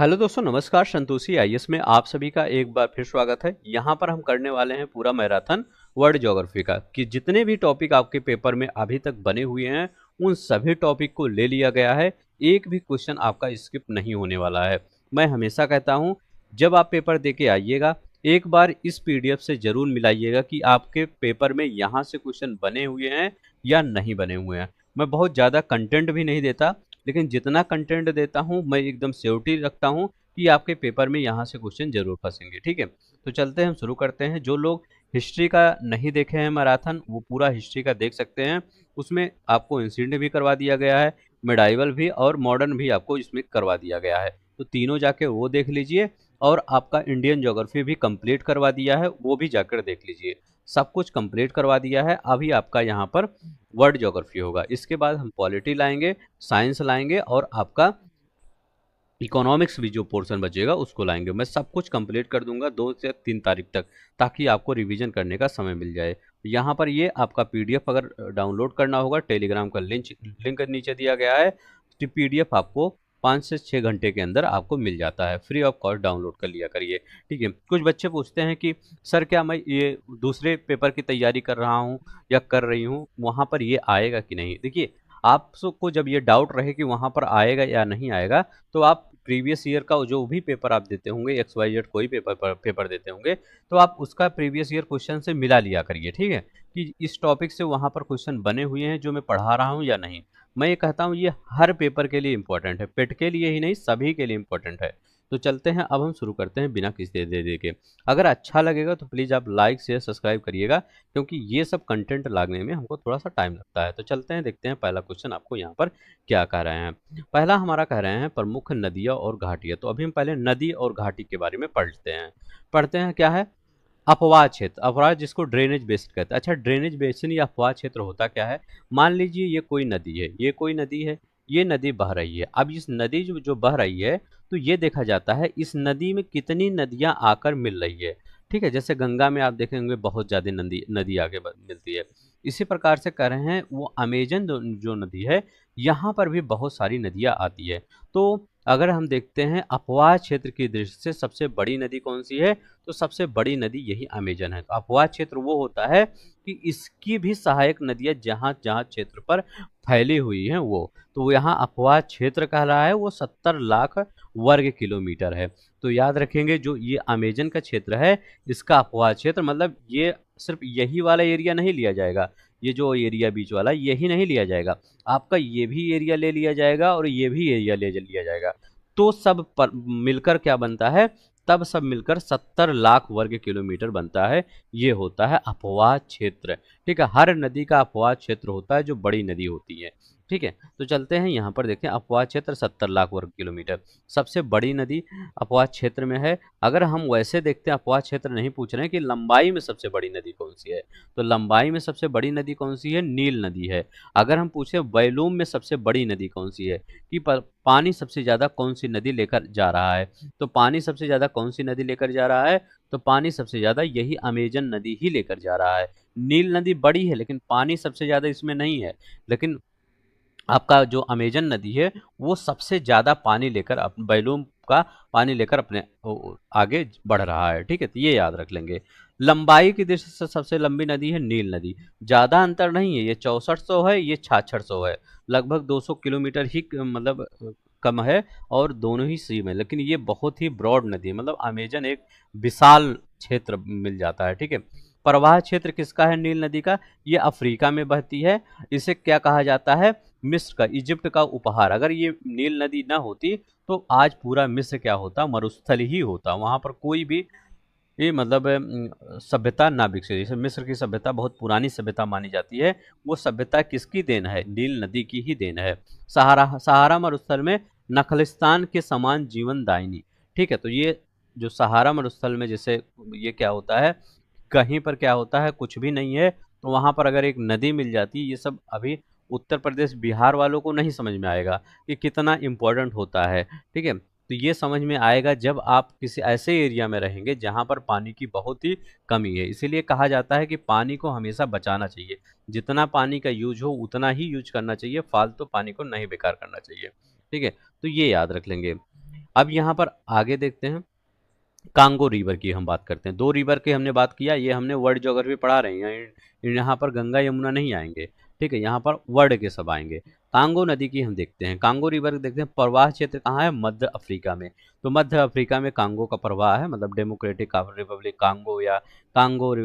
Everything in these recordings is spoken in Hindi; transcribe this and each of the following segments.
हेलो दोस्तों, नमस्कार। संतोषी आईएएस में आप सभी का एक बार फिर स्वागत है। यहाँ पर हम करने वाले हैं पूरा मैराथन वर्ल्ड ज्योग्राफी का, कि जितने भी टॉपिक आपके पेपर में अभी तक बने हुए हैं उन सभी टॉपिक को ले लिया गया है। एक भी क्वेश्चन आपका स्किप नहीं होने वाला है। मैं हमेशा कहता हूँ, जब आप पेपर दे के आइएगा एक बार इस पीडीएफ से जरूर मिलाइएगा कि आपके पेपर में यहाँ से क्वेश्चन बने हुए हैं या नहीं बने हुए हैं। मैं बहुत ज़्यादा कंटेंट भी नहीं देता, लेकिन जितना कंटेंट देता हूँ मैं एकदम श्योरिटी रखता हूँ कि आपके पेपर में यहाँ से क्वेश्चन जरूर फंसेंगे। ठीक है, तो चलते हैं, हम शुरू करते हैं। जो लोग हिस्ट्री का नहीं देखे हैं मैराथन, वो पूरा हिस्ट्री का देख सकते हैं। उसमें आपको इंसिडेंट भी करवा दिया गया है, मेडाइवल भी और मॉडर्न भी आपको इसमें करवा दिया गया है। तो तीनों जाके वो देख लीजिए, और आपका इंडियन ज्योग्राफी भी कंप्लीट करवा दिया है, वो भी जाकर देख लीजिए। सब कुछ कंप्लीट करवा दिया है। अभी आपका यहाँ पर वर्ल्ड ज्योग्राफी होगा, इसके बाद हम पॉलिटी लाएंगे, साइंस लाएंगे, और आपका इकोनॉमिक्स भी जो पोर्शन बचेगा उसको लाएंगे। मैं सब कुछ कंप्लीट कर दूंगा 2 से 3 तारीख तक, ताकि आपको रिवीजन करने का समय मिल जाए। यहाँ पर ये आपका पीडीएफ अगर डाउनलोड करना होगा, टेलीग्राम का लिंक नीचे दिया गया है। पीडीएफ आपको 5 से 6 घंटे के अंदर आपको मिल जाता है, फ्री ऑफ कॉस्ट डाउनलोड कर लिया करिए। ठीक है, कुछ बच्चे पूछते हैं कि सर क्या मैं ये दूसरे पेपर की तैयारी कर रहा हूँ या कर रही हूँ, वहाँ पर ये आएगा कि नहीं। देखिए, आप सबको जब ये डाउट रहे कि वहाँ पर आएगा या नहीं आएगा, तो आप प्रीवियस ईयर का जो भी पेपर आप देते होंगे, XYZ कोई पेपर देते होंगे, तो आप उसका प्रीवियस ईयर क्वेश्चन से मिला लिया करिए। ठीक है, कि इस टॉपिक से वहाँ पर क्वेश्चन बने हुए हैं जो मैं पढ़ा रहा हूँ या नहीं। मैं ये कहता हूँ, ये हर पेपर के लिए इंपॉर्टेंट है, पेट के लिए ही नहीं, सभी के लिए इंपॉर्टेंट है। तो चलते हैं, अब हम शुरू करते हैं बिना किसी दे के। अगर अच्छा लगेगा तो प्लीज़ आप लाइक शेयर सब्सक्राइब करिएगा, क्योंकि ये सब कंटेंट लाने में हमको थोड़ा सा टाइम लगता है। तो चलते हैं, देखते हैं पहला क्वेश्चन आपको यहाँ पर क्या कह रहे हैं। पहला हमारा कह रहे हैं प्रमुख नदियाँ और घाटियाँ। तो अभी हम पहले नदी और घाटी के बारे में पढ़ते हैं क्या है। अपवाह क्षेत्र, अपवाह जिसको ड्रेनेज बेसिन कहते हैं। अच्छा, ड्रेनेज बेसिन या अपवाह क्षेत्र होता क्या है। मान लीजिए ये कोई नदी है, ये कोई नदी है, ये नदी बह रही है। अब इस नदी जो बह रही है, तो ये देखा जाता है इस नदी में कितनी नदियां आकर मिल रही है। ठीक है, जैसे गंगा में आप देखेंगे बहुत ज्यादा नदी नदी आगे मिलती है। इसी प्रकार से कह रहे हैं वो अमेजन जो नदी है, यहाँ पर भी बहुत सारी नदियां आती है। तो अगर हम देखते हैं अपवाह क्षेत्र की दृष्टि से सबसे बड़ी नदी कौन सी है, तो सबसे बड़ी नदी यही अमेजन है। तो अपवाह क्षेत्र वो होता है कि इसकी भी सहायक नदियां जहां जहां क्षेत्र पर फैली हुई हैं वो, तो यहाँ अपवाह क्षेत्र कह रहा है, वो 70 लाख वर्ग किलोमीटर है। तो याद रखेंगे, जो ये अमेजन का क्षेत्र है, इसका अपवाह क्षेत्र मतलब ये सिर्फ यही वाला एरिया नहीं लिया जाएगा, ये जो एरिया बीच वाला यही नहीं लिया जाएगा, आपका ये भी एरिया ले लिया जाएगा और ये भी एरिया ले लिया जाएगा। तो सब पर मिलकर क्या बनता है, तब सब मिलकर 70 लाख वर्ग किलोमीटर बनता है। ये होता है अपवाह क्षेत्र। ठीक है, हर नदी का अपवाह क्षेत्र होता है जो बड़ी नदी होती है। ठीक है, तो चलते हैं यहाँ पर देखते हैं अपवाह क्षेत्र 70 लाख वर्ग किलोमीटर, सबसे बड़ी नदी अपवाह क्षेत्र में है। अगर हम वैसे देखते हैं, अपवाह क्षेत्र नहीं पूछ रहे हैं कि लंबाई में सबसे बड़ी नदी कौन सी है, तो लंबाई में सबसे बड़ी नदी कौन सी है, नील नदी है। अगर हम पूछे वॉल्यूम में सबसे बड़ी नदी कौन सी है, कि पानी सबसे ज्यादा कौन सी नदी लेकर जा रहा है, तो पानी सबसे ज्यादा कौन सी नदी लेकर जा रहा है, तो पानी सबसे ज्यादा यही अमेजन नदी ही लेकर जा रहा है। नील नदी बड़ी है लेकिन पानी सबसे ज्यादा इसमें नहीं है, लेकिन आपका जो अमेजन नदी है वो सबसे ज्यादा पानी लेकर वॉल्यूम का पानी लेकर अपने आगे बढ़ रहा है। ठीक है, तो ये याद रख लेंगे। लंबाई की दृष्टि से सबसे लंबी नदी है नील नदी। ज्यादा अंतर नहीं है, ये 6400 है, ये 6600 है, लगभग 200 किलोमीटर ही मतलब कम है, और दोनों ही सेम है। लेकिन ये बहुत ही ब्रॉड नदी है, मतलब अमेजन एक विशाल क्षेत्र मिल जाता है। ठीक है, प्रवाह क्षेत्र किसका है नील नदी का, ये अफ्रीका में बहती है। इसे क्या कहा जाता है, मिस्र का, इजिप्ट का उपहार। अगर ये नील नदी ना होती तो आज पूरा मिस्र क्या होता, मरुस्थल ही होता, वहां पर कोई भी ये मतलब सभ्यता ना विकसित। जैसे मिस्र की सभ्यता बहुत पुरानी सभ्यता मानी जाती है, वो सभ्यता किसकी देन है, नील नदी की ही देन है। सहारा सहारा मरुस्थल में नखलिस्तान के समान जीवन दायिनी। ठीक है, तो ये जो सहारा मरुस्थल में जैसे ये क्या होता है, कहीं पर क्या होता है, कुछ भी नहीं है, तो वहां पर अगर एक नदी मिल जाती, ये सब अभी उत्तर प्रदेश बिहार वालों को नहीं समझ में आएगा कि कितना इम्पोर्टेंट होता है। ठीक है, तो ये समझ में आएगा जब आप किसी ऐसे एरिया में रहेंगे जहां पर पानी की बहुत ही कमी है। इसीलिए कहा जाता है कि पानी को हमेशा बचाना चाहिए, जितना पानी का यूज हो उतना ही यूज करना चाहिए, फालतू पानी को नहीं बेकार करना चाहिए। ठीक है, तो ये याद रख लेंगे। अब यहाँ पर आगे देखते हैं, कांगो रिवर की हम बात करते हैं। दो रिवर की हमने बात किया, ये हमने वर्ल्ड ज्योग्राफी पढ़ा रहे हैं, यहाँ पर गंगा यमुना नहीं आएंगे, ठीक है, यहाँ पर वर्ल्ड के सब आएंगे। कांगो नदी की हम देखते हैं, कांगो रिवर देखते हैं, प्रवाह क्षेत्र कहाँ है, मध्य अफ्रीका में। तो मध्य अफ्रीका में कांगो का प्रवाह है, मतलब डेमोक्रेटिक रिपब्लिक कांगो या कांगो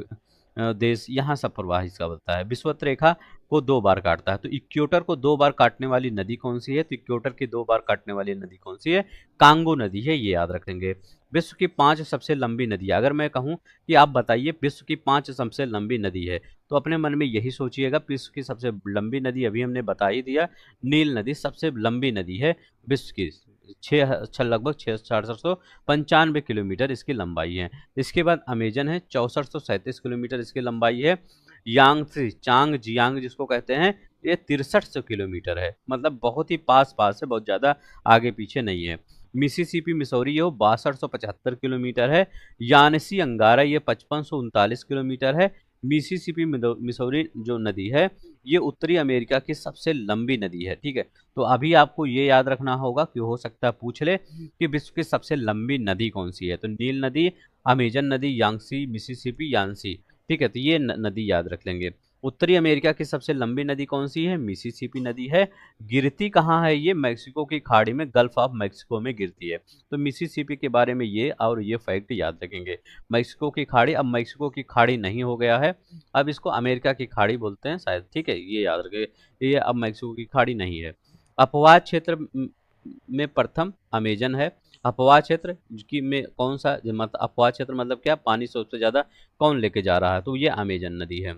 देश, यहाँ सब प्रवाह इसका बनता है। विषुवत रेखा को 2 बार काटता है, तो इक्वेटर को 2 बार काटने वाली नदी कौन सी है, तो इक्वेटर की 2 बार काटने वाली नदी कौन सी है, कांगो नदी है, ये याद रखेंगे। विश्व की 5 सबसे लंबी नदी, अगर मैं कहूं कि आप बताइए विश्व की 5 सबसे लंबी नदी है, तो अपने मन में यही सोचिएगा, विश्व की सबसे लंबी नदी अभी हमने बता ही दिया, नील नदी सबसे लंबी नदी है विश्व की, लगभग 6,495 किलोमीटर इसकी लंबाई है। इसके बाद अमेजन है, 6437 किलोमीटर इसकी लंबाई है। यांगत्से, चांग जियांग जिसको कहते हैं, ये 6300 किलोमीटर है, मतलब बहुत ही पास पास है, बहुत ज़्यादा आगे पीछे नहीं है। मिसिसिपी मिसौरी ये 6275 किलोमीटर है। यानसी अंगारा ये 5539 किलोमीटर है। मिसिसिपी मिसौरी जो नदी है, ये उत्तरी अमेरिका की सबसे लंबी नदी है, ठीक है। तो अभी आपको ये याद रखना होगा कि हो सकता है पूछ ले कि विश्व की सबसे लंबी नदी कौन सी है, तो नील नदी, अमेजन नदी, यांगसी, मिसिसिपी, यानसी, ठीक है, तो ये नदी याद रख लेंगे। उत्तरी अमेरिका की सबसे लंबी नदी कौन सी है, मिसिसिपी नदी है। गिरती कहाँ है ये, मैक्सिको की खाड़ी में, गल्फ ऑफ मैक्सिको में गिरती है। तो मिसिसिपी के बारे में ये और ये फैक्ट याद रखेंगे। मैक्सिको की खाड़ी, अब मैक्सिको की खाड़ी नहीं हो गया है, अब इसको अमेरिका की खाड़ी बोलते हैं शायद, ठीक है, ये याद रखें, ये अब मैक्सिको की खाड़ी नहीं है। अपवाह क्षेत्र में प्रथम अमेजन है। अपवाह क्षेत्र की में कौन सा, मतलब अपवाह क्षेत्र मतलब क्या, पानी सबसे ज्यादा कौन लेके जा रहा है, तो ये अमेजन नदी है।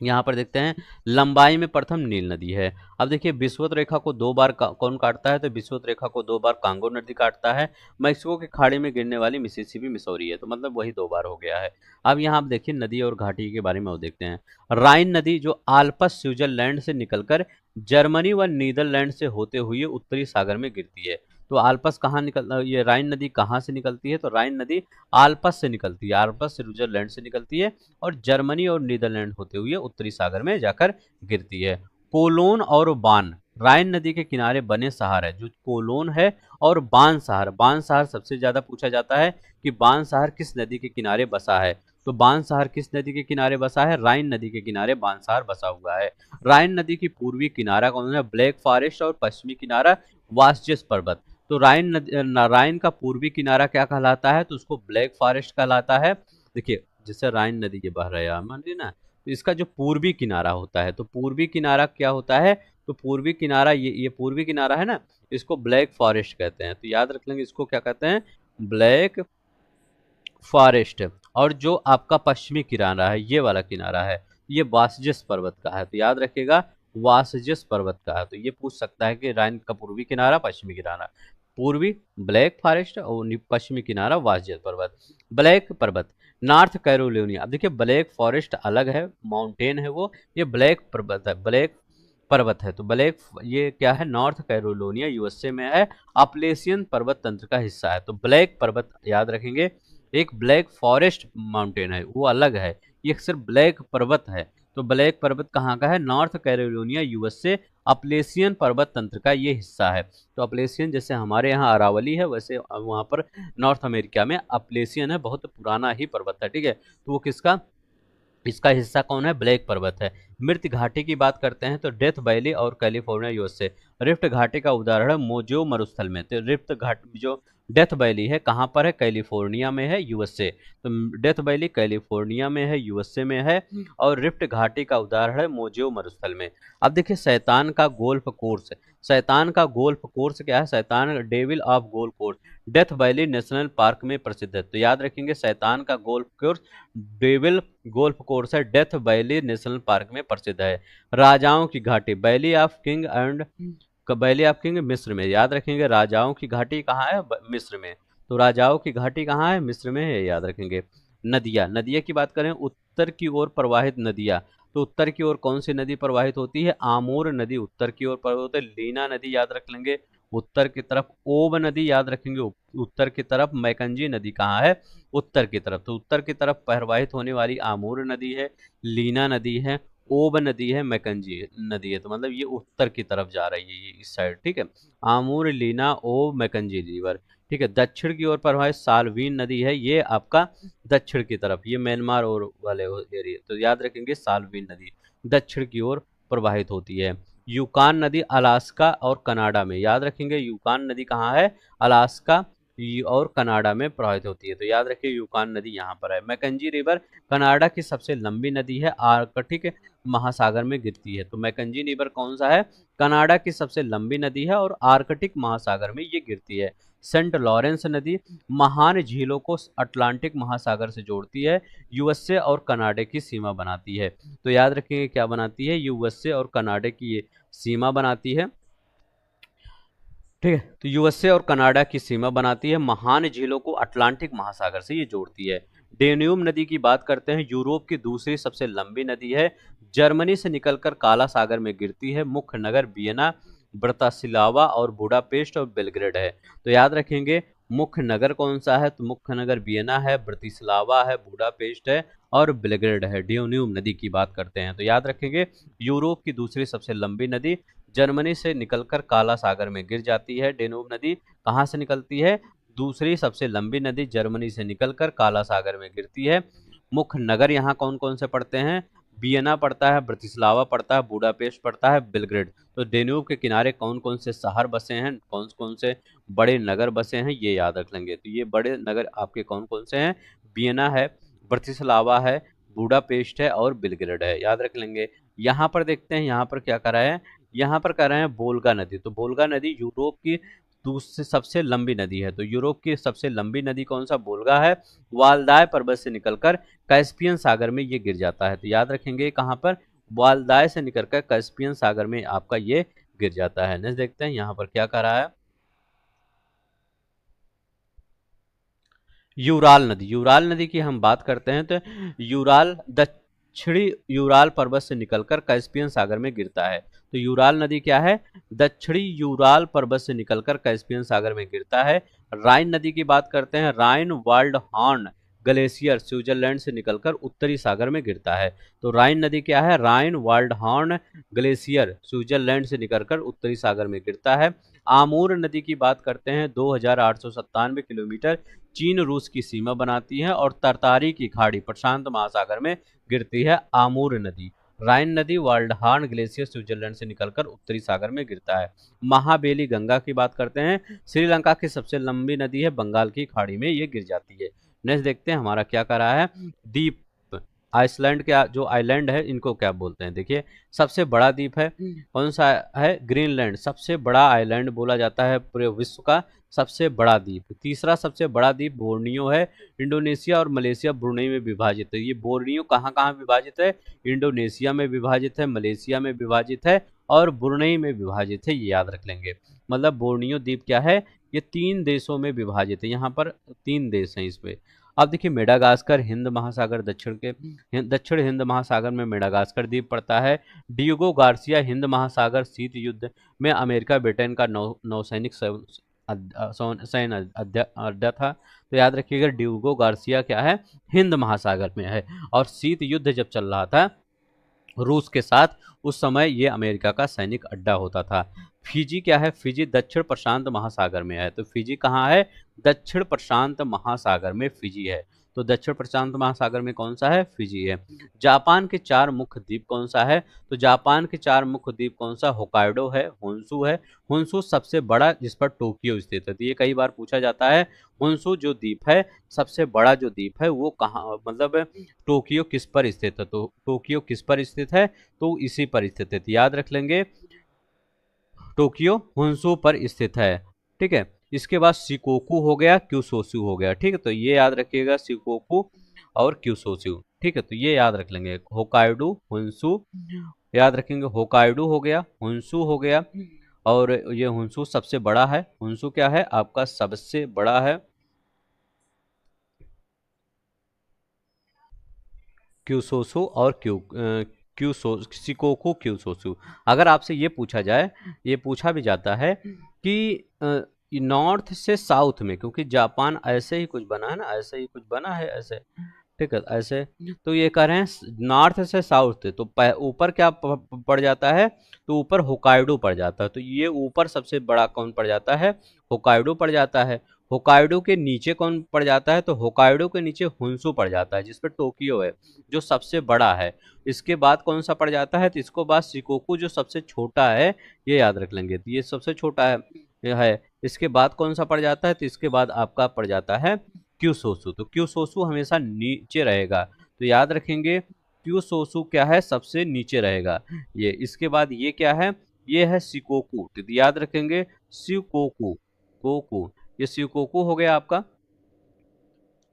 यहाँ पर देखते हैं लंबाई में प्रथम नील नदी है। अब देखिए विषुवत रेखा को 2 बार कौन काटता है, तो विषुवत रेखा को 2 बार कांगो नदी काटता है। मैक्सिको के खाड़ी में गिरने वाली मिसिसिपी मिसौरी है, तो मतलब वही 2 बार हो गया है। अब यहाँ आप देखिए नदी और घाटी के बारे में वो देखते हैं। राइन नदी जो आल्प्स स्विट्जरलैंड से निकलकर जर्मनी व नीदरलैंड से होते हुए उत्तरी सागर में गिरती है। तो आल्प्स कहाँ निकल, ये राइन नदी कहाँ से निकलती है, तो राइन नदी आल्प्स से निकलती है, आल्प्स स्विट्जरलैंड से निकलती है और जर्मनी और नीदरलैंड होते हुए उत्तरी सागर में जाकर गिरती है। कोलोन और बान राइन नदी के किनारे बने शहर है, जो कोलोन है और बान शहर, बान शहर सबसे ज्यादा पूछा जाता है कि बान शहर किस नदी के किनारे बसा है, तो बान शहर किस नदी के किनारे बसा है, राइन नदी के किनारे बान शहर बसा हुआ है। राइन नदी की पूर्वी किनारा कौन है, ब्लैक फॉरेस्ट, और पश्चिमी किनारा वास्जेस पर्वत। तो राइन का पूर्वी किनारा क्या कहलाता है, तो उसको ब्लैक फॉरेस्ट कहलाता है। देखिए जैसे राइन नदी के बह रहे हैं मान ली ना, तो इसका जो पूर्वी किनारा होता है, तो पूर्वी किनारा क्या होता है, तो पूर्वी किनारा ये पूर्वी किनारा है ना, इसको ब्लैक फॉरेस्ट कहते हैं, तो याद रख लेंगे इसको क्या कहते हैं, ब्लैक फॉरेस्ट। और जो आपका पश्चिमी किनारा है, ये वाला किनारा है, ये वासजस पर्वत का है, तो याद रखिएगा वासजस पर्वत का है। तो ये पूछ सकता है कि राइन का पूर्वी किनारा, पश्चिमी किनारा, पूर्वी ब्लैक फॉरेस्ट और पश्चिमी किनारा वासजस पर्वत। ब्लैक पर्वत नॉर्थ कैरोलिना, अब देखिए ब्लैक फॉरेस्ट अलग है, माउंटेन है वो, ये ब्लैक पर्वत है, ब्लैक पर्वत है, तो ब्लैक ये क्या है, नॉर्थ कैरोलिना यूएसए में है, अपलेशियन पर्वत तंत्र का हिस्सा है। तो ब्लैक पर्वत याद रखेंगे, एक ब्लैक फॉरेस्ट माउंटेन है वो अलग है, ये सिर्फ ब्लैक पर्वत है। तो ब्लैक पर्वत कहाँ का है, नॉर्थ कैरोलिना यूएसए, अपलेशियन पर्वत तंत्र का ये हिस्सा है। तो अपलेशियन जैसे हमारे यहाँ अरावली है, वैसे वहाँ पर नॉर्थ अमेरिका में अपलेशियन है, बहुत पुराना ही पर्वत है, ठीक है। तो वो किसका, इसका हिस्सा कौन है, ब्लैक पर्वत है। मृत घाटी की बात करते हैं तो डेथ वैली और कैलिफोर्निया यूएसए। रिफ्ट घाटी का उदाहरण है मोजो मरुस्थल में, तो रिफ्ट घाटी जो डेथ वैली है कहाँ पर है, कैलिफोर्निया में है, यूएसए। तो डेथ वैली कैलिफोर्निया में है, यूएसए में है, और रिफ्ट घाटी का उदाहरण है मोजो मरुस्थल में। अब देखिए शैतान का गोल्फ कोर्स, शैतान का गोल्फ कोर्स क्या है, शैतान devil of golf course death valley national park में प्रसिद्ध है। तो याद रखेंगे शैतान का golf course devil golf course है, डेथ वैली नेशनल पार्क में प्रसिद्ध है। राजाओं की घाटी valley of king and valley of king मिस्र में, याद रखेंगे राजाओं की घाटी कहाँ है, मिस्र में। तो राजाओं की घाटी कहाँ है, मिस्र में है, याद रखेंगे। नदियाँ, नदियाँ की बात करें उत्तर की ओर प्रवाहित नदियाँ, तो उत्तर की ओर कौन सी नदी प्रवाहित होती है, आमोर नदी उत्तर की ओर प्रवाहित होती है। लीना नदी याद रख लेंगे उत्तर की तरफ, ओब नदी याद रखेंगे उत्तर की तरफ, मैकंजी नदी कहाँ है, उत्तर की तरफ। तो उत्तर की तरफ प्रवाहित होने वाली आमूर नदी है, लीना नदी है, ओब नदी है, मैकंजी नदी है, तो मतलब ये उत्तर की तरफ जा रही है, ये इस साइड, ठीक है। आमूर, लीना, ओब, मैकंजी रिवर, ठीक है। दक्षिण की ओर प्रवाहित साल्वीन नदी है, ये आपका दक्षिण की तरफ, ये म्यांमार और वाले एरिया, तो याद रखेंगे साल्वीन नदी दक्षिण की ओर प्रवाहित होती है। यूकान नदी अलास्का और कनाडा में, याद रखेंगे यूकान नदी कहाँ है, अलास्का और कनाडा में प्रवाहित होती है, तो याद रखिए यूकान नदी यहाँ पर है। मैकंजी रिवर कनाडा की सबसे लंबी नदी है, आर्कटिक महासागर में गिरती है, तो मैकंजी रिवर कौन सा है, कनाडा की सबसे लंबी नदी है और आर्कटिक महासागर में ये गिरती है। सेंट लॉरेंस नदी महान झीलों को अटलांटिक महासागर से जोड़ती है, यूएसए और कनाडा की सीमा बनाती है, तो याद रखिए क्या बनाती है, यूएसए और कनाडा की ये सीमा बनाती है, ठीक है। तो यूएसए और कनाडा की सीमा बनाती है, महान झीलों को अटलांटिक महासागर से ये जोड़ती है। डेन्यूब नदी की बात करते हैं, यूरोप की दूसरी सबसे लंबी नदी है, जर्मनी से निकलकर काला सागर में गिरती है, मुख्य नगर वियना, ब्रतासिलावा और बुडापेस्ट और बेलग्रेड है, तो याद रखेंगे मुख्य नगर कौन सा है, तो मुख्य नगर वियना है, ब्रतिस्लावा है, बुडापेस्ट है और बेलग्रेड है। डेन्यूब नदी की बात करते हैं, तो याद रखेंगे यूरोप की दूसरी सबसे लंबी नदी, जर्मनी से निकलकर काला सागर में गिर जाती है। डेन्यूब नदी कहाँ से निकलती है, दूसरी सबसे लंबी नदी जर्मनी से निकलकर काला सागर में गिरती है। मुख्य नगर यहाँ कौन कौन से पड़ते हैं, वियना पड़ता है, ब्रतिस्लावा पड़ता है, बुडापेस्ट पड़ता है, बेलग्रेड। तो डेन्यूब के किनारे कौन कौन से शहर बसे हैं, कौन कौन से बड़े नगर बसे हैं, ये याद रख लेंगे। तो ये बड़े नगर आपके कौन कौन से हैं, वियना है, ब्रतिस्लावा है, बुडापेस्ट है और बेलग्रेड है, याद रख लेंगे। यहाँ पर देखते हैं, यहाँ पर क्या करा है, यहाँ पर कह रहे हैं बोल्गा नदी, तो बोल्गा नदी यूरोप की दूसरी सबसे लंबी नदी है, तो यूरोप की सबसे लंबी नदी कौन सा, बोल्गा है, वाल्दाय पर्वत से निकलकर कैस्पियन सागर में ये गिर जाता है, तो याद रखेंगे कहाँ पर, वाल्दाय से निकलकर कैस्पियन सागर में आपका ये गिर जाता है। नेक्स्ट देखते हैं यहाँ पर क्या कह रहा है, यूराल नदी, यूराल नदी की हम बात करते हैं, तो यूराल दक्षिणी यूराल पर्वत से निकलकर कैस्पियन सागर में गिरता है, तो यूराल नदी क्या है, दक्षिणी यूराल पर्वत से निकलकर कैस्पियन सागर में गिरता है। राइन नदी की बात करते हैं, राइन वाल्ड हॉर्न ग्लेशियर स्विट्जरलैंड से निकलकर उत्तरी सागर में गिरता है, तो राइन नदी क्या है, राइन वाल्ड हॉर्न ग्लेशियर स्विट्जरलैंड से निकलकर उत्तरी सागर में गिरता है। आमूर नदी की बात करते हैं, 2897 किलोमीटर चीन रूस की सीमा बनाती है और तरतारी की खाड़ी प्रशांत महासागर में गिरती है। आमूर नदी, राइन नदी वाल्ड हॉर्न ग्लेशियर स्विट्जरलैंड से निकलकर उत्तरी सागर में गिरता है। महाबेली गंगा की बात करते हैं, श्रीलंका की सबसे लंबी नदी है, बंगाल की खाड़ी में ये गिर जाती है। नेक्स्ट देखते हैं हमारा क्या कर रहा है, द्वीप आइसलैंड का जो आइलैंड है इनको क्या बोलते हैं, देखिए सबसे बड़ा द्वीप है कौन सा है, ग्रीनलैंड सबसे बड़ा आइलैंड बोला जाता है, पूरे विश्व का सबसे बड़ा द्वीप। तीसरा सबसे बड़ा द्वीप बोर्नियो है, इंडोनेशिया और मलेशिया ब्रुनेई में विभाजित है, ये बोर्नियो कहाँ कहाँ विभाजित है, इंडोनेशिया में विभाजित है, मलेशिया में विभाजित है और ब्रुनेई में विभाजित है, ये याद रख लेंगे। मतलब बोर्नियो द्वीप क्या है, ये 3 देशों में विभाजित है, यहाँ पर 3 देश हैं इसमें। अब देखिए मेडागास्कर हिंद महासागर दक्षिण हिंद महासागर में मेडागास्कर द्वीप पड़ता है। डियोगो गार्सिया हिंद महासागर शीत युद्ध में अमेरिका ब्रिटेन का नौसैनिक सैन्य अड्डा था, तो याद रखिएगा डियोगो गार्सिया क्या है, हिंद महासागर में है और शीत युद्ध जब चल रहा था रूस के साथ, उस समय ये अमेरिका का सैनिक अड्डा होता था। फिजी क्या है, फिजी दक्षिण प्रशांत महासागर में है, तो फिजी कहाँ है, दक्षिण प्रशांत महासागर में फिजी है, तो दक्षिण प्रशांत महासागर में कौन सा है, फिजी है। जापान के 4 मुख्य द्वीप कौन सा है, तो जापान के 4 मुख्य द्वीप कौन सा, होकाइडो है, होन्शु है, होन्शु सबसे बड़ा जिस पर टोक्यो स्थित है, तो ये कई बार पूछा जाता है, होन्शु जो द्वीप है सबसे बड़ा जो द्वीप है वो कहाँ, मतलब टोक्यो किस पर स्थित है, तो टोक्यो किस पर स्थित है, तो इसी पर स्थित है, तो याद रख लेंगे टोक्यो होन्शु पर स्थित है, ठीक है। इसके बाद शिकोकू हो गया, क्यूशोशु हो गया, ठीक है, तो ये याद रखिएगा शिकोकू और क्यूशोशु, ठीक है, तो ये याद रख लेंगे। होकाइडो होन्शु याद रखेंगे, होकाइडो हो गया, होन्शु हो गया और ये होन्शु सबसे बड़ा है, होन्शु क्या है आपका सबसे बड़ा है, क्यूसोसो और शिकोकू क्यूसोसु। अगर आपसे ये पूछा जाए, ये पूछा भी जाता है कि नॉर्थ से साउथ में, क्योंकि जापान ऐसे ही कुछ बना है ना, ऐसे ही कुछ बना है ऐसे, ठीक है ऐसे। तो ये कह रहे हैं नॉर्थ से साउथ, तो ऊपर क्या पड़ जाता है, तो ऊपर होकाइडो पड़ जाता है। तो ये ऊपर सबसे बड़ा कौन पड़ जाता है, होकाइडो पड़ जाता है। होकाइडो के नीचे कौन पड़ जाता है, तो होकाइडो के नीचे हुंसू पड़ जाता है, जिसपे टोक्यो है जो सबसे बड़ा है। इसके बाद कौन सा पड़ जाता है, तो इसको बाद शिकोकू जो सबसे छोटा है, ये याद रख लेंगे, तो ये सबसे छोटा है ये है। इसके बाद कौन सा पड़ जाता है, तो इसके बाद आपका पड़ जाता है क्यूसोसु। तो क्यूसोसु हमेशा नीचे रहेगा, तो याद रखेंगे क्यूसोसु क्या है, सबसे नीचे रहेगा ये। इसके बाद ये क्या है, ये है शिकोकू, तो याद रखेंगे शिकोकू, कोकू, ये शिकोकू हो गया आपका।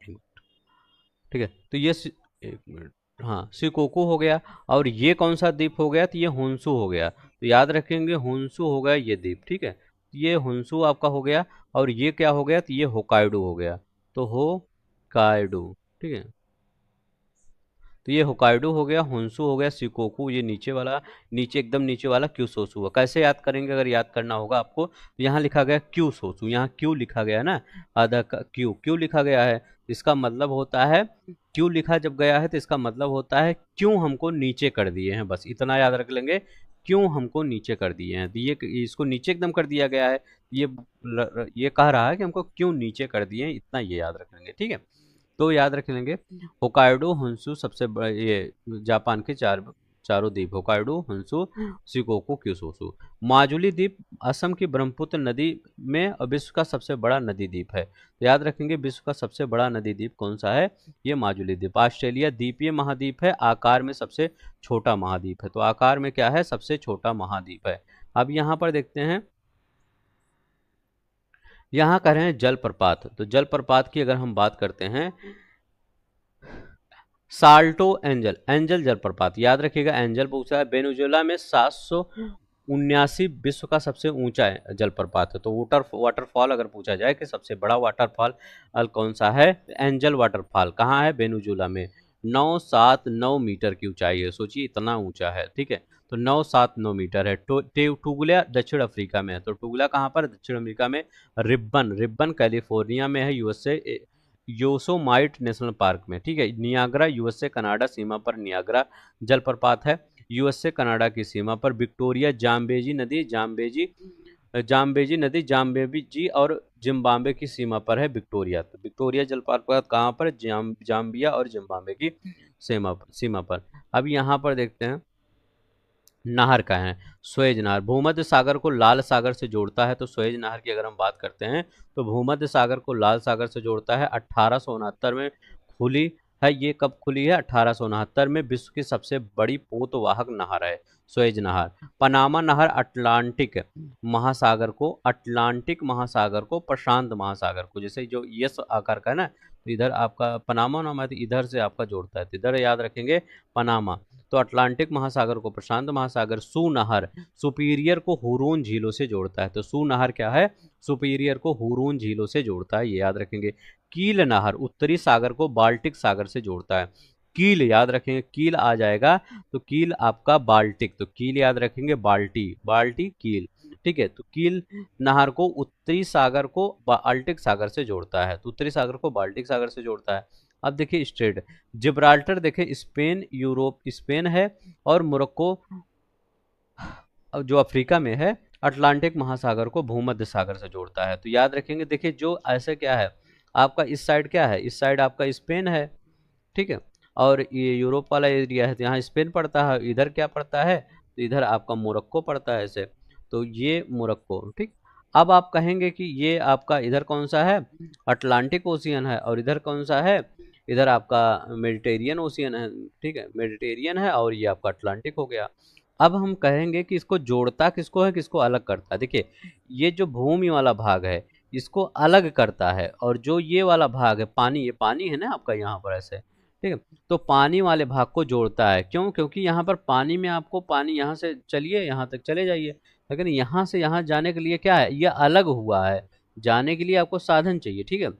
ठीक है, तो ये एक मिनट, हाँ शिकोकू हो गया। और ये कौन सा द्वीप हो गया, तो ये हुंसू हो गया, तो याद रखेंगे हुंसू हो गया ये द्वीप। ठीक है, ये हुंसू आपका हो गया। और ये क्या हो गया, तो ये होकाइडो हो गया, तो होकाइडो। ठीक है, तो ये होकाइडो हो गया, हुंसू हो गया, शिकोकू ये नीचे वाला, नीचे एकदम नीचे वाला क्यूसोसु हुआ। कैसे याद करेंगे, अगर याद करना होगा आपको, तो यहाँ लिखा गया क्यूसोसु, यहाँ क्यू लिखा गया ना, आधा का क्यू क्यू लिखा गया है, इसका मतलब होता है क्यू लिखा जब गया है तो इसका मतलब होता है क्यों हमको नीचे कर दिए हैं, बस इतना याद रख लेंगे, क्यों हमको नीचे कर दिए हैं। तो ये इसको नीचे एकदम कर दिया गया है, ये कह रहा है कि हमको क्यों नीचे कर दिए हैं, इतना ये याद रख लेंगे। ठीक है, तो याद रख लेंगे होकाइडो, हुंसू सबसे ये जापान के चारों द्वीप, होकाइडो, हुंसू, शिकोकू, क्यूसोसु। माजुली द्वीप असम की ब्रह्मपुत्र नदी में विश्व का सबसे बड़ा नदी द्वीप है, तो याद रखेंगे विश्व का सबसे बड़ा नदी द्वीप कौन सा है, ये माजुली द्वीप। ऑस्ट्रेलिया द्वीपीय महाद्वीप है, आकार में सबसे छोटा महाद्वीप है, तो आकार में क्या है, सबसे छोटा महाद्वीप है। अब यहाँ पर देखते हैं, यहाँ कह रहे हैं जलप्रपात, तो जलप्रपात की अगर हम बात करते हैं, साल्टो एंजल, एंजल जलप्रपात याद रखिएगा, एंजल पूछा है। वेनेजुएला में 779 विश्व का सबसे ऊंचा जलप्रपात है। तो वाटरफॉल अगर पूछा जाए कि सबसे बड़ा वाटरफॉल कौन सा है, एंजल वाटरफॉल कहाँ है, वेनेजुएला में। 979 मीटर की ऊंचाई है, सोचिए इतना ऊंचा है। ठीक है, तो 979 मीटर है। टुगला दक्षिण अफ्रीका में है, तो टुगला कहाँ पर, दक्षिण अफ्रीका में। रिब्बन, रिब्बन कैलिफोर्निया में है, यूएसए, योसोमाइट नेशनल पार्क में। ठीक है, नियाग्रा यूएसए कनाडा सीमा पर नियाग्रा जलप्रपात है, यूएसए कनाडा की सीमा पर। विक्टोरिया जाम्बेजी नदी, जाम्बेजी नदी जाम्बेजी और जिम्बाब्वे की सीमा पर है विक्टोरिया। तो विक्टोरिया जलप्रपात कहाँ पर, जाम्बिया और जिम्बाब्वे की सीमा पर। अब यहाँ पर देखते हैं नहर का है, स्वेज नहर भूमध्य सागर को लाल सागर से जोड़ता है। तो स्वेज नहर की अगर हम बात करते हैं, तो भूमध्य सागर को लाल सागर से जोड़ता है, 1869 में खुली है। ये कब खुली है, 1869 में। विश्व की सबसे बड़ी पोतवाहक नहर है स्वेज नहर। पनामा नहर अटलांटिक महासागर को प्रशांत महासागर को, जैसे जो यस आकार का है ना, तो इधर आपका पनामा नाम है, तो इधर से आपका जोड़ता है, तो इधर याद रखेंगे पनामा। तो अटलांटिक महासागर को प्रशांत महासागर। सू नहर सुपीरियर को हुरून झीलों से जोड़ता है, तो सू नहर क्या है, सुपीरियर को हुरून झीलों से जोड़ता है, ये याद रखेंगे। कील नहर उत्तरी सागर को बाल्टिक सागर से जोड़ता है। कील याद रखेंगे, कील आ जाएगा, तो कील आपका बाल्टिक, तो कील याद रखेंगे बाल्टी, बाल्टी कील। ठीक है, तो कील नहर को उत्तरी सागर को बाल्टिक सागर से जोड़ता है, तो उत्तरी सागर को बाल्टिक सागर से जोड़ता है। अब देखिए स्ट्रेट जिब्राल्टर, देखिए स्पेन, यूरोप स्पेन है, और मोरक्को जो अफ्रीका में है, अटलांटिक महासागर को भूमध्य सागर से जोड़ता है। तो याद रखेंगे, देखिए जो ऐसे क्या है आपका, इस साइड क्या है, इस साइड आपका स्पेन है। ठीक है, और ये यूरोप वाला एरिया है, तो यहाँ स्पेन पड़ता है, इधर क्या पड़ता है, तो इधर आपका मोरक्को पड़ता है ऐसे, तो ये मोरक्को। ठीक, अब आप कहेंगे कि ये आपका इधर कौन सा है, अटलांटिक ओशियन है, और इधर कौन सा है, इधर आपका मेडिटेरियन ओशियन है। ठीक है, मेडिटेरियन है, और ये आपका अटलांटिक हो गया। अब हम कहेंगे कि इसको जोड़ता किसको है, किसको अलग करता है। देखिए ये जो भूमि वाला भाग है इसको अलग करता है, और जो ये वाला भाग है पानी, ये पानी है ना आपका यहाँ पर ऐसे, ठीक है, तो पानी वाले भाग को जोड़ता है। क्यों, क्योंकि यहाँ पर पानी में आपको पानी यहाँ से चलिए यहाँ तक चले जाइए, लेकिन यहाँ से यहाँ जाने के लिए क्या है, ये अलग हुआ है, जाने के लिए आपको साधन चाहिए। ठीक है,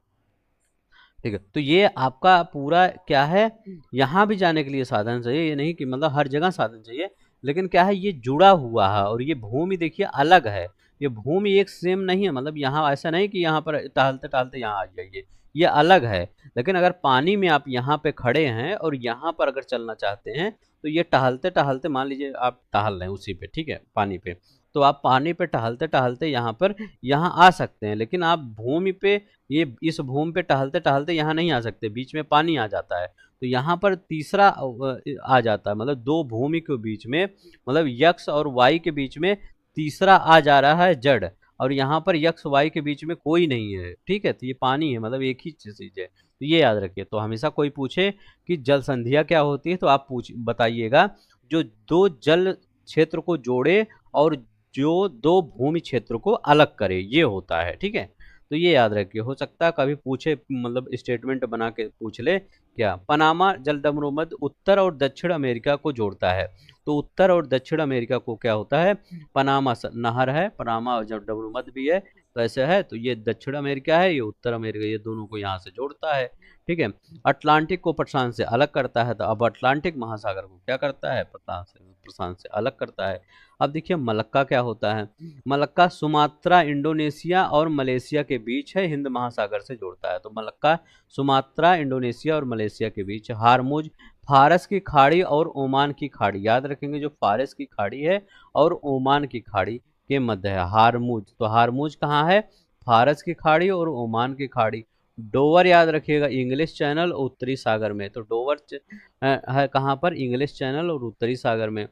ठीक है, तो ये आपका पूरा क्या है, यहाँ भी जाने के लिए साधन चाहिए, ये नहीं कि मतलब हर जगह साधन चाहिए, लेकिन क्या है ये जुड़ा हुआ है, और ये भूमि देखिए अलग है, ये भूमि एक सेम नहीं है, मतलब यहाँ ऐसा नहीं कि यहाँ पर टहलते टहलते यहाँ आ जाइए, ये अलग है। लेकिन अगर पानी में आप यहाँ पे खड़े हैं और यहाँ पर अगर चलना चाहते हैं तो ये टहलते टहलते, मान लीजिए आप टहल रहे हैं उसी पे, ठीक है, पानी पे, तो आप पानी पे टहलते टहलते यहाँ पर यहाँ आ सकते हैं। लेकिन आप भूमि पे, ये इस भूमि पे टहलते टहलते यहाँ नहीं आ सकते, बीच में पानी आ जाता है। तो यहाँ पर तीसरा आ जाता है, मतलब दो भूमि के बीच में, मतलब यक्ष और वाई के बीच में तीसरा आ जा रहा है जड़, और यहाँ पर यक्ष वाई के बीच में कोई नहीं है, ठीक है। तो ये पानी है, मतलब एक ही चीज है, तो ये याद रखिए। तो हमेशा कोई पूछे कि जल संधियां क्या होती है तो आप पूछ बताइएगा जो दो जल क्षेत्र को जोड़े और जो दो भूमि क्षेत्र को अलग करे, ये होता है, ठीक है। तो ये याद रखिए, हो सकता है कभी पूछे, मतलब स्टेटमेंट बना के पूछ ले। क्या पनामा जलडमरूमध्य उत्तर और दक्षिण अमेरिका को जोड़ता है, तो उत्तर और दक्षिण अमेरिका को क्या होता है, पनामा नहर है, पनामा जलडमरूमध्य भी है, तो ऐसे है। तो ये दक्षिण अमेरिका है, ये उत्तर अमेरिका, ये दोनों को यहाँ से जोड़ता है, ठीक है। अटलांटिक को प्रशांत से अलग करता है, तो अब अटलांटिक महासागर को क्या करता है, प्रशांत से अलग करता है। अब देखिए मलक्का क्या होता है, मलक्का सुमात्रा इंडोनेशिया और मलेशिया के बीच है, हिंद महासागर से जोड़ता है। तो मलक्का सुमात्रा इंडोनेशिया और मलेशिया के बीच। हारमुज फारस की खाड़ी और ओमान की खाड़ी, याद रखेंगे जो फारस की खाड़ी है और ओमान की खाड़ी के मध्य है हारमुज। तो हारमुज कहाँ है, फारस की खाड़ी और ओमान की खाड़ी। डोवर याद रखिएगा इंग्लिश चैनल उत्तरी सागर में, तो डोवर है कहाँ पर, इंग्लिश चैनल और उत्तरी सागर में।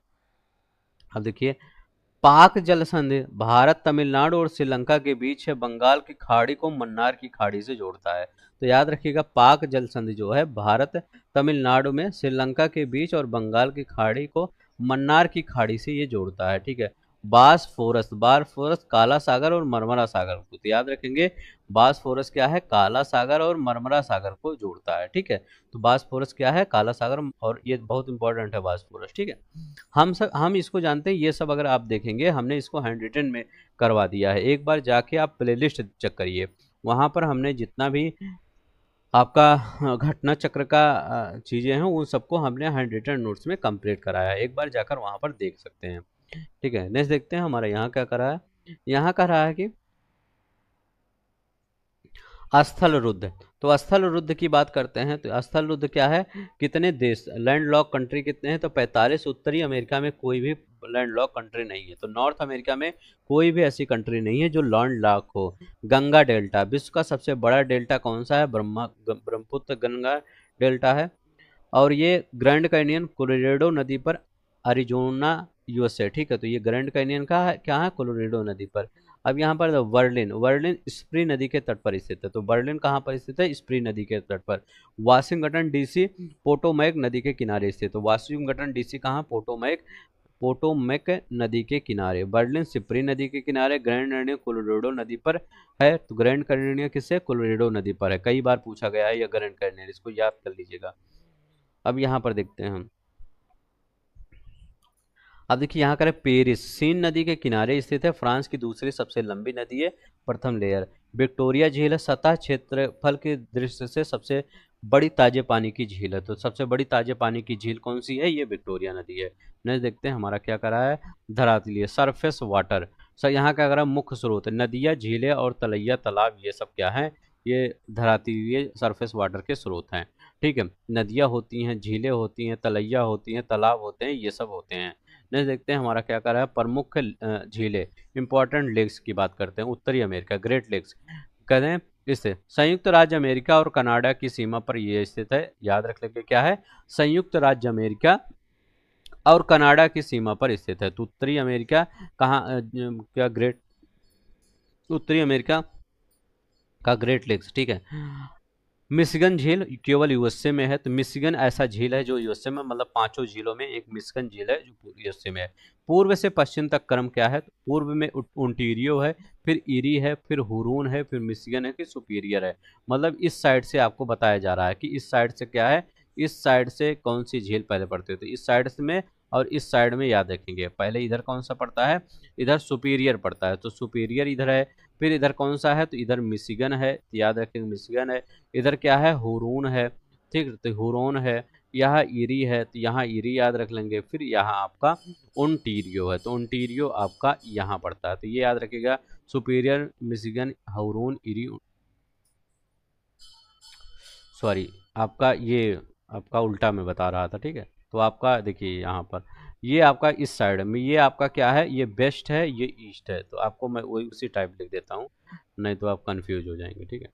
अब देखिए पाक जल संधि भारत तमिलनाडु और श्रीलंका के बीच है, बंगाल की खाड़ी को मन्नार की खाड़ी से जोड़ता है। तो याद रखिएगा पाक जल संधि जो है भारत तमिलनाडु में श्रीलंका के बीच और बंगाल की खाड़ी को मन्नार की खाड़ी से ये जोड़ता है, ठीक है। बासफोरस काला सागर और मरमरा सागर को, तो याद रखेंगे बासफोरस क्या है, काला सागर और मरमरा सागर को जोड़ता है, ठीक है। तो बासफोरस क्या है, काला सागर, और ये बहुत इंपॉर्टेंट है बासफोरस, ठीक है। हम इसको जानते हैं, ये सब अगर आप देखेंगे हमने इसको हैंड रिटन में करवा दिया है, एक बार जाके आप प्लेलिस्ट चेक करिए, वहां पर हमने जितना भी आपका घटना चक्र का चीजें हैं उन सबको हमने हैंड रिटन नोट्स में कंप्लीट कराया है, एक बार जाकर वहां पर देख सकते हैं, ठीक है। नेक्स्ट देखते हैं हमारा यहाँ क्या करा है, यहाँ कह रहा है कि स्थल रुद्ध। तो स्थल रुद्ध की बात करते हैं, तो स्थल रुद्ध क्या है, कितने देश, लैंड लॉक कंट्री कितने हैं, तो 45। उत्तरी अमेरिका में कोई भी लैंड लॉक कंट्री नहीं है, तो नॉर्थ अमेरिका में कोई भी ऐसी कंट्री नहीं है जो लैंड लॉक हो। गंगा डेल्टा, विश्व का सबसे बड़ा डेल्टा कौन सा है, ब्रह्मपुत्र गंगा डेल्टा है, और ये ग्रैंड कैनियन कोलोराडो नदी पर, अरिजोना यूएसए, ठीक है। तो ये ग्रैंड कैनियन का है, क्या है, कोलोराडो नदी पर। अब यहाँ पर वर्लिन, वर्लिन स्प्री नदी के तट पर स्थित है, तो वर्लिन कहाँ पर स्थित है, स्प्री नदी के तट पर। वाशिंगटन डीसी पोटोमैक नदी के किनारे स्थित, तो वाशिंगटन डीसी कहाँ, पोटोमैक नदी के किनारे। बर्लिन सिप्री नदी के किनारे। ग्रैंड कैनियन कोलोराडो नदी पर है, तो ग्रैंड कैनियन किससे, कोलोराडो नदी पर है, कई बार पूछा गया है यह ग्रैंड कैनियन, इसको याद कर लीजिएगा। अब यहाँ पर देखते हैं हम, अब देखिए यहाँ करें पेरिस, सीन नदी के किनारे स्थित है, फ्रांस की दूसरी सबसे लंबी नदी है, प्रथम लेयर। विक्टोरिया झील है, सतह क्षेत्रफल के दृष्टि से सबसे बड़ी ताजे पानी की झील है, तो सबसे बड़ी ताजे पानी की झील कौन सी है, ये विक्टोरिया नदी है। नेक्स्ट देखते हैं हमारा क्या करा है, धरातलीय सरफेस वाटर। सर यहाँ क्या करा, मुख्य स्रोत नदियाँ झीलें और तलैया तालाब, ये सब क्या है, ये धरातलीय सरफेस वाटर के स्रोत हैं, ठीक है। नदियाँ होती हैं, झीलें होती हैं, तलैया होती हैं, तालाब होते हैं, ये सब होते हैं। नेक्स्ट देखते हैं हमारा क्या कर रहा है, प्रमुख झीलें, इंपॉर्टेंट लेक्स की बात करते हैं। उत्तरी अमेरिका ग्रेट लेक्स कहते हैं इससे, संयुक्त राज्य अमेरिका और कनाडा की सीमा पर ये स्थित है, याद रख लेंगे क्या है, संयुक्त राज्य अमेरिका और कनाडा की सीमा पर स्थित है। तो उत्तरी अमेरिका कहाँ, क्या ग्रेट, उत्तरी अमेरिका का ग्रेट लेक्स, ठीक है। मिशिगन झील केवल यूएसए में है, तो मिशिगन ऐसा झील है जो यूएसए में, मतलब पांचों झीलों में एक मिशिगन झील है जो यूएसए में है। पूर्व से पश्चिम तक क्रम क्या है, तो पूर्व में ओंटारियो है, फिर ईरी है, फिर हुरून है, फिर मिशिगन है, कि सुपीरियर है। मतलब इस साइड से आपको बताया जा रहा है कि इस साइड से क्या है, इस साइड से कौन सी झील पहले पड़ती है, तो इस साइड में और इस साइड में याद रखेंगे, पहले इधर कौन सा पड़ता है, इधर सुपीरियर पड़ता है, तो सुपीरियर इधर है। फिर इधर कौन सा है, तो इधर मिशिगन है, याद रखेंगे मिशिगन है। इधर क्या है, हुरून है, ठीक, तो हुरोन है। यहाँ ईरी है तो यहाँ ईरी याद रख लेंगे। फिर यहाँ आपका ओंटारियो है तो ओंटारियो आपका यहाँ पड़ता है, तो ये याद रखिएगा। Superior, Michigan, Hurun, eerie, sorry आपका ये आपका उल्टा मैं बता रहा था, ठीक है। तो आपका देखिए यहाँ पर ये आपका इस साइड में, ये आपका क्या है, ये वेस्ट है, ये ईस्ट है, तो आपको मैं वही उसी टाइप लिख देता हूँ, नहीं तो आप कंफ्यूज हो जाएंगे, ठीक है।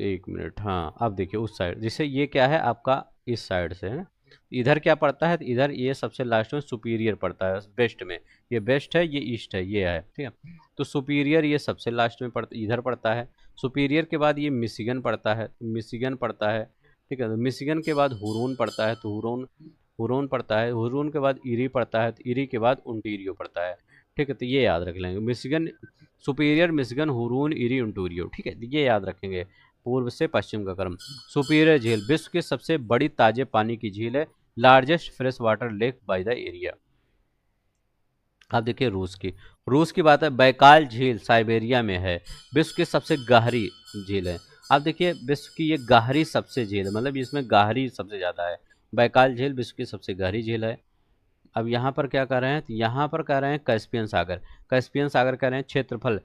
एक मिनट, हाँ अब देखिए उस साइड, जैसे ये क्या है आपका इस साइड से है, इधर क्या पड़ता है, तो इधर ये सबसे लास्ट में सुपीरियर पड़ता है वेस्ट में, ये वेस्ट है, ये ईस्ट है, ये है, ठीक है। तो सुपीरियर ये सबसे लास्ट में पड़ता, इधर पड़ता है। सुपीरियर के बाद ये मिशिगन पड़ता है, मिशिगन पड़ता है, ठीक है। तो मिशिगन के बाद हुरून पड़ता है, तो हुरून, हुरून पड़ता है, हुरून के बाद ईरी पड़ता है, तो ईरी के बाद ओंटारियो पड़ता है, ठीक है। तो ये याद रख लेंगे, Michigan, superior, Michigan, Hurun, eerie, Ontario, ठीक है, तो ये याद रखेंगे। पूर्व से पश्चिम का क्रम। सुपीरियर झील विश्व की सबसे बड़ी ताजे पानी की झील है, largest fresh water lake by the area. अब देखिए रूस की बात है, बैकाल झील साइबेरिया में है, विश्व की सबसे गहरी झील है। अब देखिए विश्व की ये गहरी सबसे झील है, मतलब इसमें गहरी सबसे ज़्यादा है। बैकाल झील विश्व की सबसे गहरी झील है। अब यहाँ पर क्या कर रहे हैं, तो यहाँ पर कह रहे हैं कैस्पियन सागर, कैस्पियन सागर कह रहे हैं क्षेत्रफल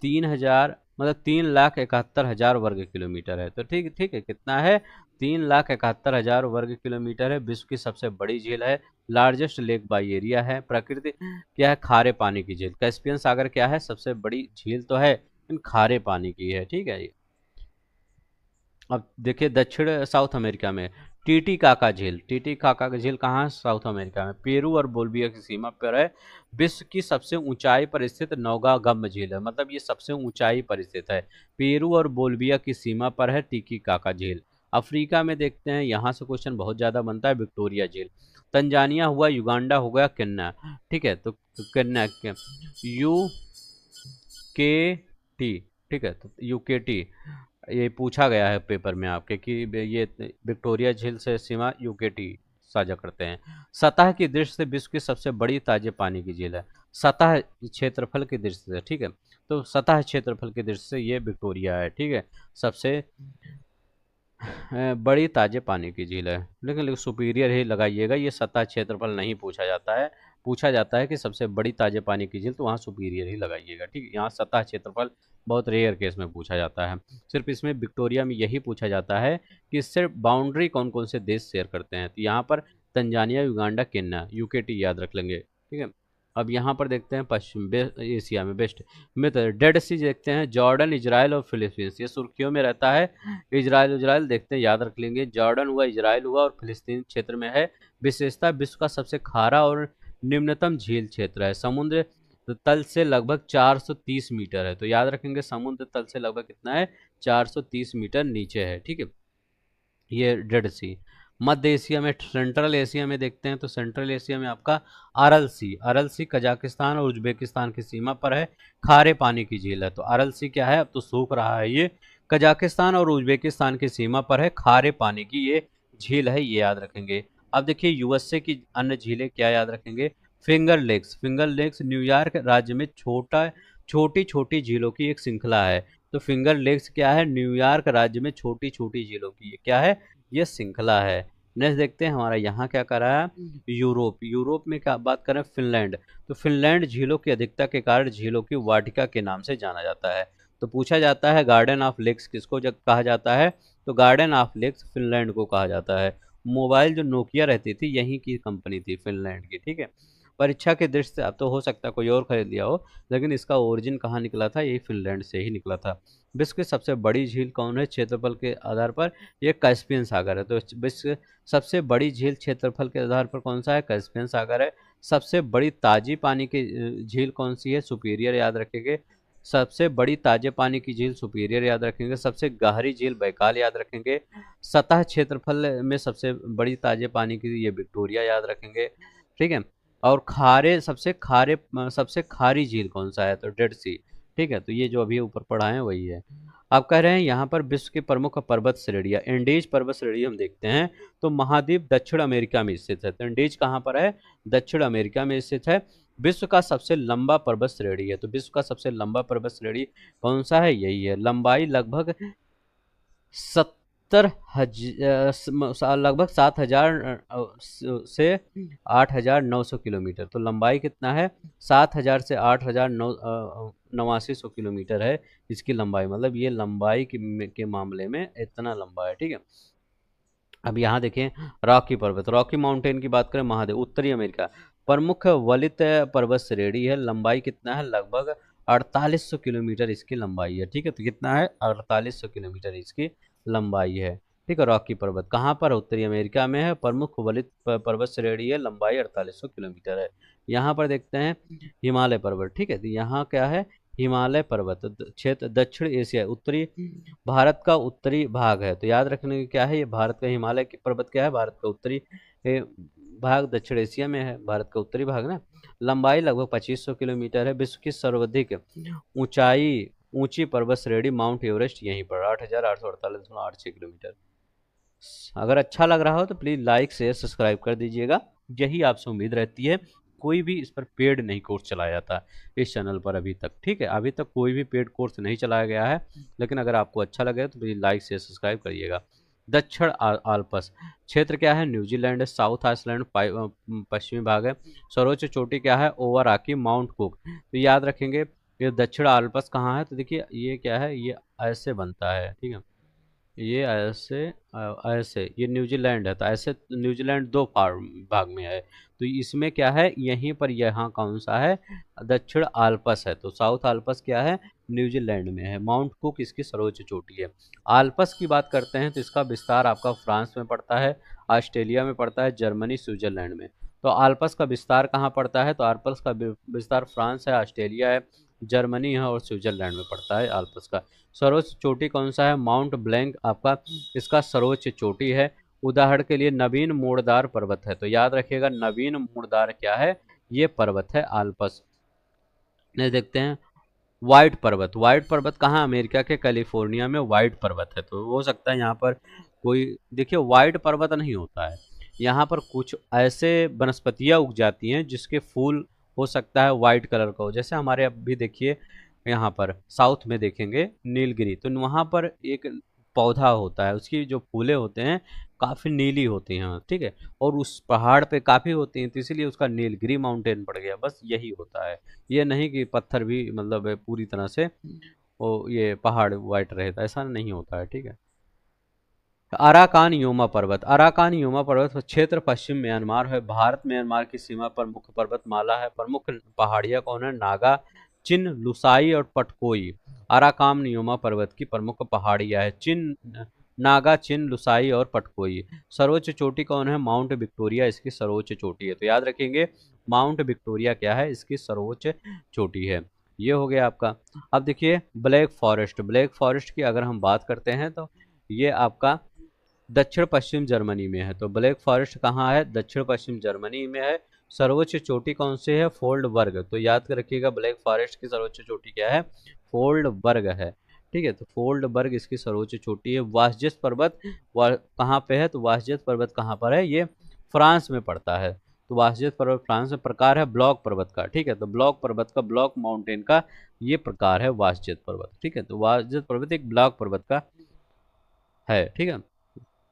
3,000, मतलब 3,71,000 वर्ग किलोमीटर है, तो ठीक ठीक है, कितना है, 3,71,000 वर्ग किलोमीटर है, विश्व की सबसे बड़ी झील है, लार्जेस्ट लेक बाई एरिया है। प्रकृति क्या है, खारे पानी की झील, कैस्पियन सागर क्या है, सबसे बड़ी झील तो है लेकिन खारे पानी की है, ठीक है। अब देखिए दक्षिण साउथ अमेरिका में टीटीकाका झील, टीटीकाका झील कहाँ है, साउथ अमेरिका में, पेरू और बोल्विया की सीमा पर है। विश्व की सबसे ऊंचाई पर स्थित नौगागम झील है, मतलब ये सबसे ऊंचाई पर स्थित है, पेरू और बोल्विया की सीमा पर है टीटीकाका झील। अफ्रीका में देखते हैं, यहाँ से क्वेश्चन बहुत ज्यादा बनता है, विक्टोरिया झील। तंजानिया हुआ, युगांडा हो गया, केन्या, ठीक है। तो केन्या, यू के टी, ठीक है, तो यूकेटी, ये पूछा गया है पेपर में आपके कि ये विक्टोरिया झील से सीमा यूकेटी साझा करते हैं। सतह की दृष्टि से विश्व की सबसे बड़ी ताजे पानी की झील है, सतह क्षेत्रफल की दृष्टि से, ठीक है। तो सतह क्षेत्रफल की दृष्टि से ये विक्टोरिया है, ठीक है, सबसे बड़ी ताजे पानी की झील है। लेकिन सुपीरियर ही लगाइएगा, ये सतह क्षेत्रफल नहीं पूछा जाता है, पूछा जाता है कि सबसे बड़ी ताजे पानी की झील, तो वहाँ सुपीरियर ही लगाइएगा, ठीक है। यहाँ सतह क्षेत्रफल बहुत रेयर केस में पूछा जाता है। सिर्फ इसमें विक्टोरिया में यही पूछा जाता है कि सिर्फ बाउंड्री कौन कौन से देश शेयर करते हैं, तो यहाँ पर तंजानिया, युगांडा, केन्या, यूकेटी याद रख लेंगे, ठीक है। अब यहाँ पर देखते हैं पश्चिम एशिया में बेस्ट में, तो डेड सी देखते हैं, जॉर्डन, इजराइल और फिलीपींस, ये सुर्खियों में रहता है। इजराइल, इजराइल देखते हैं, याद रख लेंगे, जॉर्डन हुआ, इजराइल हुआ और फिलिस्तीन क्षेत्र में है। विशेषता विश्व का सबसे खारा और निम्नतम झील क्षेत्र है, समुद्र तल से लगभग 430 मीटर है, तो याद रखेंगे समुद्र तल से लगभग कितना है, 430 मीटर नीचे है, ठीक है। ये डेड सी। मध्य एशिया में, सेंट्रल एशिया में देखते हैं, तो सेंट्रल एशिया में आपका अरल सी, अरल सी कजाकिस्तान और उज्बेकिस्तान की सीमा पर है, खारे पानी की झील है। तो अरल सी क्या है, अब तो सूख रहा है, ये कजाकिस्तान और उज्बेकिस्तान की सीमा पर है, खारे पानी की ये झील है, ये याद रखेंगे। अब देखिए यूएसए की अन्य झीलें क्या याद रखेंगे, Finger Lakes, Finger Lakes New York राज्य में छोटी छोटी झीलों की एक श्रृंखला है। तो फिंगर लेक्स क्या है, न्यूयॉर्क राज्य में छोटी छोटी झीलों की ये क्या है, ये श्रृंखला है। नेक्स्ट देखते हैं हमारा यहाँ क्या कर रहा है, यूरोप, यूरोप में क्या बात करें, फिनलैंड। तो फिनलैंड झीलों की अधिकता के कारण झीलों की वाटिका के नाम से जाना जाता है। तो पूछा जाता है गार्डन ऑफ लेक्स किसको जब कहा जाता है, तो गार्डन ऑफ लेक्स फिनलैंड को कहा जाता है। मोबाइल जो नोकिया रहती थी यहीं की कंपनी थी, फिनलैंड की, ठीक है। परीक्षा के दृष्टि से अब तो हो सकता है कोई और खरीद लिया हो, लेकिन इसका ओरिजिन कहाँ निकला था, यही फिनलैंड से ही निकला था। विश्व की सबसे बड़ी झील कौन है, क्षेत्रफल के आधार पर ये कैस्पियन सागर है। तो विश्व की सबसे बड़ी झील क्षेत्रफल के आधार पर कौन सा है, कैस्पियन सागर है। सबसे बड़ी ताजी पानी की झील कौन सी है, सुपीरियर याद रखेंगे, सबसे बड़ी ताजे पानी की झील सुपीरियर याद रखेंगे। सबसे गहरी झील बैकाल याद रखेंगे। सतह क्षेत्रफल में सबसे बड़ी ताजे पानी की ये विक्टोरिया याद रखेंगे, ठीक है। और खारे सबसे खारी झील कौन सा है, तो डेड सी, ठीक है। तो ये जो अभी ऊपर पढ़ा है वही है। आप कह रहे हैं यहाँ पर विश्व की प्रमुख पर्वत श्रेणियाँ, एंडीज पर्वत श्रेणी हम देखते हैं, तो महाद्वीप दक्षिण अमेरिका में स्थित है। तो एंडीज कहाँ पर है, दक्षिण अमेरिका में स्थित है। विश्व का सबसे लंबा पर्वत श्रेणी है, तो विश्व का सबसे लंबा पर्वत श्रेणी कौन सा है, यही है, लंबाई लगभग लगभग 7,000 से 8,900 किलोमीटर। तो लंबाई कितना है, 7,000 से 8,989 किलोमीटर है इसकी लंबाई। मतलब ये लंबाई के मामले में इतना लंबा है, ठीक है। अब यहाँ देखें रॉकी पर्वत, रॉकी माउंटेन की बात करें, महादेव उत्तरी अमेरिका प्रमुख वलित पर्वत श्रेणी है। लंबाई कितना है, लगभग 4800 किलोमीटर इसकी लंबाई है, ठीक है। तो कितना है, 4800 किलोमीटर इसकी लंबाई है, ठीक है। रॉकी पर्वत कहाँ पर, उत्तरी अमेरिका में है, प्रमुख वलित पर्वत श्रेणी है, लंबाई 4800 किलोमीटर है। यहाँ पर देखते हैं हिमालय पर्वत, ठीक है। तो यहाँ क्या है, हिमालय पर्वत क्षेत्र दक्षिण एशिया उत्तरी भारत का उत्तरी भाग है। तो याद रखने की क्या है, ये भारत का हिमालय की पर्वत क्या है, भारत का उत्तरी भाग दक्षिण एशिया में है, भारत का उत्तरी भाग ना। लंबाई लगभग 2500 किलोमीटर है। विश्व की सर्वाधिक ऊंची पर्वत श्रेणी माउंट एवरेस्ट यहीं पर 8,848.86 किलोमीटर। अगर अच्छा लग रहा हो तो प्लीज लाइक शेयर सब्सक्राइब कर दीजिएगा। यही आपसे उम्मीद रहती है। कोई भी इस पर पेड नहीं कोर्स चलाया जाता इस चैनल पर अभी तक, ठीक है। अभी तक कोई भी पेड कोर्स नहीं चलाया गया है, लेकिन अगर आपको अच्छा लगे तो प्लीज लाइक शेयर सब्सक्राइब करिएगा। दक्षिण आल्प्स क्षेत्र क्या है, न्यूजीलैंड है। साउथ आइसलैंड पश्चिमी भाग है। सर्वोच्च चोटी क्या है, ओवरआकी माउंट कुक। तो याद रखेंगे ये दक्षिण आल्प्स कहाँ है, तो देखिए ये क्या है, ये ऐसे बनता है, ठीक है। ये ऐसे ऐसे ये न्यूजीलैंड है, तो ऐसे न्यूजीलैंड दो भाग में है। तो इसमें क्या है, यहीं पर यहाँ कौन सा है, दक्षिण आल्प्स है। तो साउथ आल्प्स क्या है, न्यूजीलैंड में है। माउंट कुक इसकी सर्वोच्च चोटी है। आल्प्स की बात करते हैं तो इसका विस्तार आपका फ्रांस में पड़ता है, ऑस्ट्रेलिया में पड़ता है, जर्मनी, स्विट्जरलैंड में। तो आल्प्स का विस्तार कहाँ पड़ता है, तो आल्प्स का विस्तार फ्रांस है, ऑस्ट्रेलिया है, जर्मनी है और स्विट्जरलैंड में पड़ता है आल्प्स का। सर्वोच्च चोटी कौन सा है, माउंट ब्लैंक आपका इसका सर्वोच्च चोटी है। उदाहरण के लिए नवीन मोड़दार पर्वत है। तो याद रखिएगा नवीन मोड़दार क्या है, ये पर्वत है आल्प्स। ने देखते हैं व्हाइट पर्वत, व्हाइट पर्वत कहाँ, अमेरिका के कैलिफोर्निया में व्हाइट पर्वत है। तो हो सकता है यहाँ पर कोई, देखिए व्हाइट पर्वत नहीं होता है, यहाँ पर कुछ ऐसे वनस्पतियाँ उग जाती हैं जिसके फूल हो सकता है व्हाइट कलर का हो। जैसे हमारे अभी देखिए यहाँ पर साउथ में देखेंगे नीलगिरी, तो वहाँ पर एक पौधा होता है, उसकी जो फूलें होते हैं काफ़ी नीली होती हैं, ठीक है। और उस पहाड़ पे काफ़ी होती हैं, तो इसीलिए उसका नीलगिरी माउंटेन पड़ गया, बस यही होता है। ये नहीं कि पत्थर भी मतलब पूरी तरह से वो ये पहाड़ वाइट रहता, ऐसा नहीं होता है, ठीक है। अराकान योमा पर्वत, अराकान योमा पर्वत क्षेत्र पश्चिम म्यांमार है। भारत म्यांमार की सीमा पर मुख्य पर्वतमाला है। प्रमुख पहाड़ियाँ कौन है, नागा, चिन, लुसाई और पटकोई। अराकान योमा पर्वत की प्रमुख पहाड़ियाँ है नागा, चिन, लुसाई और पटकोई। सर्वोच्च चोटी कौन है, माउंट विक्टोरिया इसकी सर्वोच्च चोटी है। तो याद रखेंगे माउंट विक्टोरिया क्या है, इसकी सर्वोच्च चोटी है। ये हो गया आपका। अब देखिए ब्लैक फॉरेस्ट, ब्लैक फॉरेस्ट की अगर हम बात करते हैं तो ये आपका दक्षिण पश्चिम जर्मनी में है। तो ब्लैक फॉरेस्ट कहाँ है, दक्षिण पश्चिम जर्मनी में है। सर्वोच्च चोटी कौन सी है, फोल्डबर्ग। तो याद रखिएगा ब्लैक फॉरेस्ट की सर्वोच्च चोटी क्या है, फोल्डबर्ग है, ठीक है। तो फोल्डबर्ग इसकी सर्वोच्च चोटी है। वासजेस पर्वत कहाँ पे है, तो वासजेस पर्वत कहाँ पर है, ये फ्रांस में पड़ता है। तो वासजेस पर्वत फ्रांस में। प्रकार है ब्लॉक पर्वत का, ठीक है। तो ब्लॉक पर्वत का, ब्लॉक माउंटेन का ये प्रकार है वासजेस पर्वत, ठीक है। तो वासजेस पर्वत एक ब्लॉक पर्वत का है, ठीक है।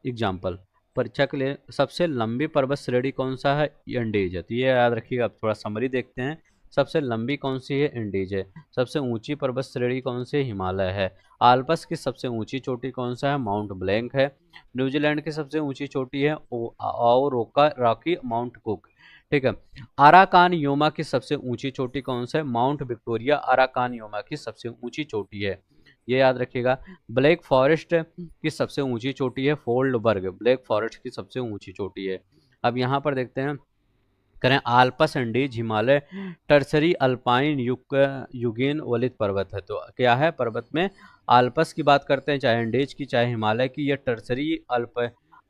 एग्जाम्पल परीक्षा के लिए सबसे लंबी पर्वत श्रेणी कौन सा है, एंडीज है। तो ये याद रखिएगा। अब थोड़ा समरी देखते हैं। सबसे लंबी कौन सी है, एंडीज है। सबसे ऊंची पर्वत श्रेणी कौन सी है, हिमालय है। आल्प्स की सबसे ऊंची चोटी कौन सा है, माउंट ब्लैंक है। न्यूजीलैंड की सबसे ऊंची चोटी है रॉकी माउंट कुक, ठीक है। अराकान योमा की सबसे ऊंची चोटी कौन सा है, माउंट विक्टोरिया अराकान योमा की सबसे ऊंची चोटी है, ये याद रखिएगा। ब्लैक फॉरेस्ट की सबसे ऊंची चोटी है फोल्डबर्ग, ब्लैक फॉरेस्ट की सबसे ऊंची चोटी है। अब यहाँ पर देखते हैं करें Alps Andes Himalaya tertiary alpine युगेन वलित पर्वत है। तो क्या है, पर्वत में आल्पस की बात करते हैं, चाहे एंडीज की चाहे हिमालय की। यह टर्सरी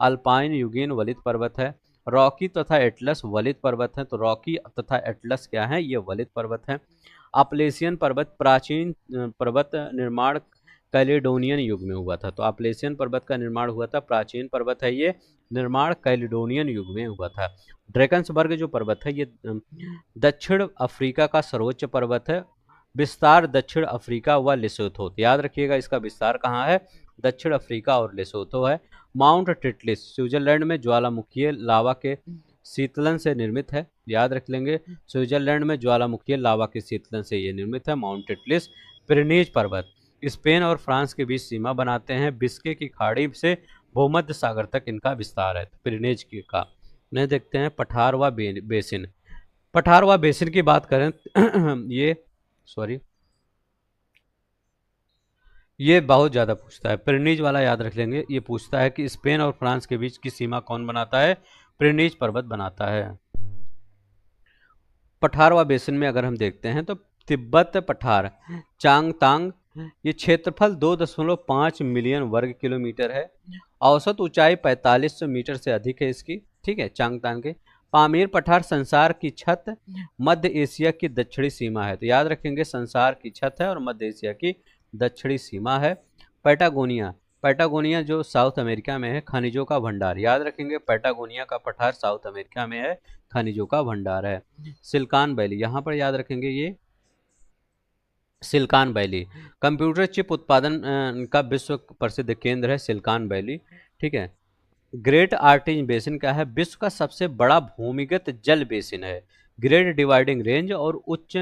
अल्पाइन युगेन वलित पर्वत है। रॉकी तथा एटलस वलित पर्वत है। तो रॉकी तथा एटलस क्या है, ये वलित पर्वत है। अपलेशियन पर्वत प्राचीन पर्वत निर्माण कैलिडोनियन युग में हुआ था। तो अपलेशियन पर्वत का निर्माण हुआ था, प्राचीन पर्वत है ये, निर्माण कैलिडोनियन युग में हुआ था। ड्रैकन्सबर्ग जो पर्वत है ये दक्षिण अफ्रीका का सर्वोच्च पर्वत है। विस्तार दक्षिण अफ्रीका व लेसोथो। याद रखिएगा इसका विस्तार कहाँ है, दक्षिण अफ्रीका और लेसोथो है। माउंट टिटलिस स्विट्जरलैंड में ज्वालामुखीय लावा के शीतलन से निर्मित है, याद रख लेंगे, स्विट्जरलैंड में ज्वालामुखीय लावा के शीतलन से ये निर्मित है माउंट टिटलिस। पिरेनीज पर्वत स्पेन और फ्रांस के बीच सीमा बनाते हैं, बिस्के की खाड़ी से भूमध्य सागर तक इनका विस्तार है। पिरेनीज का नहीं देखते हैं। पठारवा बेसिन, पठारवा बेसिन की बात करें ये सॉरी ये बहुत ज्यादा पूछता है, पिरेनीज वाला याद रख लेंगे। ये पूछता है कि स्पेन और फ्रांस के बीच की सीमा कौन बनाता है, पिरेनीज पर्वत बनाता है। पठारवा बेसिन में अगर हम देखते हैं तो तिब्बत पठार चांगतांग, ये क्षेत्रफल 2.5 मिलियन वर्ग किलोमीटर है। औसत ऊंचाई 4500 मीटर से अधिक है इसकी, ठीक है, चांगतांग के। पामीर पठार संसार की छत मध्य एशिया की दक्षिणी सीमा है, तो याद रखेंगे संसार की छत है और मध्य एशिया की दक्षिणी सीमा है। पैटागोनिया, पैटागोनिया जो साउथ अमेरिका में है, खनिजों का भंडार, याद रखेंगे पैटागोनिया का पठार साउथ अमेरिका में है, खनिजों का भंडार है। सिलिकॉन वैली, यहाँ पर याद रखेंगे ये सिलिकॉन वैली, कंप्यूटर चिप उत्पादन का विश्व प्रसिद्ध केंद्र है सिलिकॉन वैली, ठीक है। ग्रेट आर्टेज बेसिन क्या है, विश्व का सबसे बड़ा भूमिगत जल बेसिन है। ग्रेट डिवाइडिंग रेंज और उच्च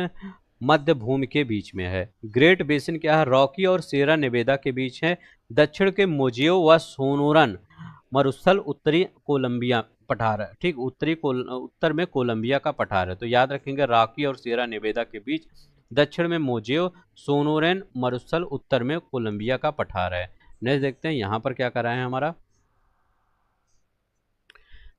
मध्य भूमि के बीच में है। ग्रेट बेसिन क्या है, रॉकी और सेरा नेवेदा के बीच है। दक्षिण के मोजियो व सोनोरन मरुस्थल उत्तरी कोलंबिया पठार है, ठीक, उत्तर में कोलंबिया का पठार है, तो याद रखेंगे रॉकी और सेरा नेवेदा के बीच, दक्षिण में मोजियो सोनोरेन मरुस्थल, उत्तर में कोलंबिया का पठार है। नेक्स्ट देखते हैं यहाँ पर क्या कर रहा है हमारा,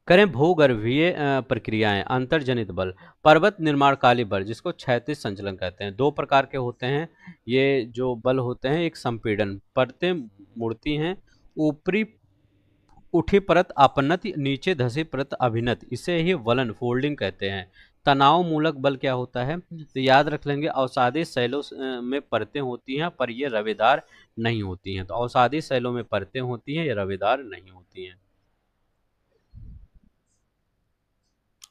करें भूगर्भीय प्रक्रियाएं, अंतर्जनित बल, पर्वत निर्माणकाली बल जिसको क्षैतिज संचलन कहते हैं, दो प्रकार के होते हैं ये जो बल होते हैं, एक संपीड़न, परतें मुड़ती हैं, ऊपरी उठी परत अपनत, नीचे धसी परत अभिनत, इसे ही वलन फोल्डिंग कहते हैं। तनाव मूलक बल क्या होता है, तो याद रख लेंगे अवसादी शैलों में परतें होती हैं पर ये रवेदार नहीं होती हैं, तो अवसादी शैलों में परतें होती हैं, ये रवेदार नहीं होती हैं।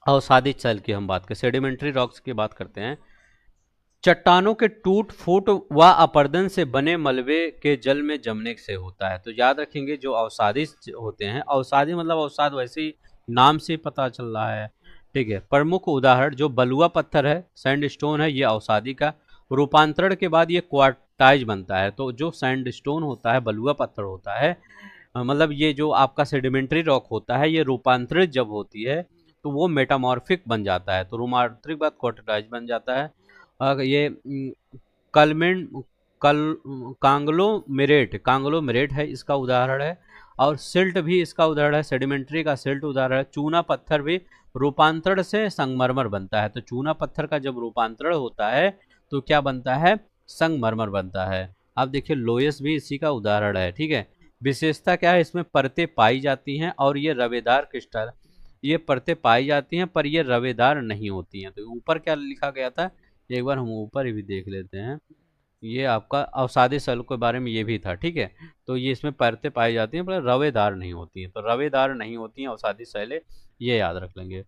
अवसादी शैल की हम बात करें, सेडिमेंट्री रॉक्स की बात करते हैं, चट्टानों के टूट फूट व अपरदन से बने मलबे के जल में जमने से होता है, तो याद रखेंगे जो अवसादी होते हैं, अवसादी मतलब अवसाद वैसे ही नाम से पता चल रहा है, ठीक है। प्रमुख उदाहरण जो बलुआ पत्थर है, सैंडस्टोन है, ये अवसादी का रूपांतरण के बाद ये क्वार्टाइज बनता है, तो जो सैंडस्टोन होता है, बलुआ पत्थर होता है, मतलब ये जो आपका सेडिमेंट्री रॉक होता है, ये रूपांतरित जब होती है तो वो मेटामॉर्फिक बन जाता है, तो रूपांतरित बाद क्वार्टाइज बन जाता है। ये कलमेंट कल कांग्लोमेरेट है इसका उदाहरण है, और सिल्ट भी इसका उदाहरण है, सेडिमेंट्री का सिल्ट उदाहरण है। चूना पत्थर भी रूपांतरण से संगमरमर बनता है, तो चूना पत्थर का जब रूपांतरण होता है तो क्या बनता है, संगमरमर बनता है। अब देखिए लोयस भी इसी का उदाहरण है, ठीक है। विशेषता क्या है, इसमें परतें पाई जाती हैं और ये रवेदार क्रिस्टल, ये परतें पाई जाती हैं पर ये रवेदार नहीं होती हैं। तो ऊपर क्या लिखा गया था, एक बार हम ऊपर भी देख लेते हैं, ये आपका अवसादी शैल के बारे में ये भी था, ठीक है। तो ये इसमें परतें पाई जाती हैं पर रवेदार नहीं होती हैं, तो रवेदार नहीं होती हैं अवसादी शैलें, ये याद रख लेंगे।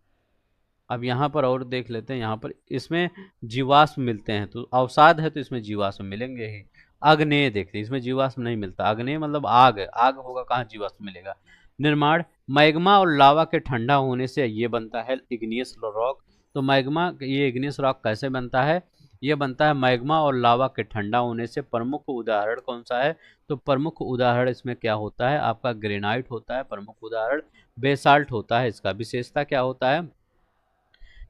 अब यहाँ पर और देख लेते हैं, यहाँ पर इसमें जीवाश्म मिलते हैं, तो अवसाद है तो इसमें जीवाश्म मिलेंगे ही। आग्नेय देखते हैं, इसमें जीवाश्म नहीं मिलता, आग्नेय मतलब आग, आग होगा कहाँ जीवाश्म मिलेगा। निर्माण, मैग्मा और लावा के ठंडा होने से ये बनता है इग्नियस रॉक, तो मैग्मा ये इग्नियस रॉक कैसे बनता है, ये बनता है मैग्मा और लावा के ठंडा होने से। प्रमुख उदाहरण कौन सा है, तो प्रमुख उदाहरण इसमें क्या होता है आपका ग्रेनाइट होता है, प्रमुख उदाहरण बेसाल्ट होता है। इसका विशेषता क्या होता है,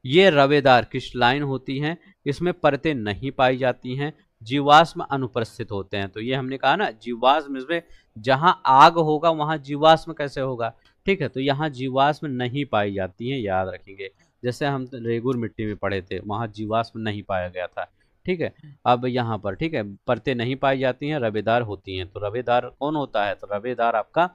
ये रवेदार क्रिस्टलाइन होती हैं, इसमें परतें नहीं पाई जाती हैं, जीवाश्म अनुपस्थित होते हैं, तो ये हमने कहा ना जीवाश्म, इसमें जहां आग होगा वहां जीवाश्म कैसे होगा, ठीक है, तो यहाँ जीवाश्म नहीं पाई जाती हैं, याद रखेंगे। जैसे हम रेगुर मिट्टी में पढ़े थे वहां जीवाश्म नहीं पाया गया था, ठीक है। अब यहाँ पर ठीक है, परतें नहीं पाई जाती हैं, रवेदार होती हैं, तो रवेदार कौन होता है, तो रवेदार आपका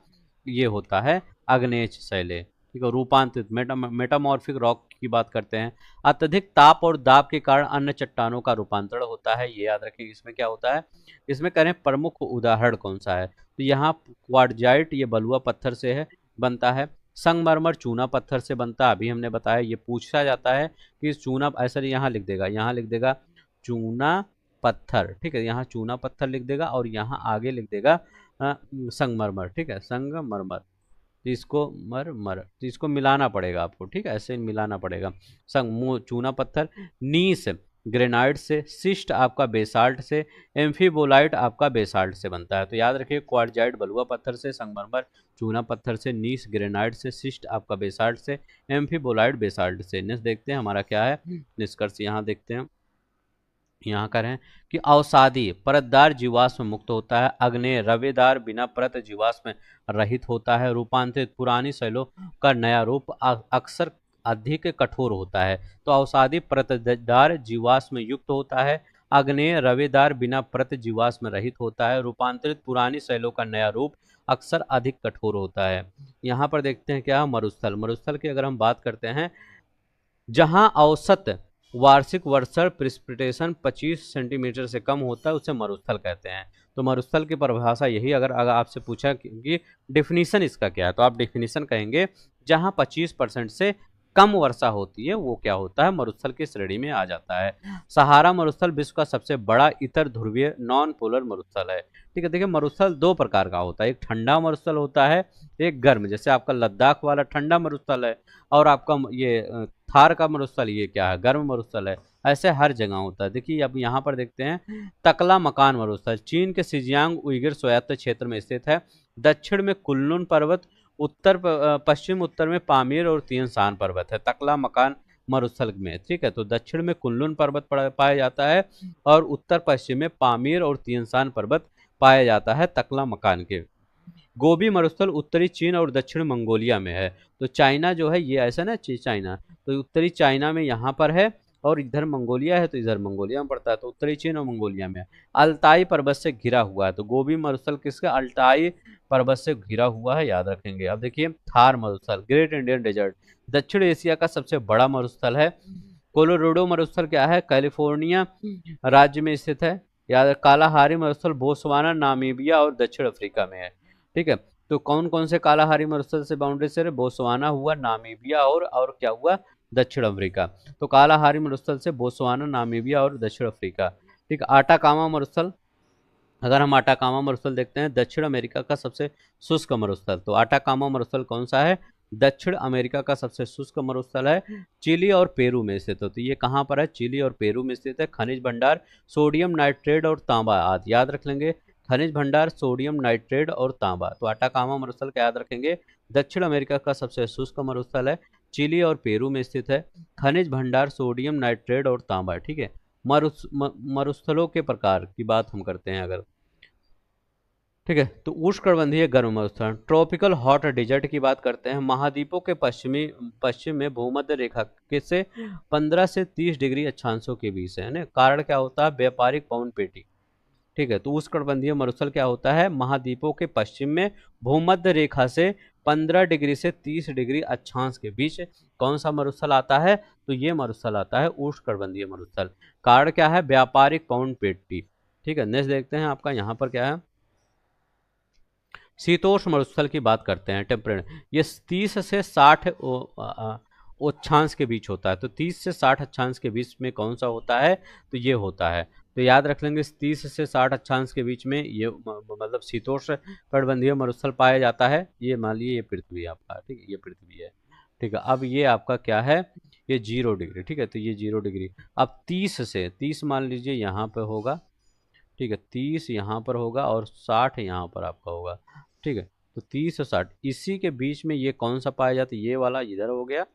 ये होता है आग्नेय शैलें, ठीक है। रूपांतरित मेटामॉर्फिक रॉक की बात करते हैं, अत्यधिक ताप और दाब के कारण अन्य चट्टानों का रूपांतरण होता है, ये याद रखें। इसमें क्या होता है, इसमें करें प्रमुख उदाहरण कौन सा है, तो यहाँ क्वार्टजाइट ये बलुआ पत्थर से है बनता है, संगमरमर चूना पत्थर से बनता है, अभी हमने बताया। ये पूछा जाता है कि चूना, ऐसा यहाँ लिख देगा, यहाँ लिख देगा चूना पत्थर, ठीक है, यहाँ चूना पत्थर लिख देगा और यहाँ आगे लिख देगा संगमरमर, ठीक है, संगमरमर। तो इसको मर तो इसको मिलाना पड़ेगा आपको, ठीक है, ऐसे मिलाना पड़ेगा। चूना पत्थर, नीस ग्रेनाइट से, सिस्ट आपका बेसाल्ट से, एम्फीबोलाइट आपका बेसाल्ट से बनता है। तो याद रखिए, क्वार्टजाइट बलुआ पत्थर से, संगमरमर चूना पत्थर से, नीस ग्रेनाइट से, सिस्ट आपका बेसाल्ट से, एम्फीबोलाइट बेसाल्ट से। नेक्स्ट देखते हैं हमारा क्या है निष्कर्ष, यहाँ देखते हैं, यहाँ कर हैं कि अवसादी परतदार जीवाश्म मुक्त होता है, अग्नेय रवेदार बिना परत जीवाश्म रहित होता है, रूपांतरित पुरानी शैलों का नया रूप अक्सर अधिक कठोर होता है। तो अवसादी परतदार जीवाश्म युक्त होता है, अग्नेय रवेदार बिना परत जीवाश्म रहित होता है, रूपांतरित पुरानी शैलों का नया रूप अक्सर अधिक कठोर होता है। यहाँ पर देखते हैं क्या, मरुस्थल। मरुस्थल की अगर हम बात करते हैं, जहां औसत वार्षिक वर्षा प्रेसिपिटेशन 25 सेंटीमीटर से कम होता है, उसे मरुस्थल कहते हैं। तो मरुस्थल की परिभाषा यही, अगर आपसे पूछा कि डेफिनेशन इसका क्या है, तो आप डेफिनेशन कहेंगे जहां 25% से कम वर्षा होती है वो क्या होता है, मरुस्थल की श्रेणी में आ जाता है। सहारा मरुस्थल विश्व का सबसे बड़ा इतर ध्रुवीय नॉन पोलर मरुस्थल है। ठीक है, देखिए मरुस्थल दो प्रकार का होता है, एक ठंडा मरुस्थल होता है, एक गर्म, जैसे आपका लद्दाख वाला ठंडा मरुस्थल है, और आपका ये थार का मरुस्थल ये क्या है, गर्म मरुस्थल है। ऐसे हर जगह होता है। देखिए अब यहाँ पर देखते हैं, तकला मकान मरुस्थल चीन के सिजियांग उइगर स्वायत्त क्षेत्र में स्थित है। दक्षिण में कुनलुन पर्वत, उत्तर पश्चिम उत्तर में पामीर और तियान शान पर्वत है तकला मकान मरुस्थल में। ठीक है, तो दक्षिण में कुनलुन पर्वत पाया जाता है और उत्तर पश्चिम में पामीर और तियान शान पर्वत पाया जाता है तकला मकान के। गोबी मरुस्थल उत्तरी चीन और दक्षिण मंगोलिया में है। तो चाइना जो है ये ऐसा ना, चाइना तो उत्तरी चाइना में यहाँ पर है, और इधर मंगोलिया है तो इधर मंगोलिया में पड़ता है, तो उत्तरी चीन और मंगोलिया में है। अल्ताई पर्वत से घिरा हुआ है, तो गोबी मरुस्थल किसका, अल्ताई पर्वत से घिरा हुआ है, याद रखेंगे। अब देखिए थार मरुस्थल, ग्रेट इंडियन डेजर्ट, दक्षिण एशिया का सबसे बड़ा मरुस्थल है। कोलोराडो मरुस्थल क्या है, कैलिफोर्निया राज्य में स्थित है। याद, कालाहारी मरुस्थल बोत्सवाना, नामीबिया और दक्षिण अफ्रीका में है। ठीक है, तो कौन कौन से कालाहारी मरुस्थल से बाउंड्री से, बोत्सवाना हुआ, नामीबिया और क्या हुआ, दक्षिण अफ्रीका। तो कालाहारी मरुस्थल से बोत्सवाना, नामीबिया और दक्षिण अफ्रीका। ठीक, आटाकामा मरुस्थल, अगर हम आटाकामा मरुस्थल देखते हैं, दक्षिण अमेरिका का सबसे शुष्क मरुस्थल। तो आटाकामा मरुस्थल कौन सा है, दक्षिण अमेरिका का सबसे शुष्क मरुस्थल है, चिली और पेरू में स्थित। तो ये कहाँ पर है, चिली और पेरू में स्थित है। खनिज भंडार सोडियम नाइट्रेट और तांबा आदि, याद रख लेंगे, खनिज भंडार सोडियम नाइट्रेट और तांबा। तो आटाकामा मरुस्थल का याद रखेंगे, दक्षिण अमेरिका का सबसे शुष्क मरुस्थल है, चिली और पेरू में स्थित है, खनिज भंडार सोडियम नाइट्रेट और तांबा। ठीक है, मरुस्थलों के प्रकार की बात हम करते हैं अगर, ठीक है, तो उष्णकटिबंधीय गर्म मरुस्थल, ट्रॉपिकल हॉट डेजर्ट की बात करते हैं। महाद्वीपों के पश्चिम में भूमध्य रेखा के से 15 से 30 डिग्री अक्षांशों के बीच है ना। कारण क्या होता है, व्यापारिक पवन पेटी। ठीक है, तो उष्णकटिबंधीय मरुस्थल क्या होता है, महाद्वीपों के पश्चिम में भूमध्य रेखा से 15 डिग्री से 30 डिग्री अक्षांश के बीच कौन सा मरुस्थल आता है, तो ये मरुस्थल आता है उष्णकटिबंधीय मरुस्थल। कारण क्या है, व्यापारिक पवन पेटी। ठीक है, नेक्स्ट देखते हैं आपका यहाँ पर क्या है, शीतोष्ण मरुस्थल की बात करते हैं, टेम्परेट। ये 30 से 60 अक्षांश के बीच होता है। तो 30 से 60 अक्षांश के बीच में कौन सा होता है, तो ये होता है। तो याद रख लेंगे, 30 से 60 अक्षांश के बीच में ये मतलब शीतोष्ण कटिबंधीय मरुस्थल पाया जाता है। ये मान लीजिए ये पृथ्वी आपका, ठीक है, ये पृथ्वी है। ठीक है, अब ये आपका क्या है, ये 0 डिग्री। ठीक है, तो ये 0 डिग्री। अब 30 मान लीजिए यहाँ पे होगा, ठीक है, 30 यहाँ पर होगा और 60 यहाँ पर आपका होगा। ठीक है, तो 30 और 60 इसी के बीच में ये कौन सा पाया जाता है, ये वाला इधर हो गया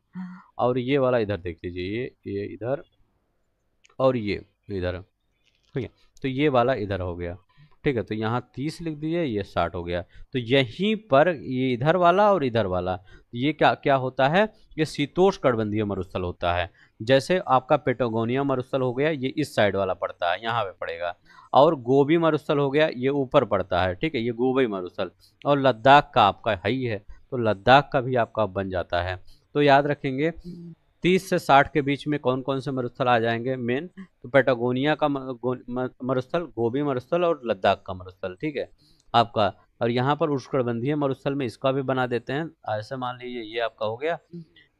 और ये वाला इधर देख लीजिए, ये इधर और ये इधर। ठीक है, तो ये वाला इधर हो गया। ठीक है, तो यहाँ 30 लिख दीजिए, ये 60 हो गया। तो यहीं पर ये इधर वाला और इधर वाला, ये क्या क्या होता है, ये शीतोष्ण कटिबंधीय मरुस्थल होता है। जैसे आपका पेटागोनिया मरुस्थल हो गया, ये इस साइड वाला पड़ता है, यहाँ पे पड़ेगा। और गोबी मरुस्थल हो गया, ये ऊपर पड़ता है। ठीक है, ये गोबी मरुस्थल। और लद्दाख का आपका है ही है, तो लद्दाख का भी आपका बन जाता है। तो याद रखेंगे 30 से 60 के बीच में कौन कौन से मरुस्थल आ जाएंगे मेन, तो पेटागोनिया का मरुस्थल, गोबी मरुस्थल और लद्दाख का मरुस्थल। ठीक है आपका, और यहाँ पर उष्णकटिबंधीय मरुस्थल में इसका भी बना देते हैं। ऐसे मान लीजिए ये आपका हो गया,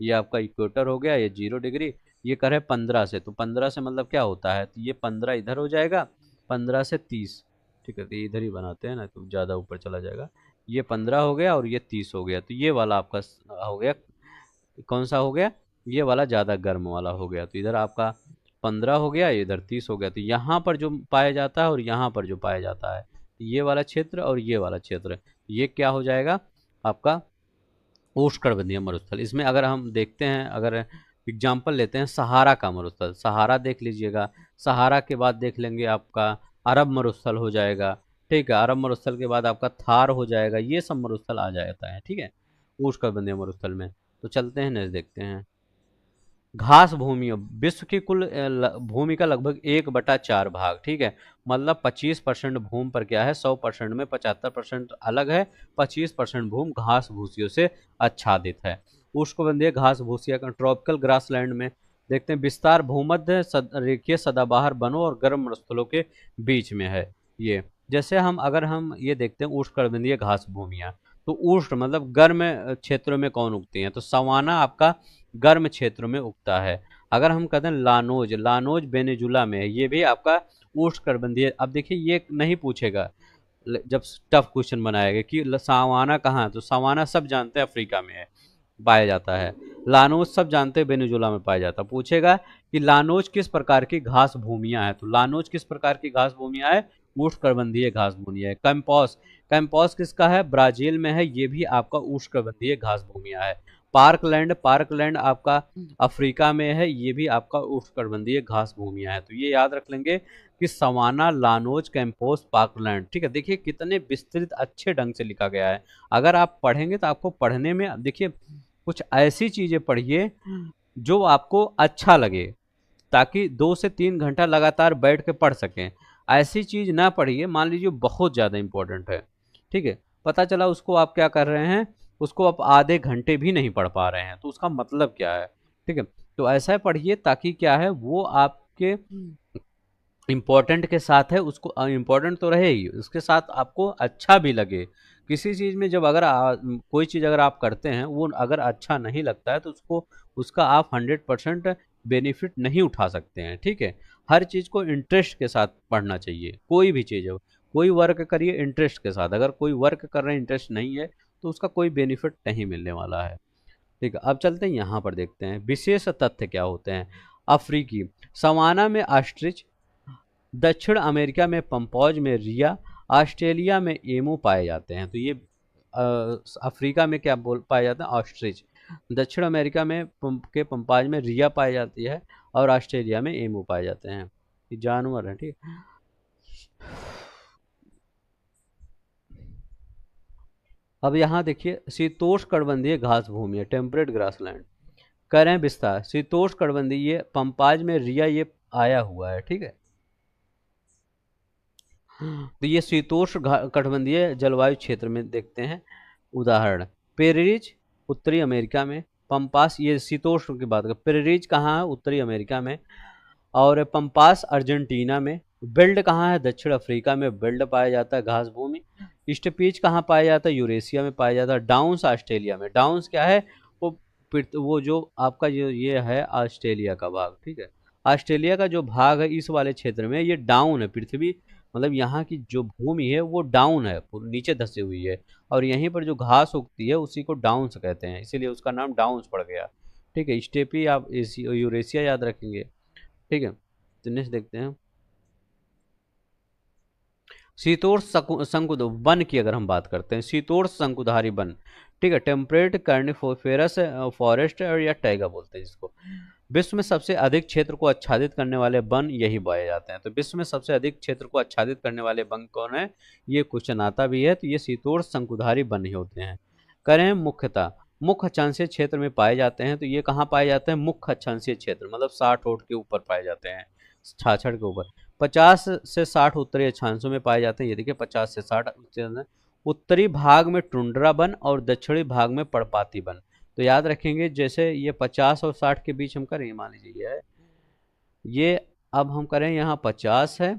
ये आपका इक्वेटर हो गया, ये 0 डिग्री, ये कर है 15 से, तो 15 से मतलब क्या होता है, तो ये 15 इधर हो जाएगा, 15 से 30, ठीक है, तो ये इधर ही बनाते हैं ना, तो ज़्यादा ऊपर चला जाएगा। ये 15 हो गया और ये 30 हो गया, तो ये वाला आपका हो गया, कौन सा हो गया, ये वाला ज़्यादा गर्म वाला हो गया। तो इधर आपका 15 हो गया, इधर 30 हो गया। तो यहाँ पर जो पाया जाता है और यहाँ पर जो पाया जाता है, ये वाला क्षेत्र और ये वाला क्षेत्र, ये क्या हो जाएगा आपका उष्णकटिबंधीय मरुस्थल। इसमें अगर हम देखते हैं, अगर एग्जाम्पल लेते हैं सहारा का मरुस्थल, सहारा देख लीजिएगा, सहारा के बाद देख लेंगे आपका अरब मरुस्थल हो जाएगा, ठीक है, अरब मरुस्थल के बाद आपका थार हो जाएगा, ये सब मरुस्थल आ जाता है, ठीक है, उष्णकटिबंधीय मरुस्थल में। तो चलते हैं नेक्स्ट देखते हैं। घास भूमि, विश्व की कुल भूमि का लगभग 1/4 भाग, ठीक है, मतलब 25% भूमि पर क्या है, 100% में 75% अलग है, 25% भूमि घास भूसियों से आच्छादित है। उष्णकटिबंधीय घास भूसिया का ट्रॉपिकल ग्रासलैंड में देखते हैं विस्तार भूमध्य रेखीय सदाबहार वनों और गर्म मरुस्थलों के बीच में है। ये जैसे हम अगर हम ये देखते हैं उष्णकटिबंधीय घास भूमियां, तो उष्ण मतलब गर्म क्षेत्रों में कौन उगती हैं, तो सवाना आपका गर्म क्षेत्रों में उगता है। अगर हम कहते हैं लानोज, लानोज वेनेजुला में है, ये भी आपका उष्णकटिबंधीय। अब देखिए ये नहीं पूछेगा जब टफ क्वेश्चन बनाएगा कि सवाना कहाँ है, तो सवाना सब जानते हैं अफ्रीका में है, पाया जाता है। लानोज सब जानते हैं वेनेजुला में पाया जाता है। पूछेगा कि लानोज किस प्रकार की घास भूमियां हैं, तो लानोज किस प्रकार की घास भूमियां है, उष्णकटिबंधीय घास भूमियां है। कैंपॉस, कैंपॉस किसका है, ब्राजील में है, ये भी आपका उष्णकटिबंधीय घास भूमियां है। पार्कलैंड, पार्कलैंड आपका अफ्रीका में है, ये भी आपका उष्णकटिबंधीय घास भूमियां है। तो ये याद रख लेंगे कि सवाना, लानोज, कैंपोस, पार्कलैंड, ठीक है। देखिए कितने विस्तृत अच्छे ढंग से लिखा गया है। अगर आप पढ़ेंगे तो आपको पढ़ने में, देखिए कुछ ऐसी चीजें पढ़िए जो आपको अच्छा लगे, ताकि 2 से 3 घंटा लगातार बैठ के पढ़ सकें। ऐसी चीज ना पढ़िए, मान लीजिए बहुत ज्यादा इंपॉर्टेंट है, ठीक है, पता चला उसको आप क्या कर रहे हैं, उसको आप आधे घंटे भी नहीं पढ़ पा रहे हैं, तो उसका मतलब क्या है, ठीक है। तो ऐसा पढ़िए ताकि क्या है, वो आपके इम्पोर्टेंट के साथ है, उसको इम्पोर्टेंट तो रहे ही, उसके साथ आपको अच्छा भी लगे। किसी चीज़ में जब अगर कोई चीज़ अगर आप करते हैं, वो अगर अच्छा नहीं लगता है, तो उसको उसका आप 100% बेनिफिट नहीं उठा सकते हैं, ठीक है। हर चीज़ को इंटरेस्ट के साथ पढ़ना चाहिए, कोई भी चीज़ है, कोई वर्क करिए इंटरेस्ट के साथ। अगर कोई वर्क कर रहे हैं इंटरेस्ट नहीं है, तो उसका कोई बेनिफिट नहीं मिलने वाला है, ठीक है। अब चलते हैं यहाँ पर देखते हैं विशेष तथ्य क्या होते हैं। अफ्रीकी सवाना में ऑस्ट्रिच, दक्षिण अमेरिका में पंपौज में रिया, ऑस्ट्रेलिया में एमू पाए जाते हैं। तो ये अफ्रीका में क्या बोल पाए जाते हैं, ऑस्ट्रिच। दक्षिण अमेरिका में के पंपाज में रिया पाई जाती है, और ऑस्ट्रेलिया में एमू पाए जाते हैं। ये जानवर है, ठीक। अब यहाँ देखिए शीतोष्णकटिबंधीय घास भूमि है, टेम्परेट ग्रासलैंड, कह रहे हैं विस्तार शीतोष्णकटिबंधीय पंपाज में रिया ये आया हुआ है, ठीक है। तो ये शीतोष्ण कटिबंधीय जलवायु क्षेत्र में देखते हैं उदाहरण, पेरिज उत्तरी अमेरिका में, पंपास ये शीतोष्ण की बात कर, पेरिज कहाँ है, उत्तरी अमेरिका में, और पंपास अर्जेंटीना में। बिल्ड कहाँ है, दक्षिण अफ्रीका में बिल्ड पाया जाता है घास भूमि। स्टपीच कहाँ पाया जाता है, यूरेशिया में पाया जाता है। डाउन्स ऑस्ट्रेलिया में, डाउन्स क्या है, वो वो जो आपका जो ये है ऑस्ट्रेलिया का भाग, ठीक है, ऑस्ट्रेलिया का जो भाग है इस वाले क्षेत्र में ये डाउन है, पृथ्वी मतलब यहाँ की जो भूमि है वो डाउन है, नीचे धसी हुई है, और यहीं पर जो घास उगती है उसी को डाउन्स कहते हैं, इसीलिए उसका नाम डाउन्स पड़ गया, ठीक है। स्टेपी आप यूरेशिया याद रखेंगे, ठीक है। तो नेक्स्ट देखते हैं शीतोष्ण शंकुध वन की अगर हम बात करते हैं, शीतोष्ण शंकुधारी वन, ठीक है, टेम्परेट कार्निफोरस फॉरेस्ट और या टैगा बोलते हैं जिसको। विश्व में सबसे अधिक क्षेत्र को आच्छादित करने वाले वन यही पाए जाते हैं। तो विश्व में सबसे अधिक क्षेत्र को आच्छादित करने वाले वन कौन है, ये क्वेश्चन आता भी है, तो ये शीतोष्ण शंकुधारी वन ही होते हैं। करें मुख्यतः मुख्य अक्षांशीय क्षेत्र में पाए जाते हैं, तो ये कहाँ पाए जाते हैं, मुख्य अक्षांशीय क्षेत्र मतलब 60 ओट के ऊपर पाए जाते हैं, 66 के ऊपर। 50 से 60 उत्तरी अक्षांशों में पाए जाते हैं, ये देखिए 50 से 60 उत्तरी भाग में टुंड्रा वन और दक्षिणी भाग में पर्णपाती वन। तो याद रखेंगे जैसे ये 50 और 60 के बीच हम करें, मान लीजिए ये अब हम करें यहाँ 50 है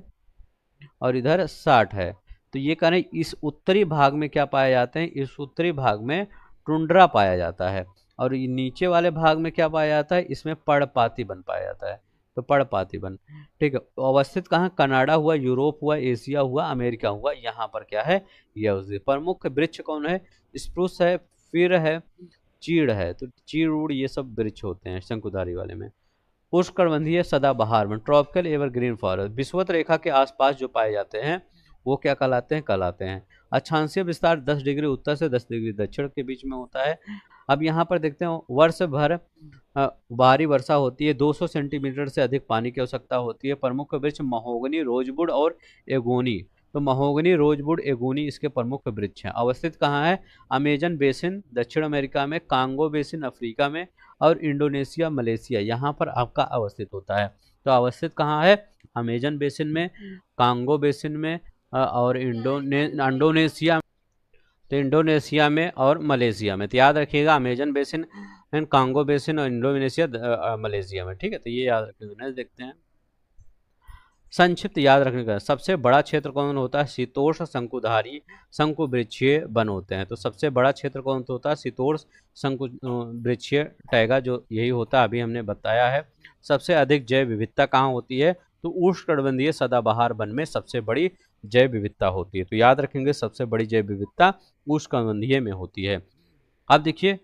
और इधर 60 है, तो ये करें इस उत्तरी भाग में क्या पाया जाते हैं, इस उत्तरी भाग में टुंड्रा पाया जाता है, और ये नीचे वाले भाग में क्या पाया जाता है, इसमें पर्णपाती वन पाया जाता है। तो पर्णपाती वन, ठीक है। अवस्थित कहाँ, कनाडा हुआ, यूरोप हुआ, एशिया हुआ, अमेरिका हुआ, यहाँ पर क्या है, यह उसके प्रमुख वृक्ष कौन है, स्प्रूस है, फिर है, चीड़ है। तो चीड़ उड़ ये सब वृक्ष होते हैं शंकुधारी वाले में। उष्णकटिबंधीय सदाबहार वन, ट्रॉपिकल एवरग्रीन फॉरेस्ट, विषुवत रेखा के आसपास जो पाए जाते हैं वो क्या कहलाते हैं। अक्षांशीय विस्तार 10 डिग्री उत्तर से 10 डिग्री दक्षिण के बीच में होता है। अब यहाँ पर देखते हैं, वर्ष भर भारी वर्षा होती है, 200 सेंटीमीटर से अधिक पानी की आवश्यकता होती है। प्रमुख वृक्ष महोगनी, रोजवुड और एगोनी। तो महोगनी, रोजवुड, एगोनी इसके प्रमुख वृक्ष हैं। अवस्थित कहाँ है, अमेजन बेसिन दक्षिण अमेरिका में, कांगो बेसिन अफ्रीका में, और इंडोनेशिया, मलेशिया यहाँ पर आपका अवस्थित होता है। तो अवस्थित कहाँ है, अमेजन बेसिन में, कांगो बेसिन में, और इंडोनेशिया, तो इंडोनेशिया में और मलेशिया में। तो याद रखिएगा, Amazon basin and Congo basin और इंडोनेशिया, मलेशिया में, ठीक है। तो ये याद रखिएगा। नेक्स्ट देखते हैं, संक्षिप्त याद रखने का, सबसे बड़ा क्षेत्र कौन होता है, शीतोष्ण शंकुधारी शंकु वृक्षीय वन होते हैं। तो सबसे बड़ा क्षेत्र कौन सा होता है, शीतोष्ण शंकु वृक्षीय टैगा, जो यही होता है, अभी हमने बताया है। सबसे अधिक जैव विविधता कहाँ होती है, तो उष्णकटिबंधीय सदाबहार वन में सबसे बड़ी जैव विविधता होती है। तो याद रखेंगे, सबसे बड़ी जैव विविधता उष्णकटिबंधीय में होती है। अब देखिए,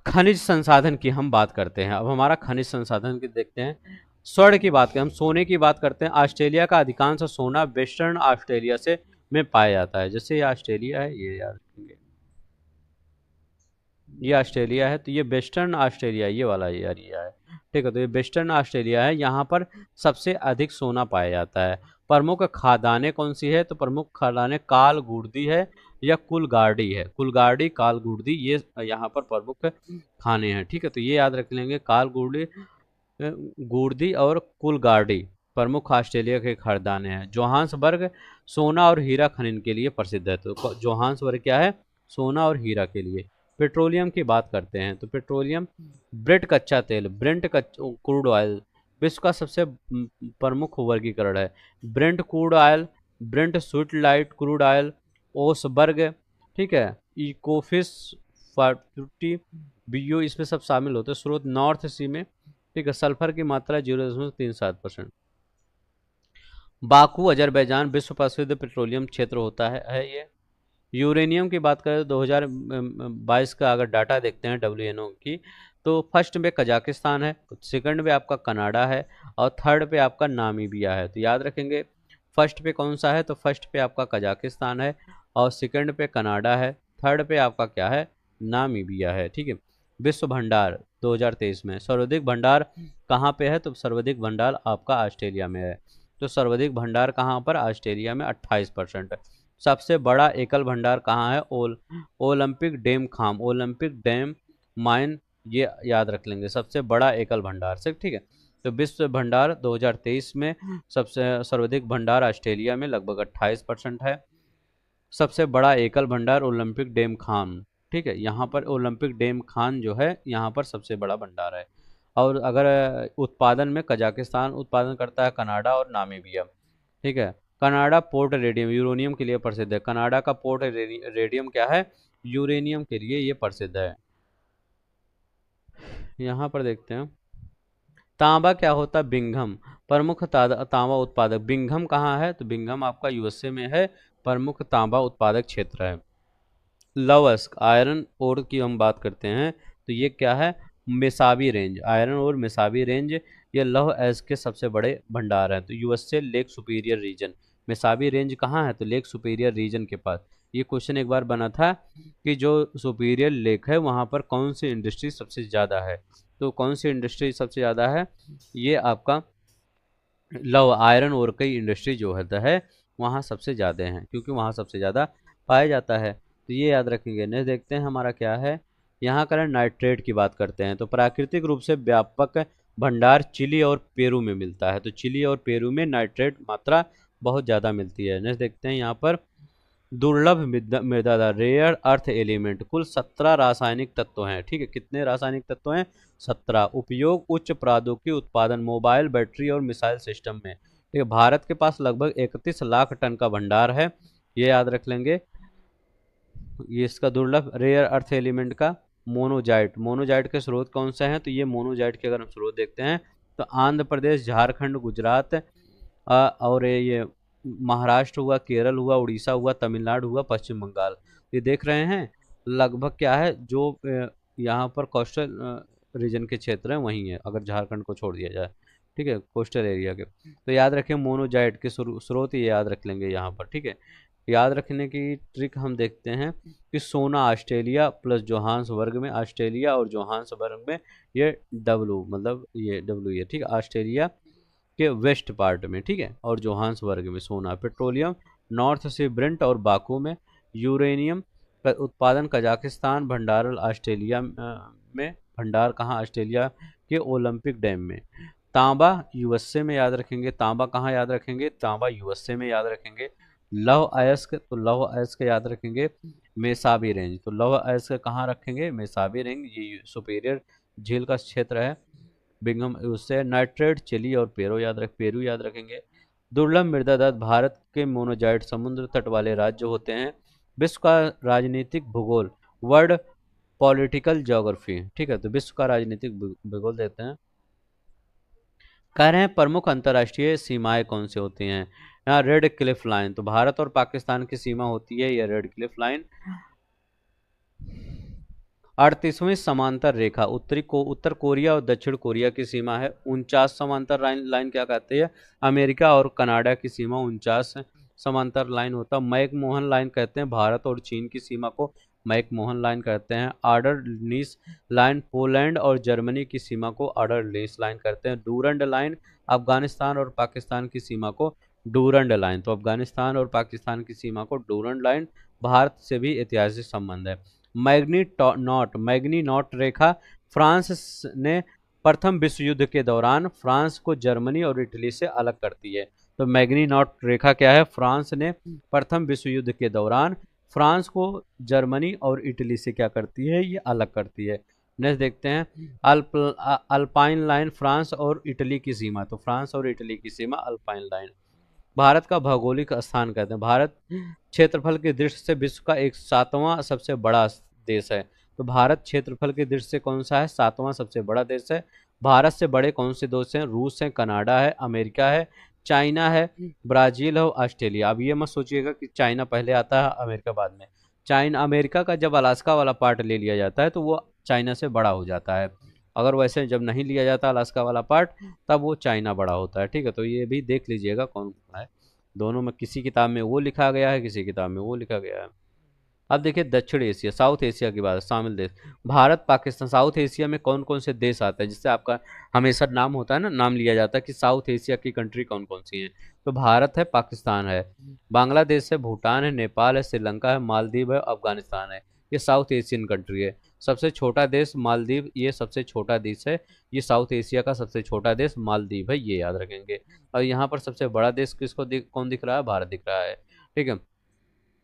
खनिज संसाधन की हम बात करते हैं। अब हमारा खनिज संसाधन की देखते हैं। स्वर्ण की बात करें, हम सोने की बात करते हैं। ऑस्ट्रेलिया का अधिकांश सोना वेस्टर्न ऑस्ट्रेलिया से में पाया जाता है। जैसे ये ऑस्ट्रेलिया है, ये याद रखेंगे, ये ऑस्ट्रेलिया है, तो ये वेस्टर्न ऑस्ट्रेलिया, ये वाला एरिया है, ठीक है। तो ये वेस्टर्न ऑस्ट्रेलिया है, यहाँ पर सबसे अधिक सोना पाया जाता है। प्रमुख खादानें कौन सी है, तो प्रमुख खादानें काल गुर्दी है या कुलगार्डी है। कुलगार्डी, काल गुर्दी, ये यहाँ पर प्रमुख खाने हैं, ठीक है। तो ये याद रख लेंगे, काल गुर्दी, गुर्दी और कुलगार्डी प्रमुख ऑस्ट्रेलिया के खादानें हैं। जोहान्सबर्ग सोना और हीरा खनन के लिए प्रसिद्ध है। तो जोहान्सबर्ग क्या है, सोना और हीरा के लिए। पेट्रोलियम की बात करते हैं, तो पेट्रोलियम, ब्रेंट कच्चा तेल, ब्रेंट क्रूड ऑयल विश्व का सबसे प्रमुख वर्गीकरण है। Brent crude oil, Brent sweet light crude oil, Oseberg, ठीक है, इकोफिस 40 बीयू, इसमें सब शामिल होते हैं। स्रोत नॉर्थ सी में, ठीक है। सल्फर की मात्रा 0.37%। बाकू अजरबैजान विश्व प्रसिद्ध पेट्रोलियम क्षेत्र होता है ये। यूरेनियम की बात करें तो 2022 का अगर डाटा देखते हैं WNO की, तो फर्स्ट पे कजाकिस्तान है, सेकंड पे आपका कनाडा है, और थर्ड पे आपका नामीबिया है। तो याद रखेंगे, फर्स्ट पे कौन सा है, तो फर्स्ट पे आपका कजाकिस्तान है, और सेकंड पे कनाडा है, थर्ड पे आपका क्या है, नामीबिया है, ठीक है। विश्व भंडार 2023 में सर्वाधिक भंडार कहाँ पे है, तो सर्वाधिक भंडार आपका ऑस्ट्रेलिया में है। तो सर्वाधिक भंडार कहाँ पर, ऑस्ट्रेलिया में 28%। सबसे बड़ा एकल भंडार कहाँ है, ओलंपिक डैम खाम, ओलंपिक डैम माइन, ये याद रख लेंगे, सबसे बड़ा एकल भंडार से, ठीक है। तो विश्व भंडार 2023 में सबसे सर्वाधिक भंडार ऑस्ट्रेलिया में लगभग 28% है। सबसे बड़ा एकल भंडार ओलंपिक डैम खान, ठीक है। यहाँ पर ओलंपिक डैम खान जो है, यहाँ पर सबसे बड़ा भंडार है। और अगर उत्पादन में कजाकिस्तान उत्पादन करता है, कनाडा और नामीबिया, ठीक है। कनाडा पोर्ट रेडियम यूरेनियम के लिए प्रसिद्ध है। कनाडा का पोर्ट रेडियम क्या है, यूरेनियम के लिए ये प्रसिद्ध है। यहाँ पर देखते हैं, तांबा क्या होता है, बिंघम, प्रमुख तांबा उत्पादक। बिंघम कहाँ है, तो बिंघम आपका USA में है, प्रमुख तांबा उत्पादक क्षेत्र है। लवस्क, आयरन ओर की हम बात करते हैं, तो ये क्या है, मेसाबी रेंज, आयरन और मेसाबी रेंज, ये लौह अयस्क के सबसे बड़े भंडार हैं। तो USA Lake Superior region, Mesabi Range कहाँ है, तो लेक सुपीरियर रीजन के पास। ये क्वेश्चन एक बार बना था कि जो सुपीरियर लेक है वहाँ पर कौन सी इंडस्ट्री सबसे ज़्यादा है, तो कौन सी इंडस्ट्री सबसे ज़्यादा है, ये आपका लव आयरन और कई इंडस्ट्री जो है वहाँ सबसे ज़्यादा हैं, क्योंकि वहाँ सबसे ज़्यादा पाया जाता है। तो ये याद रखेंगे। नेक्स्ट देखते हैं हमारा क्या है, यहाँ करें नाइट्रेट की बात करते हैं। तो प्राकृतिक रूप से व्यापक भंडार चिली और पेरू में मिलता है। तो चिली और पेरू में नाइट्रेट मात्रा बहुत ज़्यादा मिलती है। नेक्स्ट देखते हैं, यहाँ पर दुर्लभ मृदा, रेयर अर्थ एलिमेंट, कुल 17 रासायनिक तत्व हैं, ठीक है। कितने रासायनिक तत्व हैं, 17। उपयोग उच्च प्रौद्योगिकी उत्पादन, मोबाइल, बैटरी और मिसाइल सिस्टम में, ठीक है। भारत के पास लगभग 31 लाख टन का भंडार है, ये याद रख लेंगे। ये इसका दुर्लभ रेयर अर्थ एलिमेंट का मोनोजाइट, मोनोजाइट के स्रोत कौन से हैं? तो ये मोनोजाइट के अगर हम स्रोत देखते हैं तो आंध्र प्रदेश, झारखंड, गुजरात और ये महाराष्ट्र हुआ, केरल हुआ, उड़ीसा हुआ, तमिलनाडु हुआ, पश्चिम बंगाल। ये देख रहे हैं लगभग क्या है जो यहाँ पर कोस्टल रीजन के क्षेत्र हैं वहीं है, अगर झारखंड को छोड़ दिया जाए, ठीक है, कोस्टल एरिया के। तो याद रखें मोनोजाइट के स्रोत ये याद रख लेंगे यहाँ पर, ठीक है। याद रखने की ट्रिक हम देखते हैं कि सोना ऑस्ट्रेलिया प्लस जोहान्सबर्ग में, ऑस्ट्रेलिया और जोहान्सबर्ग में ये डब्लू, मतलब ये डब्लू ये, ठीक है, ऑस्ट्रेलिया के वेस्ट पार्ट में, ठीक है, और जोहान्सबर्ग में सोना। पेट्रोलियम नॉर्थ से ब्रेंट और बाकू में। यूरेनियम का उत्पादन कजाकिस्तान, भंडारण ऑस्ट्रेलिया में, भंडार कहाँ? ऑस्ट्रेलिया के ओलंपिक डैम में। तांबा यूएसए में, याद रखेंगे तांबा कहाँ याद रखेंगे? तांबा यूएसए में याद रखेंगे। लौह अयस्क, तो लौह अयस्क याद रखेंगे मेसाबी रेंज, तो लौह अयस्क कहाँ रखेंगे? मेसाबी रेंज, ये सुपेरियर झील का क्षेत्र है, बिंगम उससे। नाइट्रेट चिली और पेरू याद रखेंगे। दुर्लभ मृदा दत्त भारत के मोनोजाइट समुद्र तट वाले राज्य होते हैं। विश्व का राजनीतिक भूगोल, वर्ल्ड पॉलिटिकल ज्योग्राफी, ठीक है, तो विश्व का राजनीतिक भूगोल देते हैं। कह रहे हैं प्रमुख अंतर्राष्ट्रीय सीमाएं कौन से होती हैं? यहाँ रेड क्लिफ लाइन, तो भारत और पाकिस्तान की सीमा होती है यह रेड क्लिफ लाइन। 38वीं समांतर रेखा, उत्तर कोरिया और दक्षिण कोरिया की सीमा है। 49 समांतर लाइन क्या कहते हैं? अमेरिका और कनाडा की सीमा 49 समांतर लाइन होता है। मैकमोहन लाइन कहते हैं भारत और चीन की सीमा को मैकमोहन लाइन कहते हैं। आर्डर लीस लाइन पोलैंड और जर्मनी की सीमा को आर्डर लीस लाइन कहते हैं। डूरंड लाइन अफगानिस्तान और पाकिस्तान की सीमा को डूरंड लाइन, तो अफगानिस्तान और पाकिस्तान की सीमा को डूरंड लाइन। भारत से भी ऐतिहासिक संबंध है। मैग्नी नॉट रेखा, फ्रांस ने प्रथम विश्व युद्ध के दौरान फ्रांस को जर्मनी और इटली से अलग करती है। तो मैग्नी नॉट रेखा क्या है? फ्रांस ने प्रथम विश्व युद्ध के दौरान फ्रांस को जर्मनी और इटली से क्या करती है? ये अलग करती है। नेक्स्ट देखते हैं अल्पाइन लाइन, फ्रांस और इटली की सीमा, तो फ्रांस और इटली की सीमा अल्पाइन लाइन। भारत का भौगोलिक स्थान कहते हैं, भारत क्षेत्रफल की दृष्टि से विश्व का 7वां सबसे बड़ा देश है। तो भारत क्षेत्रफल की दृष्टि से कौन सा है? 7वां सबसे बड़ा देश है। भारत से बड़े कौन से देश हैं? रूस है, कनाडा है, अमेरिका है, चाइना है, ब्राजील और ऑस्ट्रेलिया। अब ये मत सोचिएगा कि चाइना पहले आता है अमेरिका बाद में। चाइना, अमेरिका का जब अलास्का वाला पार्ट ले लिया जाता है तो वो चाइना से बड़ा हो जाता है। अगर वैसे जब नहीं लिया जाता अलास्का वाला पार्ट तब वो चाइना बड़ा होता है, ठीक है। तो ये भी देख लीजिएगा कौन कौन है, दोनों में किसी किताब में वो लिखा गया है, किसी किताब में वो लिखा गया है। अब देखिए दक्षिण एशिया, साउथ एशिया की बात, शामिल देश भारत, पाकिस्तान। साउथ एशिया में कौन कौन से देश आते हैं जिससे आपका हमेशा नाम होता है ना, नाम लिया जाता है कि साउथ एशिया की कंट्री कौन कौन सी हैं? तो भारत है, पाकिस्तान है, बांग्लादेश है, भूटान है, नेपाल है, श्रीलंका है, मालदीव है, अफगानिस्तान है। ये साउथ एशियन कंट्री है। सबसे छोटा देश मालदीव, ये सबसे छोटा देश है, ये साउथ एशिया का सबसे छोटा देश मालदीव है, ये याद रखेंगे। और यहाँ पर सबसे बड़ा देश किसको कौन दिख रहा है? भारत दिख रहा है, ठीक है।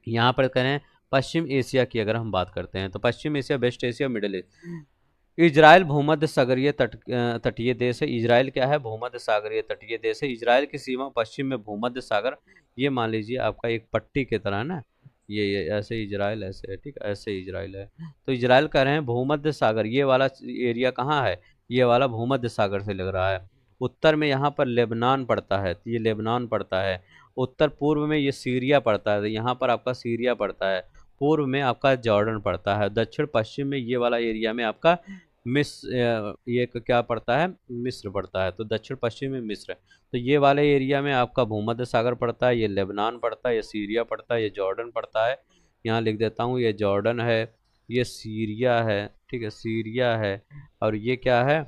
यहाँ पर करें पश्चिम एशिया की अगर हम बात करते हैं तो पश्चिम Asia, west Asia, middle east. Israel भूमध्य सागरीय तटीय देश है। इजराइल क्या है? भूमध्य सागरीय तटीय देश है। इजराइल की सीमा पश्चिम में भूमध्य सागर, ये मान लीजिए आपका एक पट्टी की तरह ना, ये ऐसे इजराइल ऐसे है, ठीक है, ऐसे इजराइल है। तो इजराइल कह रहे हैं भूमध्य सागर, ये वाला एरिया कहाँ है? ये वाला भूमध्य सागर से लग रहा है। उत्तर में यहाँ पर लेबनान पड़ता है, तो ये लेबनान पड़ता है। उत्तर पूर्व में ये सीरिया पड़ता है, तो यहाँ पर आपका सीरिया पड़ता है। पूर्व में आपका जॉर्डन पड़ता है। दक्षिण पश्चिम में ये वाला एरिया में आपका ये क्या पड़ता है? मिस्र पड़ता है। तो दक्षिण पश्चिम में मिस्र, तो ये वाले एरिया में आपका भूमध्य सागर पड़ता है, ये लेबनान पड़ता है, ये सीरिया पड़ता है, ये जॉर्डन पड़ता है। यहाँ लिख देता हूँ, ये जॉर्डन है, ये सीरिया है, ठीक है, सीरिया है, और ये क्या है?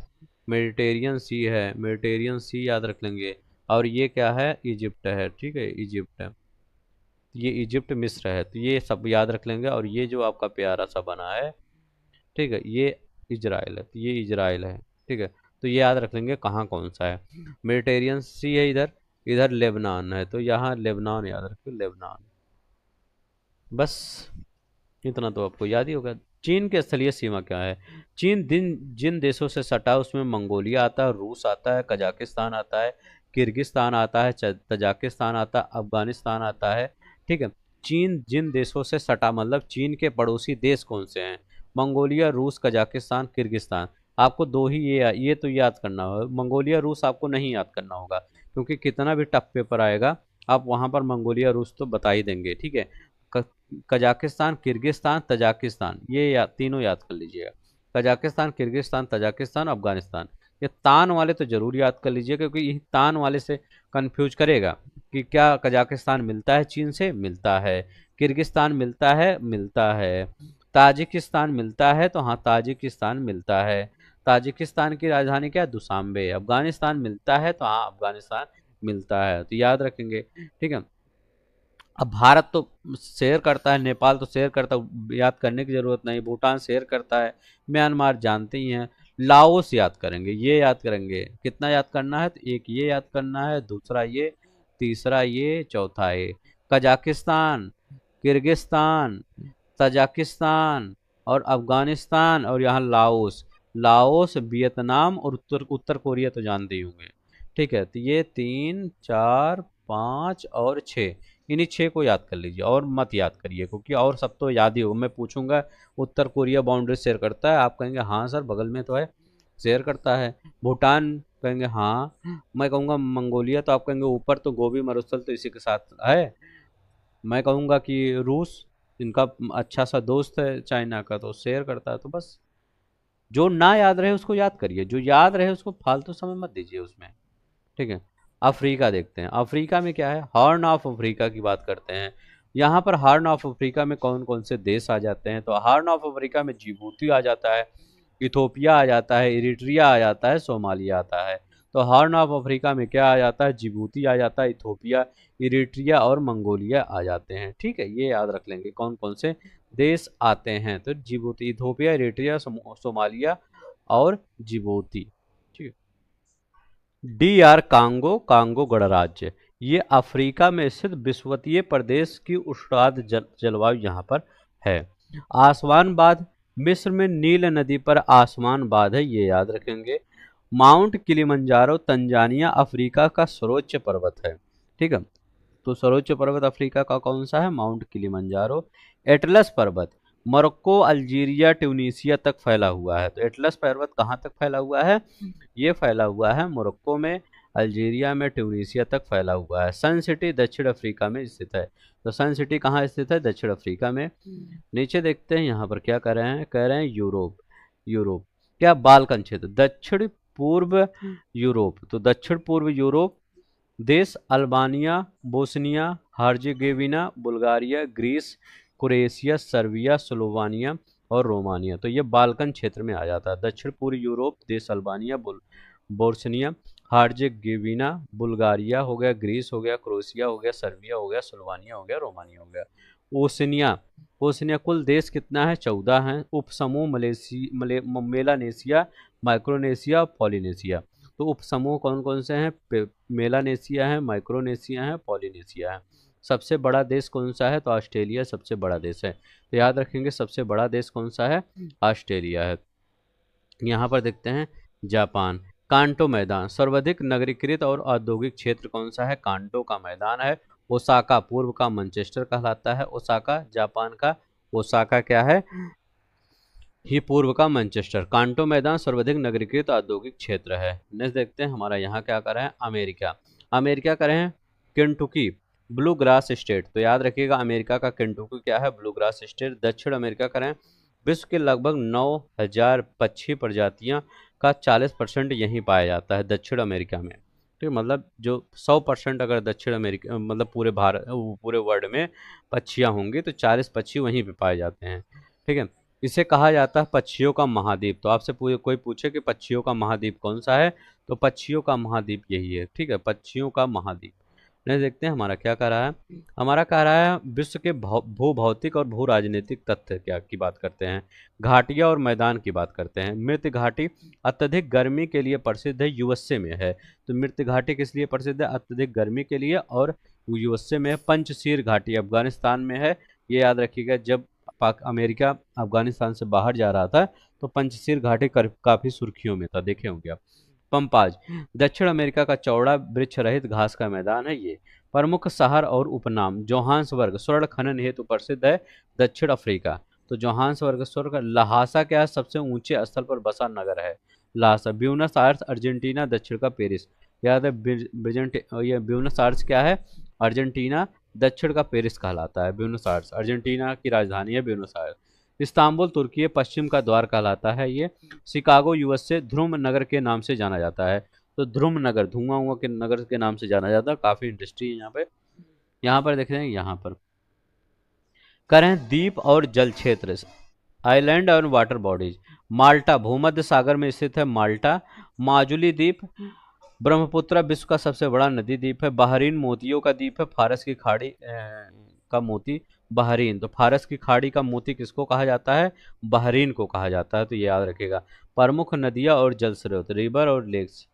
मेडिटेरियन सी है, मेडिटेरियन सी याद रख लेंगे। और ये क्या है? इजिप्ट है, ठीक है, इजिप्ट है, ये इजिप्ट मिस्र है, तो ये सब याद रख लेंगे। और ये जो आपका प्यारा सा बना है, ठीक है, ये इजराइल है, तो ये इजराइल है, ठीक है। तो ये याद रख लेंगे कहाँ कौन सा है। मेडिटेरियन सी है इधर, इधर लेबनान है, तो यहाँ लेबनान याद रखिए, लेबनान। बस इतना तो आपको याद ही होगा। चीन की स्थलीय सीमा क्या है? चीन जिन देशों से सटा है उसमें मंगोलिया आता है, रूस आता है, कजाकिस्तान आता है, किर्गिस्तान आता है, तजाकिस्तान आता है, अफगानिस्तान आता है, ठीक है। चीन जिन देशों से सटा मतलब चीन के पड़ोसी देश कौन से हैं? मंगोलिया, रूस, कजाकिस्तान, किर्गिस्तान। आपको दो ही ये तो याद करना होगा। मंगोलिया, रूस आपको नहीं याद करना होगा, क्योंकि कितना भी टफ पेपर आएगा आप वहां पर मंगोलिया, रूस तो बता ही देंगे। ठीक है, कजाकिस्तान, किर्गिस्तान, तजाकिस्तान, तीनों याद कर लीजिएगा। Kazakhstan, Kyrgyzstan, Tajikistan, Afghanistan. ये तान वाले तो जरूर याद कर लीजिए, क्योंकि ये तान वाले से कंफ्यूज करेगा कि क्या कजाकिस्तान मिलता है चीन से, मिलता है। किर्गिस्तान मिलता है, मिलता है। ताजिकिस्तान मिलता है, तो हाँ ताजिकिस्तान मिलता है। ताजिकिस्तान की राजधानी क्या है, दुशांबे। अफगानिस्तान मिलता है, तो हाँ अफगानिस्तान मिलता है, तो याद रखेंगे। ठीक है, अब भारत तो शेयर करता है, नेपाल तो शेयर करता है, याद करने की जरूरत नहीं। भूटान शेयर करता है, म्यांमार जानते ही हैं। लाओस याद करेंगे, ये याद करेंगे। कितना याद करना है, तो एक ये याद करना है, दूसरा ये, तीसरा ये, चौथा ये। कजाकिस्तान, किर्गिस्तान, तजाकिस्तान और अफगानिस्तान, और यहाँ लाओस। लाओस, वियतनाम और उत्तर उत्तर कोरिया तो जानते ही होंगे। ठीक है, तो ये 3, 4, 5 और 6, इन्हीं 6 को याद कर लीजिए, और मत याद करिए, क्योंकि और सब तो याद ही हो। मैं पूछूंगा उत्तर कोरिया बाउंड्री शेयर करता है, आप कहेंगे हाँ सर बगल में तो है, शेयर करता है। भूटान कहेंगे हाँ। मैं कहूँगा मंगोलिया, तो आप कहेंगे ऊपर तो गोबी मरुस्थल तो इसी के साथ है। मैं कहूँगा कि रूस, इनका अच्छा सा दोस्त है चाइना का, तो शेयर करता है। तो बस जो ना याद रहे उसको याद करिए, जो याद रहे उसको फालतू समय मत दीजिए उसमें। ठीक है, अफ्रीका देखते हैं। अफ्रीका में क्या है, हॉर्न ऑफ अफ्रीका की बात करते हैं। यहाँ पर हॉर्न ऑफ अफ्रीका में कौन कौन से देश आ जाते हैं, तो हॉर्न ऑफ अफ्रीका में जिबूती आ जाता है, इथोपिया आ जाता है, इरिट्रिया आ जाता है, सोमालिया आता है। तो हॉर्न ऑफ अफ्रीका में क्या आ जाता है, जिबूती आ जाता है, इथोपिया, इरिट्रिया और मंगोलिया आ जाते हैं। ठीक है, ये याद रख लेंगे कौन कौन से देश आते हैं, तो जिबूती, इथोपिया, इरिट्रिया, सोमालिया और जिबूती। ठीक है, डी आर कांगो, कांगो गणराज्य, ये अफ्रीका में स्थित विषुवतीय प्रदेश की उष्णार्द्र जलवायु यहाँ पर है। आसमान बांध, मिस्र में नील नदी पर आसमान बांध है, ये याद रखेंगे। माउंट किलिमंजारो, तंजानिया अफ्रीका का सर्वोच्च पर्वत है। ठीक है, तो सर्वोच्च पर्वत अफ्रीका का कौन सा है, माउंट किलिमंजारो। एटलस पर्वत, मोरक्को, अल्जीरिया, ट्यूनीसिया तक फैला हुआ है। तो एटलस पर्वत कहाँ तक फैला हुआ है, ये फैला हुआ है मोरक्को में, अल्जीरिया में, ट्यूनीसिया तक फैला हुआ है। सन सिटी दक्षिण अफ्रीका में स्थित है। तो सन सिटी कहाँ स्थित है, दक्षिण अफ्रीका में। नीचे देखते हैं यहाँ पर क्या कर रहे हैं, कह रहे हैं यूरोप। यूरोप क्या, बालकन क्षेत्र, दक्षिण पूर्व यूरोप। तो दक्षिण पूर्व यूरोप देश Albania, Bosnia Herzegovina, Bulgaria, Greece, Croatia, Serbia, Slovenia और रोमानिया। तो ये बाल्कन क्षेत्र में आ जाता है। दक्षिण पूर्व यूरोप देश अल्बानिया, बोस्निया हर्जेगोविना, बुल्गारिया हो गया, ग्रीस हो गया, क्रोएशिया हो गया, सर्बिया हो गया, स्लोवानिया हो गया, रोमानिया हो गया। ओसनिया, ओसनिया कुल देश कितना है, 14 है। उपसमूह मेलानेशिया, माइक्रोनेशिया, पॉलिनेशिया। तो उपसमूह कौन कौन से हैं, मेलानेशिया है, माइक्रोनेशिया है, पॉलिनेशिया है। सबसे बड़ा देश कौन सा है, तो ऑस्ट्रेलिया सबसे बड़ा देश है। तो याद रखेंगे सबसे बड़ा देश कौन सा है, ऑस्ट्रेलिया है। यहाँ पर देखते हैं जापान। कांटो मैदान, सर्वाधिक नगरीकृत और औद्योगिक क्षेत्र कौन सा है, कांटो का मैदान है। ओसाका पूर्व का मैनचेस्टर कहलाता है, ओसाका जापान का, ओसाका क्या है, ही पूर्व का मैनचेस्टर। कांटो मैदान सर्वाधिक नगरीकृत औद्योगिक क्षेत्र है। नेक्स्ट देखते हैं हमारा यहाँ क्या कर रहे हैं, अमेरिका। अमेरिका कर रहे हैं केंटुकी, ब्लू ग्रास स्टेट। तो याद रखिएगा अमेरिका का केंटुकी क्या है, ब्लू ग्रास स्टेट। दक्षिण अमेरिका करें, विश्व के लगभग 9000 पक्षी प्रजातियां का 40% यहीं पाया जाता है दक्षिण अमेरिका में। ठीक है, मतलब जो 100% अगर दक्षिण अमेरिका मतलब पूरे भारत पूरे वर्ल्ड में पक्षियां होंगी, तो 40 पक्षी वहीं पे पाए जाते हैं। ठीक है, इसे कहा जाता है पक्षियों का महाद्वीप। तो आपसे कोई पूछे कि पक्षियों का महाद्वीप कौन सा है, तो पक्षियों का महाद्वीप यही है। ठीक है, पक्षियों का महाद्वीप। नहीं, देखते हैं हमारा क्या कह रहा है। हमारा कह रहा है विश्व के भू भौतिक और भू राजनीतिक तथ्य क्या की बात करते हैं, घाटियां और मैदान की बात करते हैं। मृत घाटी अत्यधिक गर्मी के लिए प्रसिद्ध है, यूएसए में है। तो मृत घाटी किस लिए प्रसिद्ध है, अत्यधिक गर्मी के लिए, और यूएसए में है। पंचशीर घाटी अफगानिस्तान में है, ये याद रखिएगा। जब अमेरिका अफगानिस्तान से बाहर जा रहा था तो पंचशीर घाटी काफी सुर्खियों में था, देखे होंगे आप। पंपाज दक्षिण अमेरिका का चौड़ा वृक्ष रहित घास का मैदान है ये। प्रमुख शहर और उपनाम, जोहान्सबर्ग स्वर्ण खनन हेतु प्रसिद्ध है, दक्षिण अफ्रीका। तो जोहान्सबर्ग का लहासा क्या है, सबसे ऊंचे स्थल पर बसा नगर है लहासा। ब्यूनस आयर्स अर्जेंटीना, दक्षिण का पेरिस। याद है ये ब्यूनस आयर्स क्या है, अर्जेंटीना, दक्षिण का पेरिस कहलाता है ब्यूनस आयर्स, अर्जेंटीना की राजधानी है ब्यूनस आयर्स। इस्तांबुल तुर्की है, पश्चिम का द्वार कहलाता है ये। शिकागो यूएस से ध्रुव नगर के नाम से जाना जाता है, तो ध्रुव नगर, धुआं हुआ के नगर के नाम से जाना जाता है। काफी इंडस्ट्री है यहाँ पे। यहाँ पर देख रहे हैं, यहाँ पर करें द्वीप और जल क्षेत्र, आइलैंड और वाटर बॉडीज। माल्टा भूमध्य सागर में स्थित है माल्टा। माजुली द्वीप, ब्रह्मपुत्र विश्व का सबसे बड़ा नदी द्वीप है। बहरीन मोतियों का द्वीप है, फारस की खाड़ी का मोती बहरीन। तो फारस की खाड़ी का मोती किसको कहा जाता है, बहरीन को कहा जाता है, तो ये याद रखेगा। प्रमुख नदियां और जल स्रोत, रिवर और लेक्स।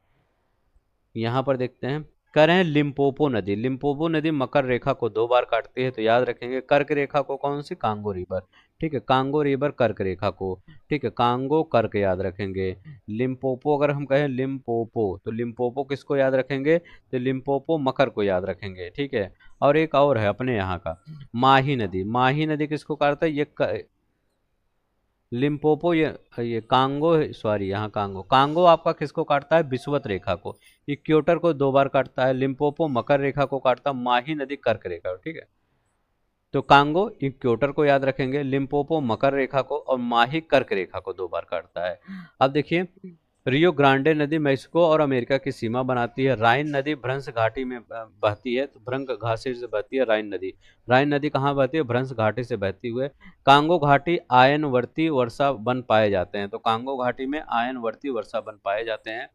यहाँ पर देखते हैं, कह रहे हैं लिम्पोपो नदी। लिम्पोपो नदी मकर रेखा को 2 बार काटती है, तो याद रखेंगे कर्क रेखा को कौन सी, कांगो रिवर। ठीक है, कांगो रिवर कर्क रेखा को, ठीक है, कांगो कर्क याद रखेंगे। लिम्पोपो अगर हम कहें लिम्पोपो, तो लिम्पोपो किसको याद रखेंगे, तो लिम्पोपो मकर को याद रखेंगे। ठीक है, और एक और है अपने यहाँ का, माही नदी। माही नदी किसको काटता है, ये लिम्पोपो, ये कांगो, सॉरी यहाँ कांगो, कांगो आपका किसको काटता है, विषुवत रेखा को। इक्वेटर को 2 बार काटता है। लिम्पोपो मकर रेखा को काटता है, माही नदी कर्क रेखा को। ठीक है, तो कांगो इक्वेटर को याद रखेंगे, लिम्पोपो मकर रेखा को, और माही कर्क रेखा को 2 बार काटता है। अब देखिए, रियो ग्रांडे नदी मेक्सिको और अमेरिका की सीमा बनाती है। राइन नदी भ्रंश घाटी में बहती है, तो भ्रंश घाटी से बहती है राइन नदी। राइन नदी कहाँ बहती है, भ्रंश घाटी से बहती हुए। कांगो घाटी आयनवर्ती वर्षा वन पाए जाते हैं, तो कांगो घाटी में आयनवर्ती वर्षा वन पाए जाते हैं।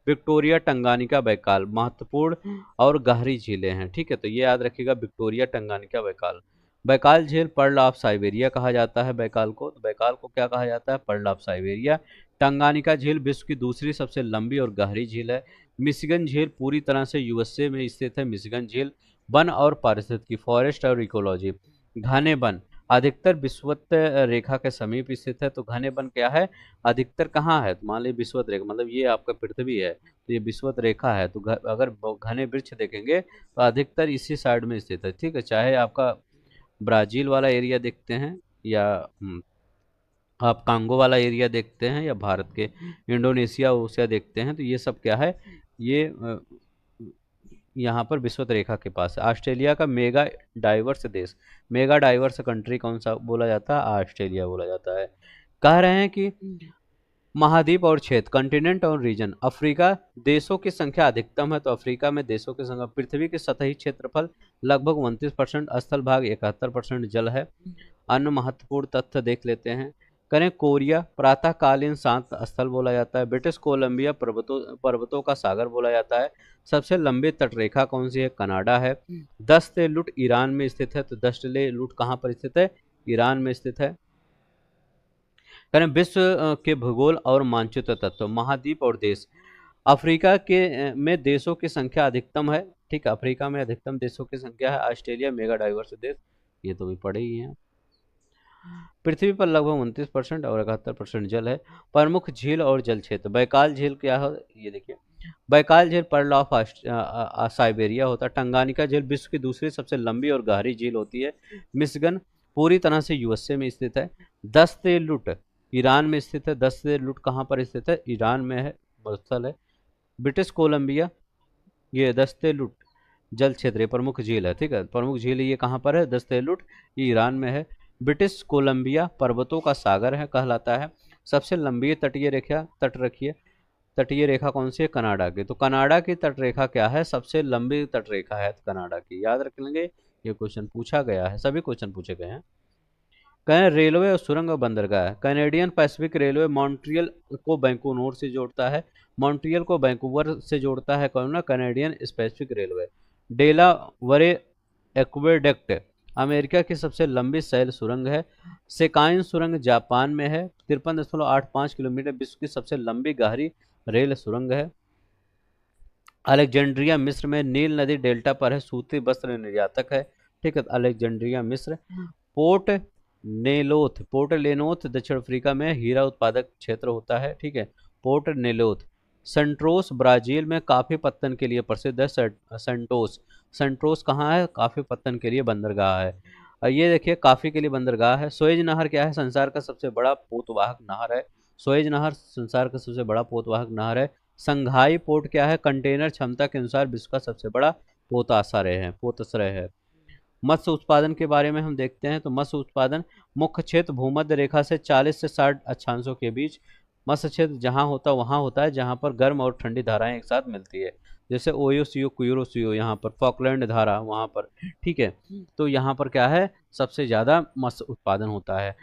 विक्टोरिया टंगानिका बैकाल महत्वपूर्ण और गहरी झीलें हैं। ठीक है, तो ये याद रखिएगा, विक्टोरिया टंगानिका बैकाल। बैकाल झील पर्ल ऑफ साइबेरिया कहा जाता है बैकाल को, तो बैकाल को क्या कहा जाता है, पर्ल ऑफ साइबेरिया। टंगानिका झील विश्व की दूसरी सबसे लंबी और गहरी झील है। मिशिगन झील पूरी तरह से यूएसए में स्थित है। मिशिगन झील वन और पारिस्थितिकी, फॉरेस्ट और इकोलॉजी। घने वन अधिकतर विषुवत रेखा के समीप स्थित है, तो घने वन क्या है, अधिकतर कहाँ है, तो मान लीजिए विषुवत रेखा, मतलब ये आपका पृथ्वी है, तो ये विषुवत रेखा है, तो अगर घने वृक्ष देखेंगे तो अधिकतर इसी साइड में स्थित है। ठीक है, चाहे आपका ब्राजील वाला एरिया देखते हैं, या आप कांगो वाला एरिया देखते हैं, या भारत के इंडोनेशिया ओशिया देखते हैं, तो ये सब क्या है, ये यहाँ पर विषुवत रेखा के पास है। ऑस्ट्रेलिया का मेगा डाइवर्स देश, मेगा डाइवर्स कंट्री कौन सा बोला जाता है, ऑस्ट्रेलिया बोला जाता है। कह रहे हैं कि महाद्वीप और क्षेत्र, कॉन्टिनेंट और रीजन। अफ्रीका देशों की संख्या अधिकतम है, तो अफ्रीका में देशों की संख्या। पृथ्वी के सतही क्षेत्रफल लगभग 29%, स्थल भाग 71% जल है। अन्य महत्वपूर्ण तथ्य देख लेते हैं। करें कोरिया प्रातःकालीन शांत स्थल बोला जाता है। ब्रिटिश कोलंबिया पर्वतों का सागर बोला जाता है। सबसे लंबी तटरेखा कौन सी है, कनाडा है। दस्त लुट ईरान में स्थित है, तो दस्त लुट कहाँ पर स्थित है, ईरान में स्थित है। करें विश्व के भूगोल और मानचित्र तत्व, महाद्वीप और देश। अफ्रीका के में देशों की संख्या अधिकतम है। ठीक है, अफ्रीका में अधिकतम देशों की संख्या है। ऑस्ट्रेलिया मेगा डाइवर्स देश, ये तो भी पढ़े ही हैं। पृथ्वी पर लगभग 29% और 71% जल है। प्रमुख झील और जल क्षेत्र, बैकाल झील क्या है, ये देखिए, बैकाल झील पर्ल ऑफ साइबेरिया होता है। टंगानिका झील विश्व की दूसरी सबसे लंबी और गहरी झील होती है। मिशिगन पूरी तरह से यूएसए में स्थित है। दस्त लुट ईरान में स्थित है। दस्त लुट कहाँ पर स्थित है, ईरान में है, स्थल है। ब्रिटिश कोलंबिया, ये दस्त लुट जल क्षेत्र प्रमुख झील है। ठीक है, प्रमुख झील ये कहाँ पर है, दस्त लुट, ये ईरान में है। ब्रिटिश कोलंबिया पर्वतों का सागर है कहलाता है। सबसे लंबी तटीय रेखा, तट रखिए, तटीय रेखा कौन सी है, कनाडा की। तो कनाडा की तट रेखा क्या है, सबसे लंबी तट रेखा है कनाडा की, याद रख लेंगे, ये क्वेश्चन पूछा गया है, सभी क्वेश्चन पूछे गए हैं। कहें रेलवे और सुरंग और बंदरगाह, कैनेडियन पैसिफिक रेलवे मॉन्ट्रियल को वैंकूवर से जोड़ता है। मॉन्ट्रियल को वैंकूवर से जोड़ता है कौन ना, Canadian Pacific railway. Delaware aqueduct America की सबसे लंबी शैल सुरंग है। सेकाइन सुरंग जापान में है, 53.85 किलोमीटर, विश्व की सबसे लंबी गहरी रेल सुरंग है। अलेक्जेंड्रिया मिस्र में नील नदी डेल्टा पर है, सूती वस्त्र निर्यातक है। ठीक है, अलेक्जेंड्रिया मिस्र। पोर्ट लेनोथ दक्षिण अफ्रीका में हीरा उत्पादक क्षेत्र होता है। ठीक है, पोर्ट नेलोथ। सेंट्रोस ब्राजील में काफी पत्तन के लिए प्रसिद्ध है। सेंटोस, सेंट्रोस कहाँ है, काफी पत्तन के लिए बंदरगाह है। और ये देखिए काफी के लिए बंदरगाह है। सुएज नहर क्या है? संसार का सबसे बड़ा पोतवाहक नहर है। सुएज नहर संसार का सबसे बड़ा पोतवाहक नहर है। संघाई पोर्ट क्या है? कंटेनर क्षमता के अनुसार विश्व का सबसे बड़ा पोताश्रय है। मत्स्य उत्पादन के बारे में हम देखते हैं तो मत्स्य उत्पादन मुख्य क्षेत्र भूमध्य रेखा से 40 से 60 अक्षांशों के बीच मत्स्य क्षेत्र जहां होता है वहां होता है जहां पर गर्म और ठंडी धाराएं एक साथ मिलती है। जैसे ओयो कुरोसियो, यहाँ पर फॉकलैंड धारा वहां पर, ठीक है। तो यहाँ पर क्या है? सबसे ज्यादा मत्स्य उत्पादन होता है।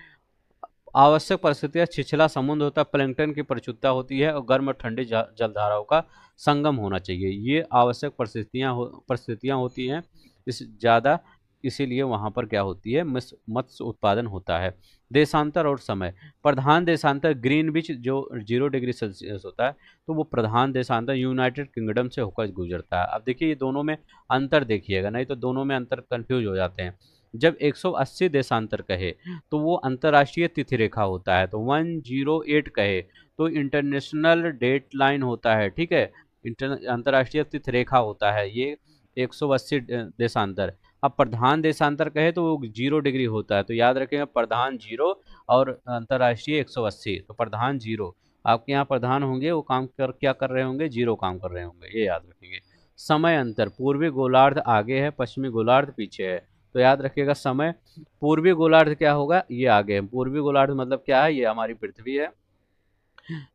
आवश्यक परिस्थितियां छिछला समुद्र होता है, प्लैंकटन की प्रचुरता होती है और गर्म और ठंडी जलधाराओं का संगम होना चाहिए। ये आवश्यक परिस्थितियां होती हैं इस ज़्यादा, इसीलिए वहाँ पर क्या होती है? मत्स्य उत्पादन होता है। देशांतर और समय। प्रधान देशांतर ग्रीनविच जो 0 डिग्री सेल्सियस होता है, तो वो प्रधान देशांतर यूनाइटेड किंगडम से होकर गुजरता है। अब देखिए ये दोनों में अंतर देखिएगा, नहीं तो दोनों में अंतर कंफ्यूज हो जाते हैं। जब 180 देशांतर कहे तो वो अंतर्राष्ट्रीय तिथि रेखा होता है, तो 108 कहे तो इंटरनेशनल डेट लाइन होता है, ठीक है। अंतर्राष्ट्रीय तिथि रेखा होता है ये 180 देशांतर। अब प्रधान देशांतर कहे तो वो 0 डिग्री होता है, तो याद रखेंगे प्रधान 0 और अंतर्राष्ट्रीय 180, तो प्रधान 0। आपके यहाँ प्रधान होंगे वो क्या कर रहे होंगे? 0 काम कर रहे होंगे, ये याद रखेंगे। समय अंतर, पूर्वी गोलार्ध आगे है, पश्चिमी गोलार्ध पीछे है, तो याद रखिएगा समय। पूर्वी गोलार्ध क्या होगा? ये आगे है। पूर्वी गोलार्ध मतलब क्या है? ये हमारी पृथ्वी है।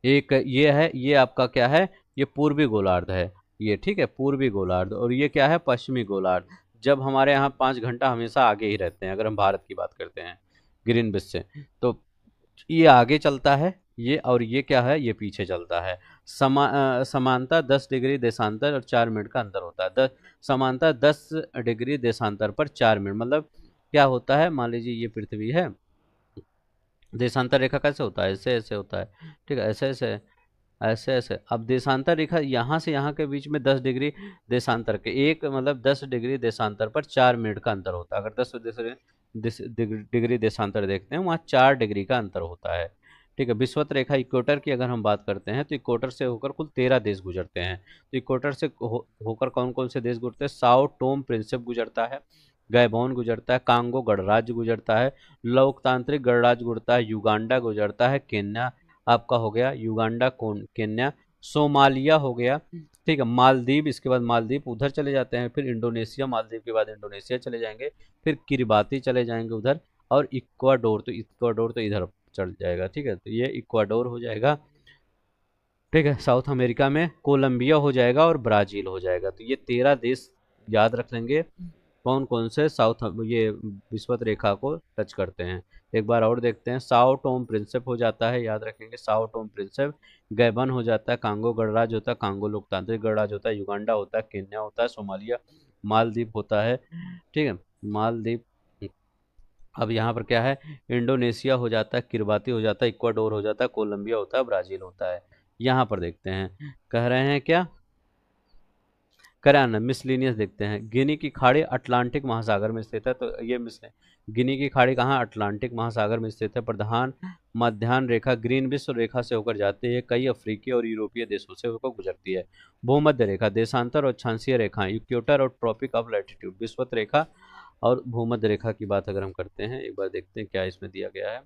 एक ये है, ये आपका क्या है? ये पूर्वी गोलार्ध है, ये, ठीक है, पूर्वी गोलार्ध। और ये क्या है? पश्चिमी गोलार्ध। जब हमारे यहाँ 5 घंटा हमेशा आगे ही रहते हैं, अगर हम भारत की बात करते हैं ग्रीनविच से, तो ये आगे चलता है ये, और ये क्या है? ये पीछे चलता है। समानता 10 डिग्री देशांतर और 4 मिनट का अंतर होता है। समानता 10 डिग्री देशांतर पर 4 मिनट, मतलब क्या होता है? मान लीजिए ये पृथ्वी है, देशांतर रेखा कैसे होता है? ऐसे ऐसे होता है, ठीक है, ऐसे ऐसे ऐसे ऐसे। अब देशांतर रेखा यहाँ से यहाँ के बीच में 10 डिग्री देशांतर के, एक मतलब 10 डिग्री देशांतर पर 4 मिनट का अंतर होता है। अगर 10 डिग्री देशांतर देखते हैं वहाँ 4 डिग्री का अंतर होता है, ठीक है। विषुवत रेखा इक्वेटर की अगर हम बात करते हैं तो इक्वेटर से होकर कुल 13 देश गुजरते हैं। तो इक्वेटर से होकर कौन कौन से देश गुजरते हैं? साओ टोम प्रिंसिप गुजरता है, गैबोन गुजरता है, कांगो गणराज्य गुजरता है, लोकतांत्रिक गणराज्य गुजरता है, युगांडा गुजरता है, केन्या आपका हो गया, युगांडा केन्या, सोमालिया हो गया, ठीक है, मालदीव, इसके बाद मालदीव उधर चले जाते हैं, फिर इंडोनेशिया, मालदीव के बाद इंडोनेशिया चले जाएंगे, फिर किरबाती चले जाएंगे उधर, और इक्वाडोर, तो इक्वाडोर तो इधर चल जाएगा, ठीक है। तो ये इक्वाडोर हो जाएगा, ठीक है। साउथ अमेरिका में कोलंबिया हो जाएगा और ब्राजील हो जाएगा। तो ये 13 देश याद रख लेंगे कौन कौन से ये विषुवत रेखा को टच करते हैं। एक बार और देखते हैं। साओ टोम प्रिंसिप हो जाता है, याद रखेंगे साओ टोम प्रिंसिप। गैबन हो जाता है, कांगो गणराज्य होता है, कांगो लोकतांत्रिक गणराज्य होता है, युगांडा होता है, केन्या होता है, सोमालिया, मालदीव होता है, ठीक है, मालदीव। अब यहाँ पर क्या है? इंडोनेशिया हो जाता है, किरबाती हो जाता है, इक्वाडोर हो जाता है, कोलंबिया होता है, ब्राजील होता है। यहाँ पर देखते हैं, कह रहे हैं क्या? कराना मिसलिनियस देखते हैं। गिनी की खाड़ी अटलांटिक महासागर में स्थित है, तो ये गिनी की खाड़ी कहाँ? अटलांटिक महासागर में स्थित है। प्रधान मध्याह्न रेखा ग्रीन विश्व रेखा से होकर जाती है, कई अफ्रीकी और यूरोपीय देशों से होकर गुजरती है। भूमध्य रेखा, देशांतर और अक्षांशीय रेखाएं, इक्वेटर और ट्रॉपिक ऑफ लैटिट्यूड। विषुवत रेखा और भूमध्य रेखा की बात अगर हम करते हैं, एक बार देखते हैं क्या इसमें दिया गया है।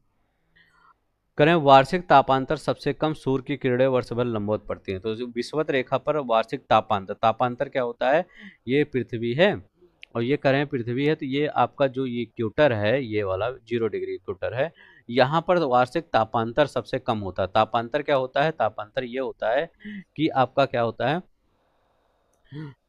करें वार्षिक तापांतर सबसे कम सूर्य की किरणें वर्ष भर लंबवत पड़ती हैं। तो जो विषुवत रेखा पर वार्षिक तापांतर, तापांतर क्या होता है? ये पृथ्वी है और ये करें पृथ्वी है, तो ये आपका जो ये इक्वेटर है, ये वाला 0 डिग्री इक्वेटर है, यहाँ पर वार्षिक तापांतर सबसे कम होता है। तापांतर क्या होता है? तापांतर ये होता है कि आपका क्या होता है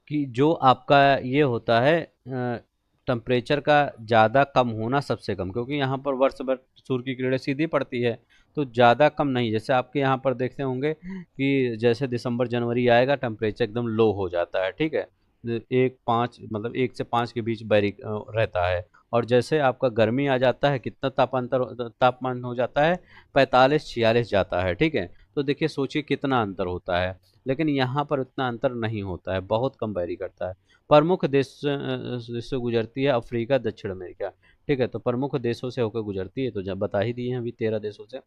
कि जो आपका ये होता है टेम्परेचर का ज़्यादा कम होना सबसे कम, क्योंकि यहाँ पर वर्ष भर सूर्य की किरणें सीधी पड़ती है, तो ज़्यादा कम नहीं। जैसे आपके यहाँ पर देखते होंगे कि जैसे दिसंबर जनवरी आएगा टेम्परेचर एकदम लो हो जाता है, ठीक है, 1 5 मतलब 1 से 5 के बीच बैरिक रहता है। और जैसे आपका गर्मी आ जाता है, कितना तापमान हो जाता है? 45 46 जाता है, ठीक है। तो देखिए सोचिए कितना अंतर होता है, लेकिन यहाँ पर उतना अंतर नहीं होता है, बहुत कम वेरी करता है। प्रमुख देश से गुजरती है, अफ्रीका, दक्षिण अमेरिका, ठीक है। तो प्रमुख देशों से होकर गुजरती है, तो जब बता ही दिए हैं अभी 13 देशों से।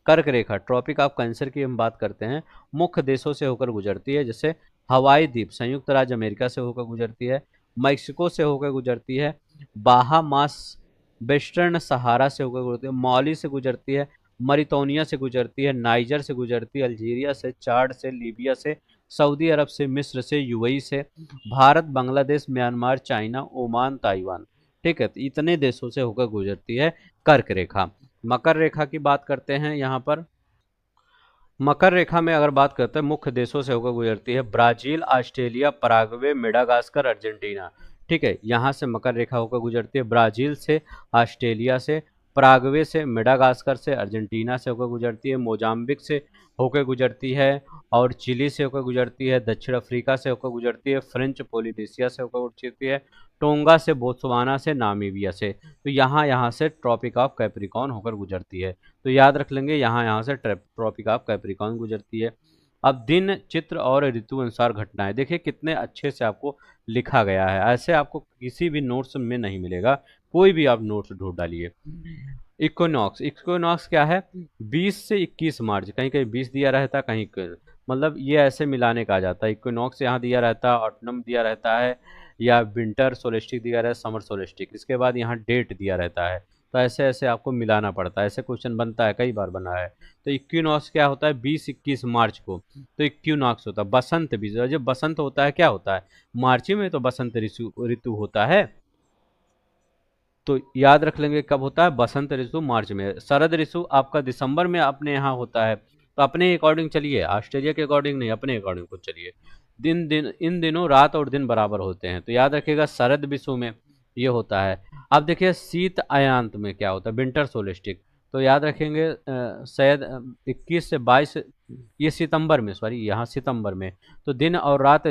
कर्क रेखा, ट्रॉपिक ऑफ कैंसर की हम बात करते हैं, मुख्य देशों से होकर गुजरती है, जैसे हवाई द्वीप, संयुक्त राज्य अमेरिका से होकर गुजरती है, मैक्सिको से होकर गुजरती है, बाहामास वेस्टर्न सहारा से होकर गुजरती है, माली से गुजरती है, मरितोनिया से गुजरती है, नाइजर से गुजरती है, अल्जीरिया से, चाड से, लीबिया से, सऊदी अरब से, मिस्र से, यूएई से, Bharat, Bangladesh, Myanmar, China, Oman, Taiwan. ठीक है, तो इतने देशों से होकर गुजरती है कर्क रेखा। मकर रेखा की बात करते हैं यहाँ पर। मकर रेखा में अगर बात करते हैं मुख्य देशों से होकर गुजरती है, Brazil, Australia, Paraguay, Madagascar, Argentina. ठीक है, यहाँ से मकर रेखा होकर गुजरती है, ब्राजील से, ऑस्ट्रेलिया से, पराग्वे से, मेडागास्कर से, अर्जेंटीना से होकर गुजरती है, मोजाम्बिक से होकर गुजरती है, और चिली से होकर गुजरती है, दक्षिण अफ्रीका से होकर गुजरती है, फ्रेंच पोलिनेशिया से होकर गुजरती है, टोंगा से, बोत्सवाना से, नामीबिया से। तो यहाँ यहाँ से ट्रॉपिक ऑफ कैप्रिकॉर्न होकर गुजरती है। तो याद रख लेंगे, यहाँ यहाँ से ट्रॉपिक ऑफ कैप्रिकॉर्न गुजरती है। अब दिन, चित्र और ऋतु अनुसार घटनाएं, देखिए कितने अच्छे से आपको लिखा गया है, ऐसे आपको किसी भी नोट्स में नहीं मिलेगा, कोई भी आप नोट्स ढूंढ डालिए। इक्विनॉक्स, इक्विनॉक्स क्या है? 20 से 21 मार्च, कहीं कहीं 20 दिया रहता, कहीं मतलब ये ऐसे मिलाने का आ जाता है। इक्विनॉक्स यहाँ दिया रहता है, ऑटनम दिया रहता है, या विंटर सोलेस्टिक दिया रहता है, समर सोलेस्टिक, इसके बाद यहाँ डेट दिया रहता है। तो ऐसे ऐसे आपको मिलाना पड़ता है, ऐसे क्वेश्चन बनता है, कई बार बना है। तो इक्विनॉक्स क्या होता है? 20-21 मार्च को तो इक्विनॉक्स होता है। बसंत भी, जब बसंत होता है क्या होता है? मार्च में तो बसंत ऋतु ऋतु होता है। तो याद रख लेंगे कब होता है? बसंत ऋतु मार्च में। शरद ऋतु आपका दिसंबर में अपने यहाँ होता है। तो अपने अकॉर्डिंग चलिए, ऑस्ट्रेलिया के अकॉर्डिंग नहीं, अपने अकॉर्डिंग को चलिए। दिन दिन इन दिनों रात और दिन बराबर होते हैं, तो याद रखिएगा शरद ऋतु में ये होता है। अब देखिए शीत अयांत में क्या होता है? विंटर सोलेस्टिक। तो याद रखेंगे शायद 21 से 22, ये सितंबर में, सॉरी यहाँ सितंबर में। तो दिन और रात,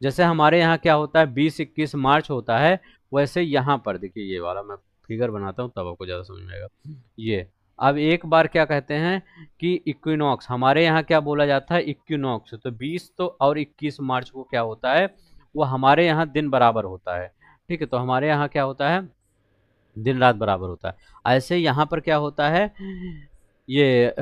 जैसे हमारे यहाँ क्या होता है 20-21 मार्च होता है, वैसे यहाँ पर देखिए, ये वाला मैं फिगर बनाता हूँ तब आपको ज़्यादा समझ में आएगा। ये अब एक बार क्या कहते हैं कि इक्विनॉक्स, हमारे यहाँ क्या बोला जाता है? इक्विनॉक्स। तो 20 तो और 21 मार्च को क्या होता है? वो हमारे यहाँ दिन बराबर होता है। ठीक है, तो हमारे यहाँ क्या होता है? दिन रात बराबर होता है। ऐसे यहाँ पर क्या होता है? ये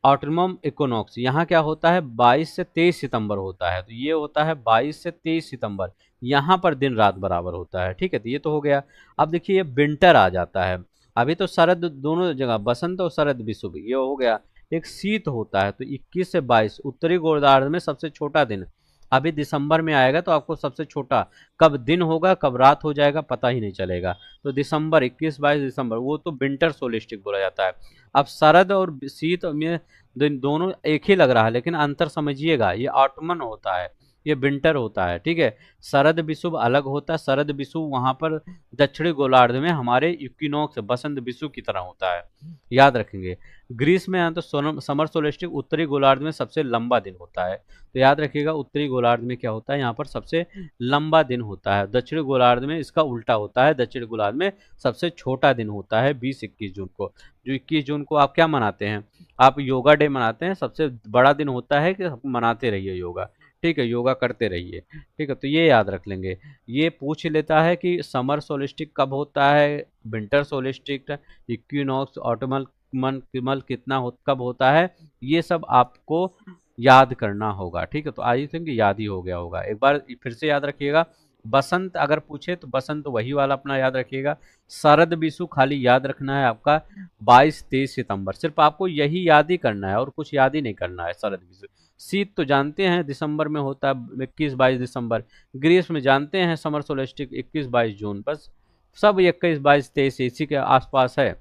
ऑटोनम इक्विनॉक्स यहाँ क्या होता है? 22 से 23 सितंबर होता है। तो ये होता है 22 से 23 सितंबर, यहाँ पर दिन रात बराबर होता है। ठीक है, तो ये तो हो गया। अब देखिए ये विंटर आ जाता है। अभी तो शरद दोनों जगह, बसंत और शरद विषुव, ये हो गया। एक शीत होता है, तो 21 से 22 उत्तरी गोलार्ध में सबसे छोटा दिन। अभी दिसंबर में आएगा तो आपको सबसे छोटा कब दिन होगा, कब रात हो जाएगा, पता ही नहीं चलेगा। तो दिसंबर 21-22 दिसंबर, वो तो विंटर सोलिस्टिक बोला जाता है। अब शरद और शीत में दोनों एक ही लग रहा है, लेकिन अंतर समझिएगा, ये ऑटमन होता है, ये विंटर होता है। ठीक है, शरद विषुव अलग होता है। शरद विषुव वहां पर दक्षिणी गोलार्ध में हमारे इक्विनॉक्स बसंत विषुव की तरह होता है, याद रखेंगे। ग्रीस में तो समर सोलेस्टिक उत्तरी गोलार्ध में सबसे लंबा दिन होता है। तो याद रखिएगा उत्तरी गोलार्ध में क्या होता है? यहाँ पर सबसे लंबा दिन होता है। दक्षिण गोलार्ध में इसका उल्टा होता है, दक्षिण गोलार्ध में सबसे छोटा दिन होता है 20-21 जून को। जो 21 जून को आप क्या मनाते हैं? आप योगा डे मनाते हैं। सबसे बड़ा दिन होता है कि मनाते रहिए योगा। ठीक है, योगा करते रहिए। ठीक है, तो ये याद रख लेंगे। ये पूछ लेता है कि समर सोलिस्टिक कब होता है, विंटर सोलिस्टिक, इक्विनॉक्स, ऑटमल मन किमल कितना कब होता है, ये सब आपको याद करना होगा। ठीक है, तो आई थिंक याद ही हो गया होगा। एक बार फिर से याद रखिएगा। बसंत अगर पूछे तो बसंत वही वाला अपना याद रखिएगा। शरद विषु खाली याद रखना है आपका 22-23 सितंबर, सिर्फ आपको यही याद ही करना है और कुछ याद ही नहीं करना है। शरद विषु। शीत तो जानते हैं दिसंबर में होता है, 21-22 दिसंबर। ग्रीष्म में जानते हैं समर सोलेस्टिक 21-22 जून, बस सब 21-22-23 इसी के आसपास है।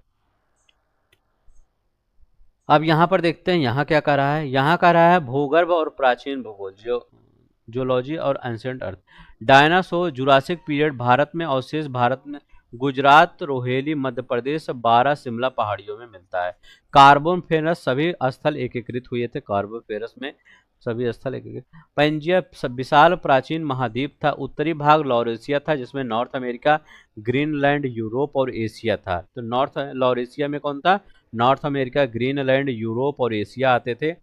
अब यहाँ पर देखते हैं यहाँ क्या कर रहा है। यहाँ कर रहा है भूगर्भ और प्राचीन भूगोल, जियोलॉजी और एंशिएंट अर्थ। डायनासोर जुरासिक पीरियड भारत में, अवशेष भारत में, गुजरात, रोहेली, मध्य प्रदेश, 12 शिमला पहाड़ियों में मिलता है। कार्बोफेरस सभी स्थल एकीकृत हुए थे, कार्बोफेरस में सभी स्थल एकीकृत। पेंजिया विशाल प्राचीन महाद्वीप था। उत्तरी भाग लॉरेशिया था, जिसमें नॉर्थ अमेरिका, ग्रीनलैंड, यूरोप और एशिया था। तो नॉर्थ लॉरेशिया में कौन था? नॉर्थ अमेरिका, ग्रीनलैंड, यूरोप और एशिया आते थे,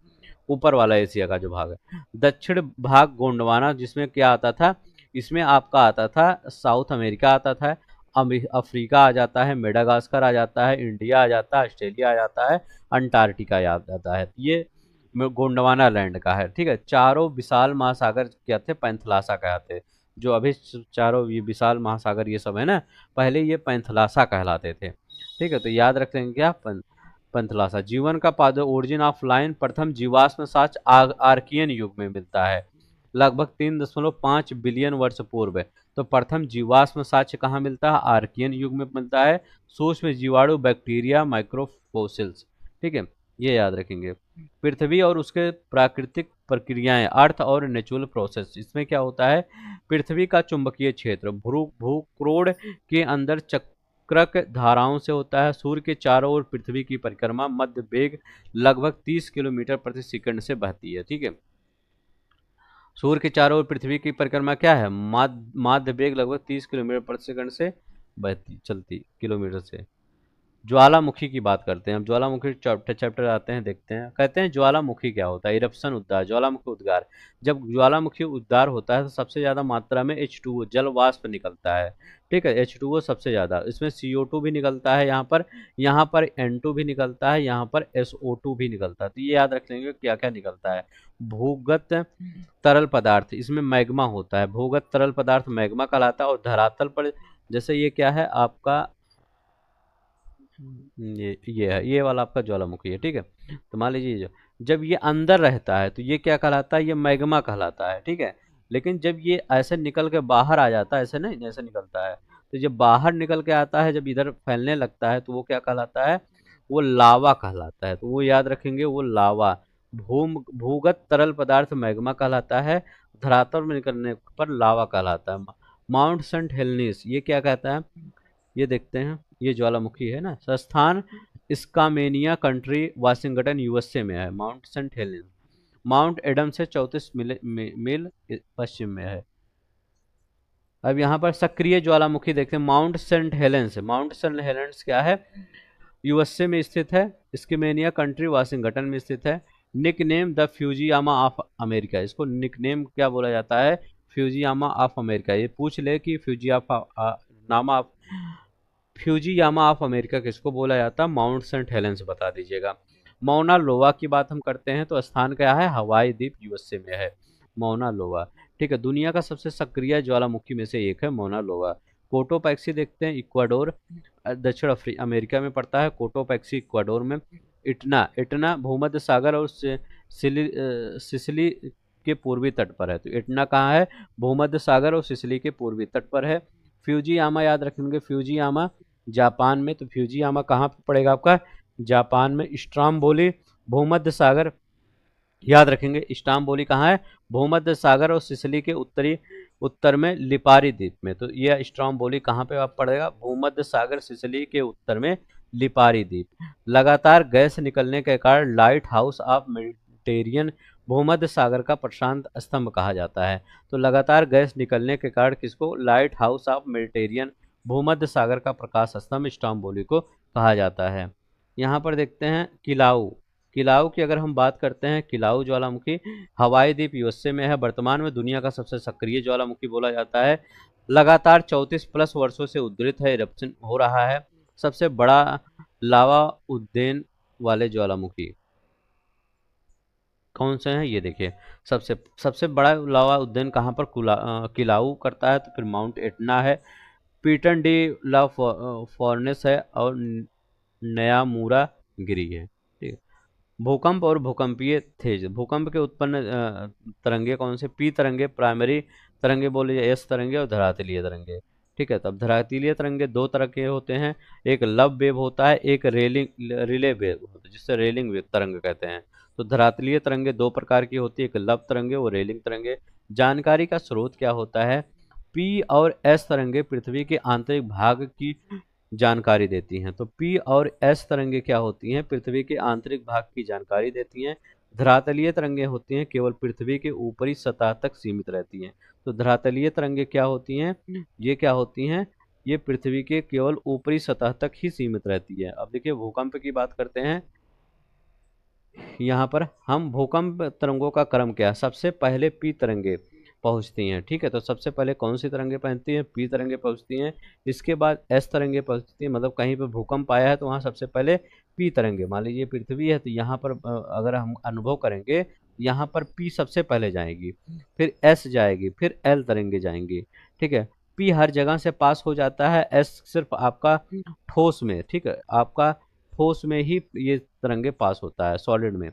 ऊपर वाला एशिया का जो भाग है। दक्षिण भाग गोंडवाना, जिसमें क्या आता था? इसमें आपका आता था साउथ अमेरिका आता था, अफ्रीका आ जाता है, मेडागास्कर आ जाता है, इंडिया आ जाता है, ऑस्ट्रेलिया आ जाता है, अंटार्कटिका आ जाता है। ये गोंडवाना लैंड का है। ठीक है, चारों विशाल महासागर क्या थे? पैंथलासा कहते, जो अभी चारों ये विशाल महासागर ये सब है ना, पहले ये पैंथलासा कहलाते थे। ठीक है, तो याद रख लेंगे क्या, पैंथलासा। जीवन का पाद ओरिजिन ऑफ लाइन प्रथम जीवाश्म साक्ष्य आर्कियन युग में मिलता है, लगभग 3.5 बिलियन वर्ष पूर्व। तो प्रथम जीवाश्म साक्ष्य कहाँ मिलता है, आर्कियन युग में मिलता है। सूक्ष्म जीवाणु, बैक्टीरिया, माइक्रोफोसिल्स। ठीक है, ये याद रखेंगे। पृथ्वी और उसके प्राकृतिक प्रक्रियाएं, अर्थ और नेचुरल प्रोसेस। इसमें क्या होता है, पृथ्वी का चुंबकीय क्षेत्र भूक्रोड़ के अंदर चक्रक धाराओं से होता है। सूर्य के चारों ओर पृथ्वी की परिक्रमा मध्य वेग लगभग 30 किलोमीटर प्रति सेकंड से बहती है। ठीक है, सूर्य के चारों ओर पृथ्वी की परिक्रमा क्या है, माध्य वेग लगभग 30 किलोमीटर प्रति सेकंड से बहती चलती किलोमीटर से। ज्वालामुखी की बात करते हैं, हम ज्वालामुखी चैप्टर आते हैं, देखते हैं। कहते हैं ज्वालामुखी क्या होता है, इरप्शन उद्गार, ज्वालामुखी उद्गार। जब ज्वालामुखी उद्गार होता है तो सबसे ज्यादा मात्रा में H2O जल वाष्प निकलता है। ठीक है, H2O सबसे ज्यादा, इसमें CO2 भी निकलता है, यहाँ पर N2 भी निकलता है, यहाँ पर SO2 भी निकलता है। तो ये याद रख लेंगे क्या क्या निकलता है। भूगत तरल पदार्थ, इसमें मैग्मा होता है, भूगत तरल पदार्थ मैग्मा कहलाता है। और धरातल पर जैसे ये क्या है आपका, ये है, ये वाला आपका ज्वालामुखी है। ठीक है, तो मान लीजिए जब ये अंदर रहता है तो ये क्या कहलाता है, ये मैग्मा कहलाता है। ठीक है, लेकिन जब ये ऐसे निकल के बाहर आ जाता है, ऐसे नहीं जैसे निकलता है, तो जब बाहर निकल के आता है, जब इधर फैलने लगता है, तो वो क्या कहलाता है, वो लावा कहलाता है। तो वो याद रखेंगे, वो लावा। भूगत तरल पदार्थ मैग्मा कहलाता है, धरातल में निकलने पर लावा कहलाता है। माउंट सेंट हेलेनिस ये क्या कहता है, ये देखते हैं, ये ज्वालामुखी है ना। संस्थान स्कामेनिया कंट्री, वाशिंगटन यूएसए में है। Mount Saint Helen Mount Adam से 34 मील पश्चिम में है। अब यहाँ पर सक्रिय ज्वालामुखी देखते हैं, Mount Saint Helens. Mount Saint Helens क्या है, यूएसए में स्थित है। स्कीमेनिया कंट्री वाशिंगटन में स्थित है। Nickname the Fujiyama of America, इसको निक नेम क्या बोला जाता है, फ्यूजियामा ऑफ अमेरिका। ये पूछ ले कि फ्यूजियामा ऑफ अमेरिका किसको बोला जाता है, माउंट सेंट हेलेंस बता दीजिएगा। मौना लोवा की बात हम करते हैं तो स्थान क्या है, हवाई द्वीप यूएसए में है, मौना लोवा। ठीक है, दुनिया का सबसे सक्रिय ज्वालामुखी में से एक है मौना लोवा। कोटोपैक्सी देखते हैं, इक्वाडोर दक्षिण अमेरिका में पड़ता है। कोटोपैक्सी इक्वाडोर में। इटना इटना भूमध्य सागर और सिसिली के पूर्वी तट पर है। तो इटना कहाँ है, भूमध्य सागर और सिसिली के पूर्वी तट पर है। फ्यूजियामा याद रखेंगे, फ्यूजियामा जापान में। तो फ्यूजियामा कहाँ पे पड़ेगा आपका, जापान में। स्ट्राम्बोली भूमध्य सागर, याद रखेंगे स्ट्राम्बोली कहाँ है, भूमध्य सागर और सिसिली के उत्तर में लिपारी द्वीप में। तो ये स्ट्राम्बोली कहाँ पे आप पड़ेगा, भूमध्य सागर सिसिली के उत्तर में लिपारी द्वीप। लगातार गैस निकलने के कारण लाइट हाउस ऑफ मेडिटेरियन भूमध्य सागर का प्रशांत स्तंभ कहा जाता है। तो लगातार गैस निकलने के कारण किसको, लाइट हाउस ऑफ मेडिटेरियन भूमध्य सागर का प्रकाश स्तंभ स्ट्राम्बोली को कहा जाता है। यहाँ पर देखते हैं किलाऊ। किलाऊ की अगर हम बात करते हैं, किलाऊ ज्वालामुखी हवाई द्वीप यूएसए में है। वर्तमान में दुनिया का सबसे सक्रिय ज्वालामुखी बोला जाता है। लगातार 34+ वर्षों से उद्धृत है, इरप्शन हो रहा है। सबसे बड़ा लावा उद्देन वाले ज्वालामुखी कौन से हैं, ये देखिए। सबसे सबसे बड़ा लावा उद्यान कहाँ पर, किलाऊ करता है। तो फिर माउंट एटना है, पीटन डी ला फॉर्नेस है, और नयामुरा गिरी है। ठीक है, भूकंप और भूकंपीय तेज। भूकंप के उत्पन्न तरंगे कौन से, पी तरंगे, प्राइमरी तरंगे बोले, एस तरंगे और धरातलीय तरंगे। ठीक है, तब धरातलीय तरंगे दो तरह के होते हैं, एक लव वेव होता है, एक रिले वेव होता है, जिससे रेलिंग वेव तरंग कहते हैं। तो धरातलीय तरंगे दो प्रकार की होती है, एक लव तरंगे और रेलिंग तरंगे। जानकारी का स्रोत क्या होता है, पी और एस तरंगे पृथ्वी के आंतरिक भाग की जानकारी देती हैं। तो पी और एस तरंगे क्या होती हैं, पृथ्वी के आंतरिक भाग की जानकारी देती हैं। धरातलीय तरंगे होती हैं केवल पृथ्वी के ऊपरी सतह तक सीमित रहती हैं। तो धरातलीय तरंगे क्या होती हैं, ये क्या होती हैं, ये पृथ्वी के केवल ऊपरी सतह तक ही सीमित रहती है। अब देखिए भूकंप की बात करते हैं, यहाँ पर हम भूकंप तरंगों का क्रम क्या है, सबसे पहले पी तरंगे पहुंचती हैं। ठीक है, तो सबसे पहले कौन सी तरंगे पहुंचती हैं, पी तरंगे पहुंचती हैं। इसके बाद एस तरंगे पहुंचती हैं, मतलब कहीं पर भूकंप आया है तो वहाँ सबसे पहले पी तरंगे। मान लीजिए पृथ्वी है तो यहाँ पर अगर हम अनुभव करेंगे यहाँ पर पी सबसे पहले जाएगी, फिर एस जाएगी, फिर एल तरंगे जाएंगी। ठीक है, पी हर जगह से पास हो जाता है, एस सिर्फ आपका ठोस में, ठीक है, आपका ठोस में ही ये तरंगे पास होता है, सॉलिड में।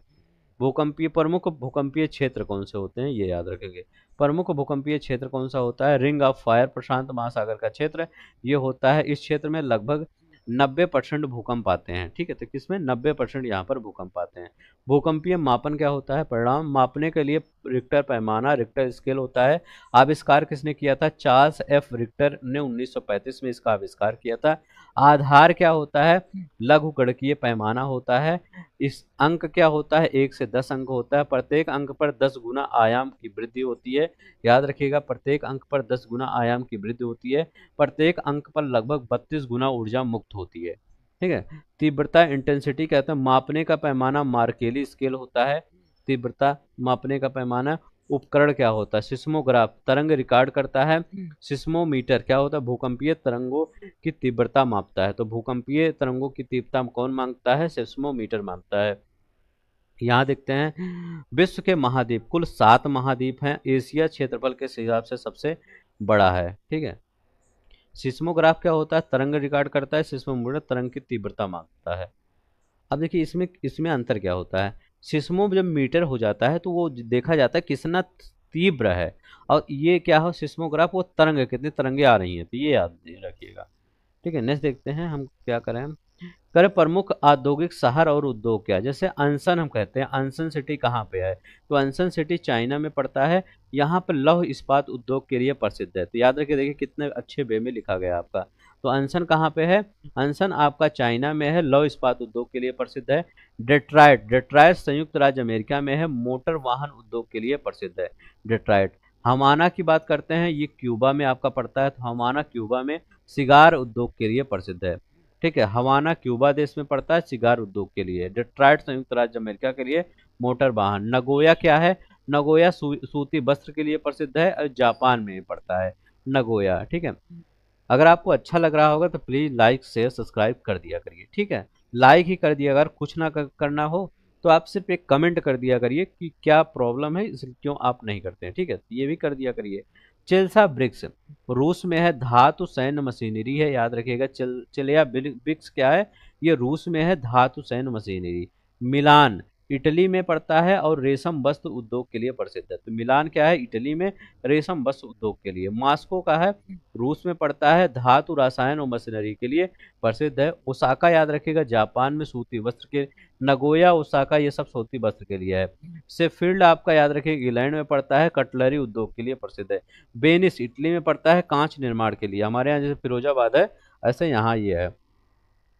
भूकंपीय प्रमुख भूकंपीय क्षेत्र कौन से होते हैं, ये याद रखेंगे। प्रमुख भूकंपीय क्षेत्र कौन सा होता है, रिंग ऑफ फायर, प्रशांत महासागर का क्षेत्र ये होता है। इस क्षेत्र में लगभग 90% भूकंप आते हैं। ठीक है, तो किसमें 90% यहाँ पर भूकंप आते हैं। भूकंपीय मापन क्या होता है, परिणाम मापने के लिए रिक्टर पैमाना, रिक्टर स्केल होता है। आविष्कार किसने किया था, चार्ल्स एफ रिक्टर ने 1935 में इसका आविष्कार किया था। आधार क्या होता है, लघुगणकीय पैमाना होता है। इस अंक क्या होता है, 1 से 10 अंक होता है। प्रत्येक अंक पर 10 गुना आयाम की वृद्धि होती है। याद रखिएगा, प्रत्येक अंक पर 10 गुना आयाम की वृद्धि होती है। प्रत्येक अंक पर लगभग 32 गुना ऊर्जा मुक्त होती है। ठीक है, तीव्रता इंटेंसिटी कहते हैं, मापने का पैमाना मार्केली स्केल होता है। तीव्रता मापने का पैमाना। उपकरण क्या होता है, सिस्मोग्राफ तरंग रिकॉर्ड करता है। सिस्मोमीटर क्या होता है, भूकंपीय तरंगों की तीव्रता मापता है। तो भूकंपीय तरंगों की तीव्रता कौन मांगता है, सिस्मोमीटर मापता है। यहाँ देखते हैं विश्व के महाद्वीप, कुल 7 महाद्वीप हैं। एशिया क्षेत्रफल के हिसाब से सबसे बड़ा है। ठीक है, सिस्मोग्राफ क्या होता है, तरंग रिकॉर्ड करता है। सिस्मोमीटर तरंग की तीव्रता मापता है। अब देखिए इसमें इसमें अंतर क्या होता है, सिस्मो जब मीटर हो जाता है तो वो देखा जाता है कितना तीव्र है, और ये क्या हो, सिस्मोग्राफ वो तरंग कितनी तरंगे आ रही हैं, तो ये याद रखिएगा। ठीक है, नेक्स्ट देखते हैं हम क्या करें। कर प्रमुख औद्योगिक शहर और उद्योग क्या है? जैसे अनसन हम कहते हैं, अनसन सिटी कहाँ पे है, तो अनसन सिटी चाइना में पड़ता है। यहाँ पर लौह इस्पात उद्योग के लिए प्रसिद्ध है। तो याद रखिए, देखिए कितने अच्छे वे में लिखा गया आपका। तो अनसन कहाँ पे है, अनसन आपका चाइना में है, लौह इस्पात उद्योग के लिए प्रसिद्ध है। डेट्राइट, डेट्राइट संयुक्त राज्य अमेरिका में है, मोटर वाहन उद्योग के लिए प्रसिद्ध है डेट्राइट। हमाना की बात करते हैं, ये क्यूबा में आपका पड़ता है। तो हमाना क्यूबा में सिगार उद्योग के लिए प्रसिद्ध है। ठीक है, हवाना क्यूबा देश में पड़ता है, सिगार उद्योग के लिए। डेट्रॉइट संयुक्त राज्य अमेरिका के लिए, मोटर वाहन। नगोया क्या है, नगोया सूती वस्त्र के लिए प्रसिद्ध है और जापान में पड़ता है नगोया। ठीक है, अगर आपको अच्छा लग रहा होगा तो प्लीज लाइक शेयर सब्सक्राइब कर दिया करिए। ठीक है, लाइक ही कर दिया, अगर कुछ ना करना हो तो आप सिर्फ एक कमेंट कर दिया करिए कि क्या प्रॉब्लम है, इसे क्यों आप नहीं करते हैं। ठीक है, ये भी कर दिया करिए। चिल्सा ब्रिक्स रूस में है, धातु सैन्य मशीनरी है। याद रखिएगा, चिलिया ब्रिक्स क्या है, ये रूस में है, धातु सैन्य मशीनरी। मिलान इटली में पड़ता है और रेशम वस्त्र उद्योग के लिए प्रसिद्ध है। तो मिलान क्या है, इटली में, रेशम वस्त्र उद्योग के लिए। मास्को का है, रूस में पड़ता है, धातु रसायन और मशीनरी के लिए प्रसिद्ध है। ओसाका याद रखिएगा, जापान में सूती वस्त्र के। नगोया, ओसाका ये सब सूती वस्त्र के लिए है। शेफील्ड आपका याद रखिएगा, इंग्लैंड में पड़ता है, कटलरी उद्योग के लिए प्रसिद्ध है। वेनिस इटली में पड़ता है, कांच निर्माण के लिए। हमारे यहाँ जैसे फिरोजाबाद है, ऐसे यहाँ ये है।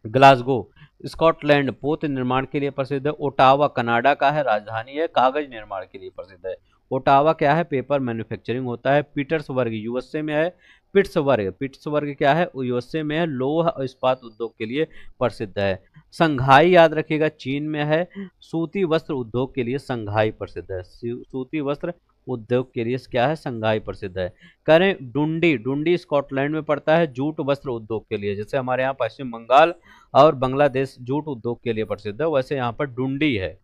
ग्लासगो स्कॉटलैंड पोत निर्माण के लिए प्रसिद्ध है। ओटावा कनाडा का है, राजधानी है, कागज निर्माण के लिए प्रसिद्ध है। ओटावा क्या है, पेपर मैन्युफैक्चरिंग होता है। पीटर्सबर्ग यूएसए में है। पिट्सबर्ग, पिट्सबर्ग क्या है, यूएसए में है, लोह और इस्पात उद्योग के लिए प्रसिद्ध है। संघाई याद रखिएगा, चीन में है, सूती वस्त्र उद्योग के लिए संघाई प्रसिद्ध है। सूती वस्त्र उद्योग के लिए क्या है, संघाई प्रसिद्ध है। करें डुंडी, डुंडी स्कॉटलैंड में पड़ता है, जूट वस्त्र उद्योग के लिए। जैसे हमारे यहाँ पश्चिम बंगाल और बांग्लादेश जूट उद्योग के लिए प्रसिद्ध है, वैसे यहाँ पर डुंडी है।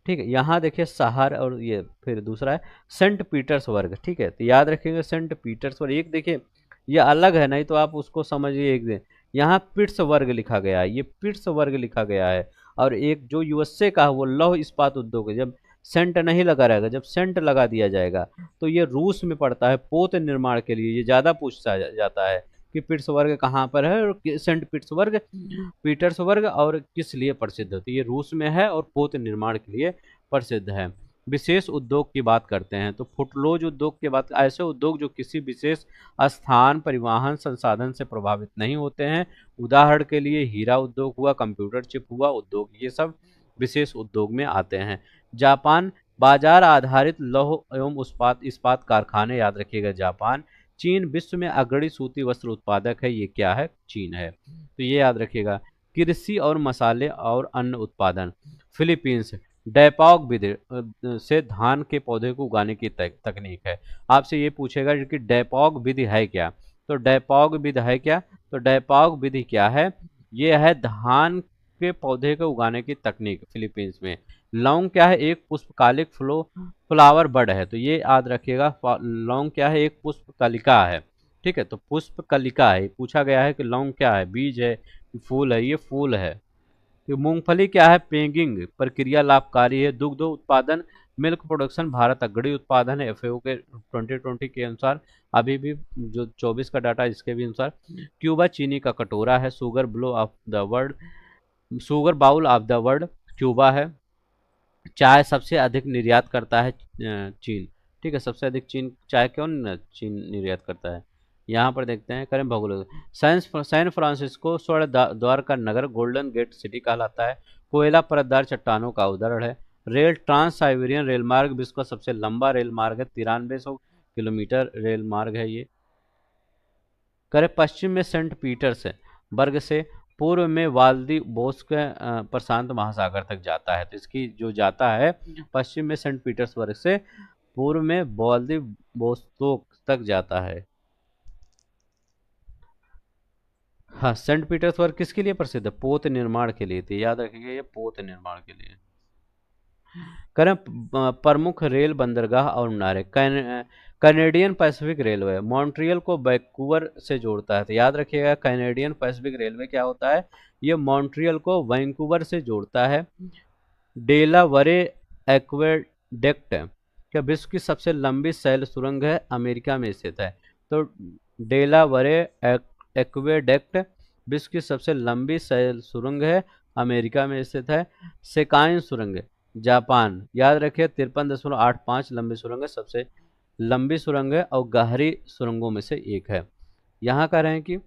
ठीक है, यहाँ देखिए शहर, और ये फिर दूसरा है सेंट पीटर्सबर्ग। ठीक है, तो याद रखिएगा सेंट पीटर्सबर्ग, एक देखिए ये अलग है, नहीं तो आप उसको समझिए एक दिन। यहाँ पिट्सबर्ग लिखा गया है, ये पिट्सबर्ग लिखा गया है। और एक जो यूएसए का है वो लौह इस्पात उद्योग है। जब सेंट नहीं लगा रहेगा, जब सेंट लगा दिया जाएगा तो ये रूस में पड़ता है, पोत निर्माण के लिए। ये ज्यादा पूछता जाता है कि पिट्सबर्ग कहाँ पर है, और सेंट पिट्सबर्ग, पीटर्सबर्ग और किस लिए प्रसिद्ध है। तो ये रूस में है और पोत निर्माण के लिए प्रसिद्ध है। विशेष उद्योग की बात करते हैं तो फुटलोज उद्योग की बात, ऐसे उद्योग जो किसी विशेष स्थान, परिवहन, संसाधन से प्रभावित नहीं होते हैं। उदाहरण के लिए हीरा उद्योग हुआ, कंप्यूटर चिप हुआ उद्योग, ये सब विशेष उद्योग में आते हैं। जापान बाजार आधारित लौह एवं इस्पात इस्पात कारखाने, याद रखिएगा जापान। चीन विश्व में अग्रणी सूती वस्त्र उत्पादक है, ये क्या है, चीन है। तो ये याद रखिएगा। कृषि और मसाले और अन्न उत्पादन, फिलीपींस डैपॉग विधि से धान के पौधे को उगाने की तकनीक है। आपसे ये पूछेगा कि डैपॉग विधि है क्या, तो डैपॉग विधि है क्या, तो डैपॉग विधि क्या है, ये है धान के पौधे को उगाने की तकनीक फिलीपींस में। लौंग क्या है? एक पुष्पकालिक फ्लावर बर्ड है, तो ये याद रखिएगा। लौंग क्या है? एक पुष्पकलिका है। ठीक है, तो पुष्पकलिका है। पूछा गया है कि लौंग क्या है? बीज है, फूल है? ये फूल है। तो मूंगफली क्या है? पैगिंग प्रक्रिया लाभकारी है। दुग्ध उत्पादन, मिल्क प्रोडक्शन भारत अग्रणी उत्पादन है एफएओ के 2020 के अनुसार। अभी भी जो 24 का डाटा इसके भी अनुसार। क्यूबा चीनी का कटोरा है। Sugar bowl of the world Cuba है। चाय सबसे अधिक निर्यात करता है चीन। ठीक है, सबसे अधिक चीन चाय क्यों चीन निर्यात करता है? यहाँ पर देखते हैं, करें भौगोलिक। सैन फ्रांसिस्को स्वर्ण द्वार का नगर, गोल्डन गेट सिटी कहलाता है। कोयला परतदार चट्टानों का उदाहरण है। ट्रांस साइबेरियन रेल मार्ग विश्व का सबसे लंबा रेल मार्ग है। 9300 किलोमीटर रेल मार्ग है ये। करें पश्चिम में सेंट पीटर्स बर्ग से, पूर्व में वाल्दी बोस्क प्रशांत महासागर तक जाता है। तो इसकी जो जाता है पश्चिम में सेंट पीटर्सबर्ग से, पूर्व में वाल्दी बोस्तोक तक जाता है। हाँ, सेंट पीटर्सबर्ग किसके लिए प्रसिद्ध है? पोत निर्माण के लिए। तो याद रखिएगा, ये पोत निर्माण के लिए। करें प्रमुख रेल बंदरगाह और मीनारे। कैनेडियन पैसिफिक रेलवे मॉन्ट्रियल को वैंकूवर से जोड़ता है। तो याद रखिएगा, कैनेडियन पैसिफिक रेलवे क्या होता है? ये मॉन्ट्रियल को वैंकूवर से जोड़ता है। डेलावरे एक्वेडक्ट क्या विश्व की सबसे लंबी सैल सुरंग है? अमेरिका में स्थित है। तो डेलावरे एक्वेडक्ट विश्व की सबसे लंबी सैल सुरंग है, अमेरिका में स्थित है। सेकाइन सुरंग जापान, याद रखिए 53.85 लंबी सुरंग है, सबसे लंबी सुरंग है और गहरी सुरंगों में से एक है। यहाँ कह रहे हैं कि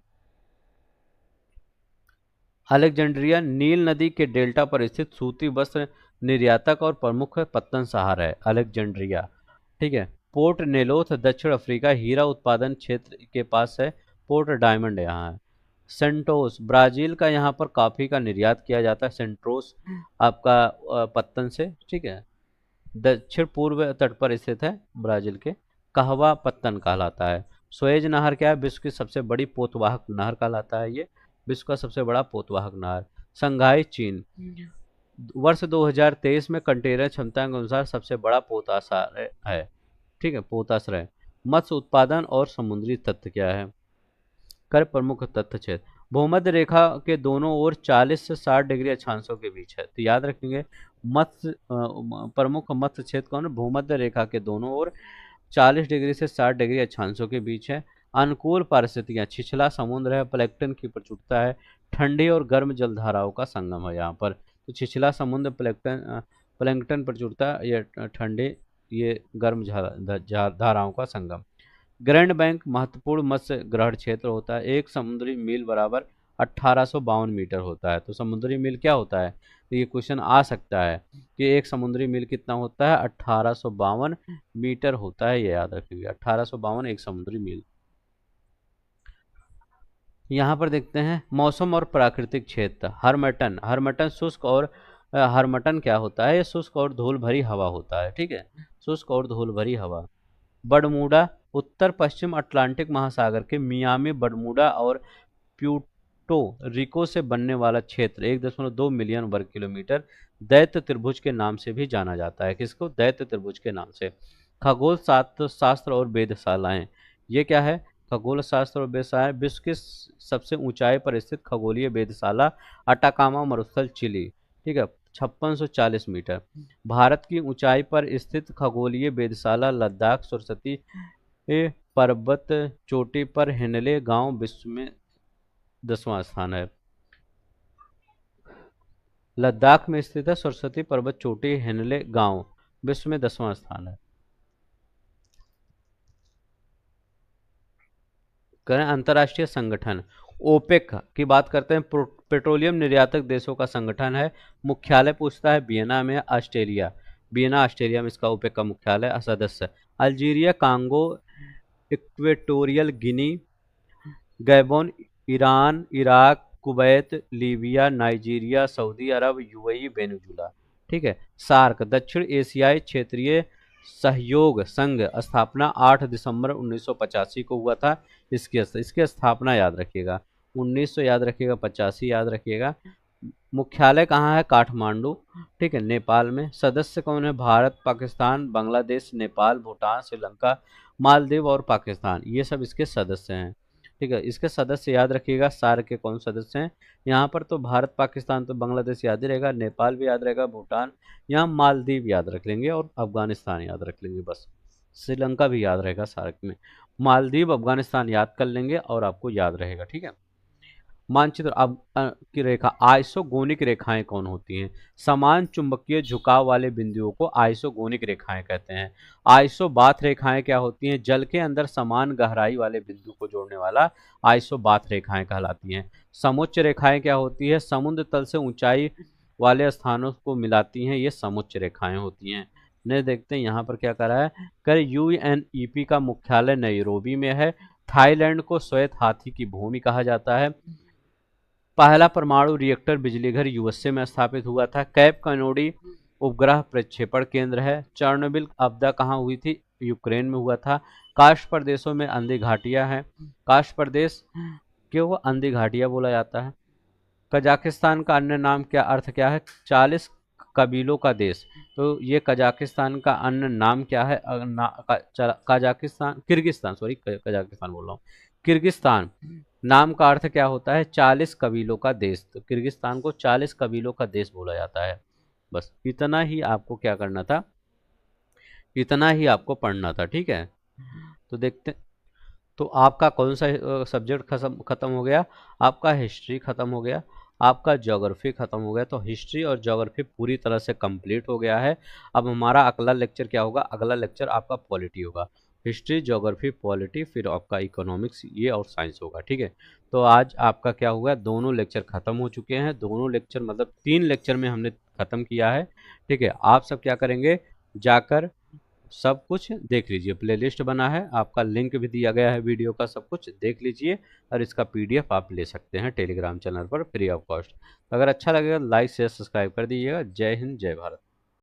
अलेक्जेंड्रिया नील नदी के डेल्टा पर स्थित सूती वस्त्र निर्यातक और प्रमुख पत्तन शहर है अलेक्जेंड्रिया। ठीक है, पोर्ट नेलोथ दक्षिण अफ्रीका हीरा उत्पादन क्षेत्र के पास है। पोर्ट डायमंड यहाँ है। सेंटोस ब्राजील का, यहाँ पर कॉफी का निर्यात किया जाता है। सेंट्रोस आपका पत्तन से। ठीक है, दक्षिण पूर्व तट पर स्थित है ब्राजील के। कहवा पत्तन कहलाता है। सुएज नहर क्या है? विश्व की सबसे बड़ी पोतवाहक नहर कहलाता है ये, विश्व का सबसे बड़ा पोतवाहक नहर। संघाई चीन वर्ष 2023 में कंटेनर क्षमता के अनुसार सबसे बड़ा पोताश्रय है। ठीक है, पोताश्रय। मत्स्य उत्पादन और समुद्री तत्व क्या है? कर प्रमुख तत्व क्षेत्र भूमध्य रेखा के दोनों ओर 40 से 60 डिग्री अक्षांशों के बीच है। तो याद रखेंगे, मत्स्य प्रमुख मत्स्य क्षेत्र कौन है? भूमध्य रेखा के दोनों ओर 40 डिग्री से 60 डिग्री अक्षांशों के बीच है। अनुकूल पारिस्थितियां, छिछला समुद्र है, प्लैंकटन की प्रचुरता है, ठंडी और गर्म जलधाराओं का संगम है यहाँ पर। तो छिछला समुद्र, प्लैंकटन प्रचुरता, ये ठंडे, ये गर्म धाराओं का संगम। ग्रैंड बैंक महत्वपूर्ण मत्स्य ग्रहण क्षेत्र होता है। एक समुद्री मील बराबर 1852 मीटर होता है। तो समुद्री मील क्या होता है? तो ये क्वेश्चन आ सकता है कि एक समुद्री मील कितना होता है? 1852 मीटर होता है, ये याद रखिएगा, 1852 एक समुद्री मील। यहाँ पर देखते हैं मौसम और प्राकृतिक क्षेत्र। हरमटन, हरमटन शुष्क और हरमटन क्या होता है? ये शुष्क और धूल भरी हवा होता है। ठीक है, शुष्क और धूल भरी हवा। बरमूडा उत्तर पश्चिम अटलांटिक महासागर के मियामी, बरमूडा और प्यूर्टो रिको से बनने वाला क्षेत्र 1.2 मिलियन वर्ग किलोमीटर दैत्य त्रिभुज के नाम से भी जाना जाता है। किसको? दैत्य त्रिभुज के नाम से। खगोल शास्त्र और वेधशालाएं, ये क्या है? खगोल शास्त्र और वेधशालाएं विश्व की सबसे ऊंचाई पर स्थित खगोलीय वेधशाला अटाकामा मरुस्थल, चिली। ठीक है, 5640 मीटर। भारत की ऊंचाई पर स्थित खगोलीय वेधशाला लद्दाख सरस्वती पर्वत चोटी पर हेनले गांव विश्व में 10वां स्थान है। लद्दाख में स्थित है सरस्वती पर्वत चोटी, हेनले गांव विश्व में 10वां स्थान है। करें अंतर्राष्ट्रीय संगठन। ओपेक की बात करते हैं, पेट्रोलियम निर्यातक देशों का संगठन है। मुख्यालय पूछता है वियना में, ऑस्ट्रेलिया। वियना ऑस्ट्रेलिया में इसका ओपेक का मुख्यालय। सदस्य Algeria, Congo, Equatorial Guinea, Gabon, Iran, Iraq, Kuwait, Libya, Nigeria, Saudi Arabia, UAE, Venezuela. ठीक है, सार्क दक्षिण एशियाई क्षेत्रीय सहयोग संघ स्थापना 8 दिसंबर 1985 को हुआ था। इसकी स्थापना याद रखिएगा, 1900 याद रखिएगा, 85 याद रखिएगा। मुख्यालय कहाँ है? काठमांडू। ठीक है। नेपाल में सदस्य कौन है? भारत, पाकिस्तान, बांग्लादेश, नेपाल, भूटान, श्रीलंका, मालदीव और पाकिस्तान, ये सब इसके सदस्य हैं। ठीक है, इसके सदस्य याद रखिएगा सार्क के कौन सदस्य हैं। यहाँ पर तो भारत, पाकिस्तान तो बांग्लादेश याद ही रहेगा, नेपाल भी याद रहेगा, भूटान, यहाँ मालदीव याद रख लेंगे और अफगानिस्तान याद रख लेंगे बस। श्रीलंका भी याद रहेगा सार्क में। मालदीव, अफगानिस्तान याद कर लेंगे और आपको याद रहेगा। ठीक है। मानचित्र अब की रेखा, आइसोगोनिक रेखाएं कौन होती हैं? समान चुंबकीय झुकाव वाले बिंदुओं को आइसोगोनिक रेखाएं कहते हैं। आइसोबाथ रेखाएं क्या होती हैं? जल के अंदर समान गहराई वाले बिंदु को जोड़ने वाला आइसोबाथ रेखाएं कहलाती हैं। समुच्च रेखाएं क्या होती है? समुद्र तल से ऊंचाई वाले स्थानों को मिलाती हैं, ये समुच्च रेखाएं होती हैं। ने देखते हैं यहाँ पर क्या करा है। कर यूएनईपी का मुख्यालय नैरोबी में है। थाईलैंड को श्वेत हाथी की भूमि कहा जाता है। पहला परमाणु रिएक्टर बिजलीघर यूएसए में स्थापित हुआ था। कैप कनोडी उपग्रह प्रक्षेपण केंद्र है। चर्नोबिल आपदा कहाँ हुई थी? यूक्रेन में हुआ था। काश प्रदेशों में अंधी घाटियां हैं। काश प्रदेश क्यों अंधी घाटियां बोला जाता है? कजाकिस्तान का अन्य नाम क्या, अर्थ क्या है? 40 कबीलों का देश। तो ये कजाकिस्तान का अन्य नाम क्या है? कजाकिस्तान, किर्गिस्तान, सॉरी कजाकिस्तान बोल रहा हूँ, किर्गिस्तान नाम का अर्थ क्या होता है? 40 कबीलों का देश। तो किर्गिस्तान को 40 कबीलों का देश बोला जाता है। बस इतना ही आपको क्या करना था, इतना ही आपको पढ़ना था। ठीक है, तो देखते। तो आपका कौन सा सब्जेक्ट खत्म हो गया? आपका हिस्ट्री खत्म हो गया, आपका ज्योग्राफी खत्म हो गया। तो हिस्ट्री और ज्योग्राफी पूरी तरह से कंप्लीट हो गया है। अब हमारा अगला लेक्चर क्या होगा? अगला लेक्चर आपका पॉलिटी होगा। हिस्ट्री, ज्योग्राफी, पॉलिटी, फिर आपका इकोनॉमिक्स, ये और साइंस होगा। ठीक है, तो आज आपका क्या हुआ, दोनों लेक्चर खत्म हो चुके हैं। दोनों लेक्चर मतलब 3 लेक्चर में हमने खत्म किया है। ठीक है, आप सब क्या करेंगे, जाकर सब कुछ देख लीजिए। प्लेलिस्ट बना है, आपका लिंक भी दिया गया है वीडियो का, सब कुछ देख लीजिए। और इसका पीडीएफ आप ले सकते हैं टेलीग्राम चैनल पर फ्री ऑफ कॉस्ट। अगर अच्छा लगेगा लाइक शेयर सब्सक्राइब कर दीजिएगा। जय हिंद, जय भारत।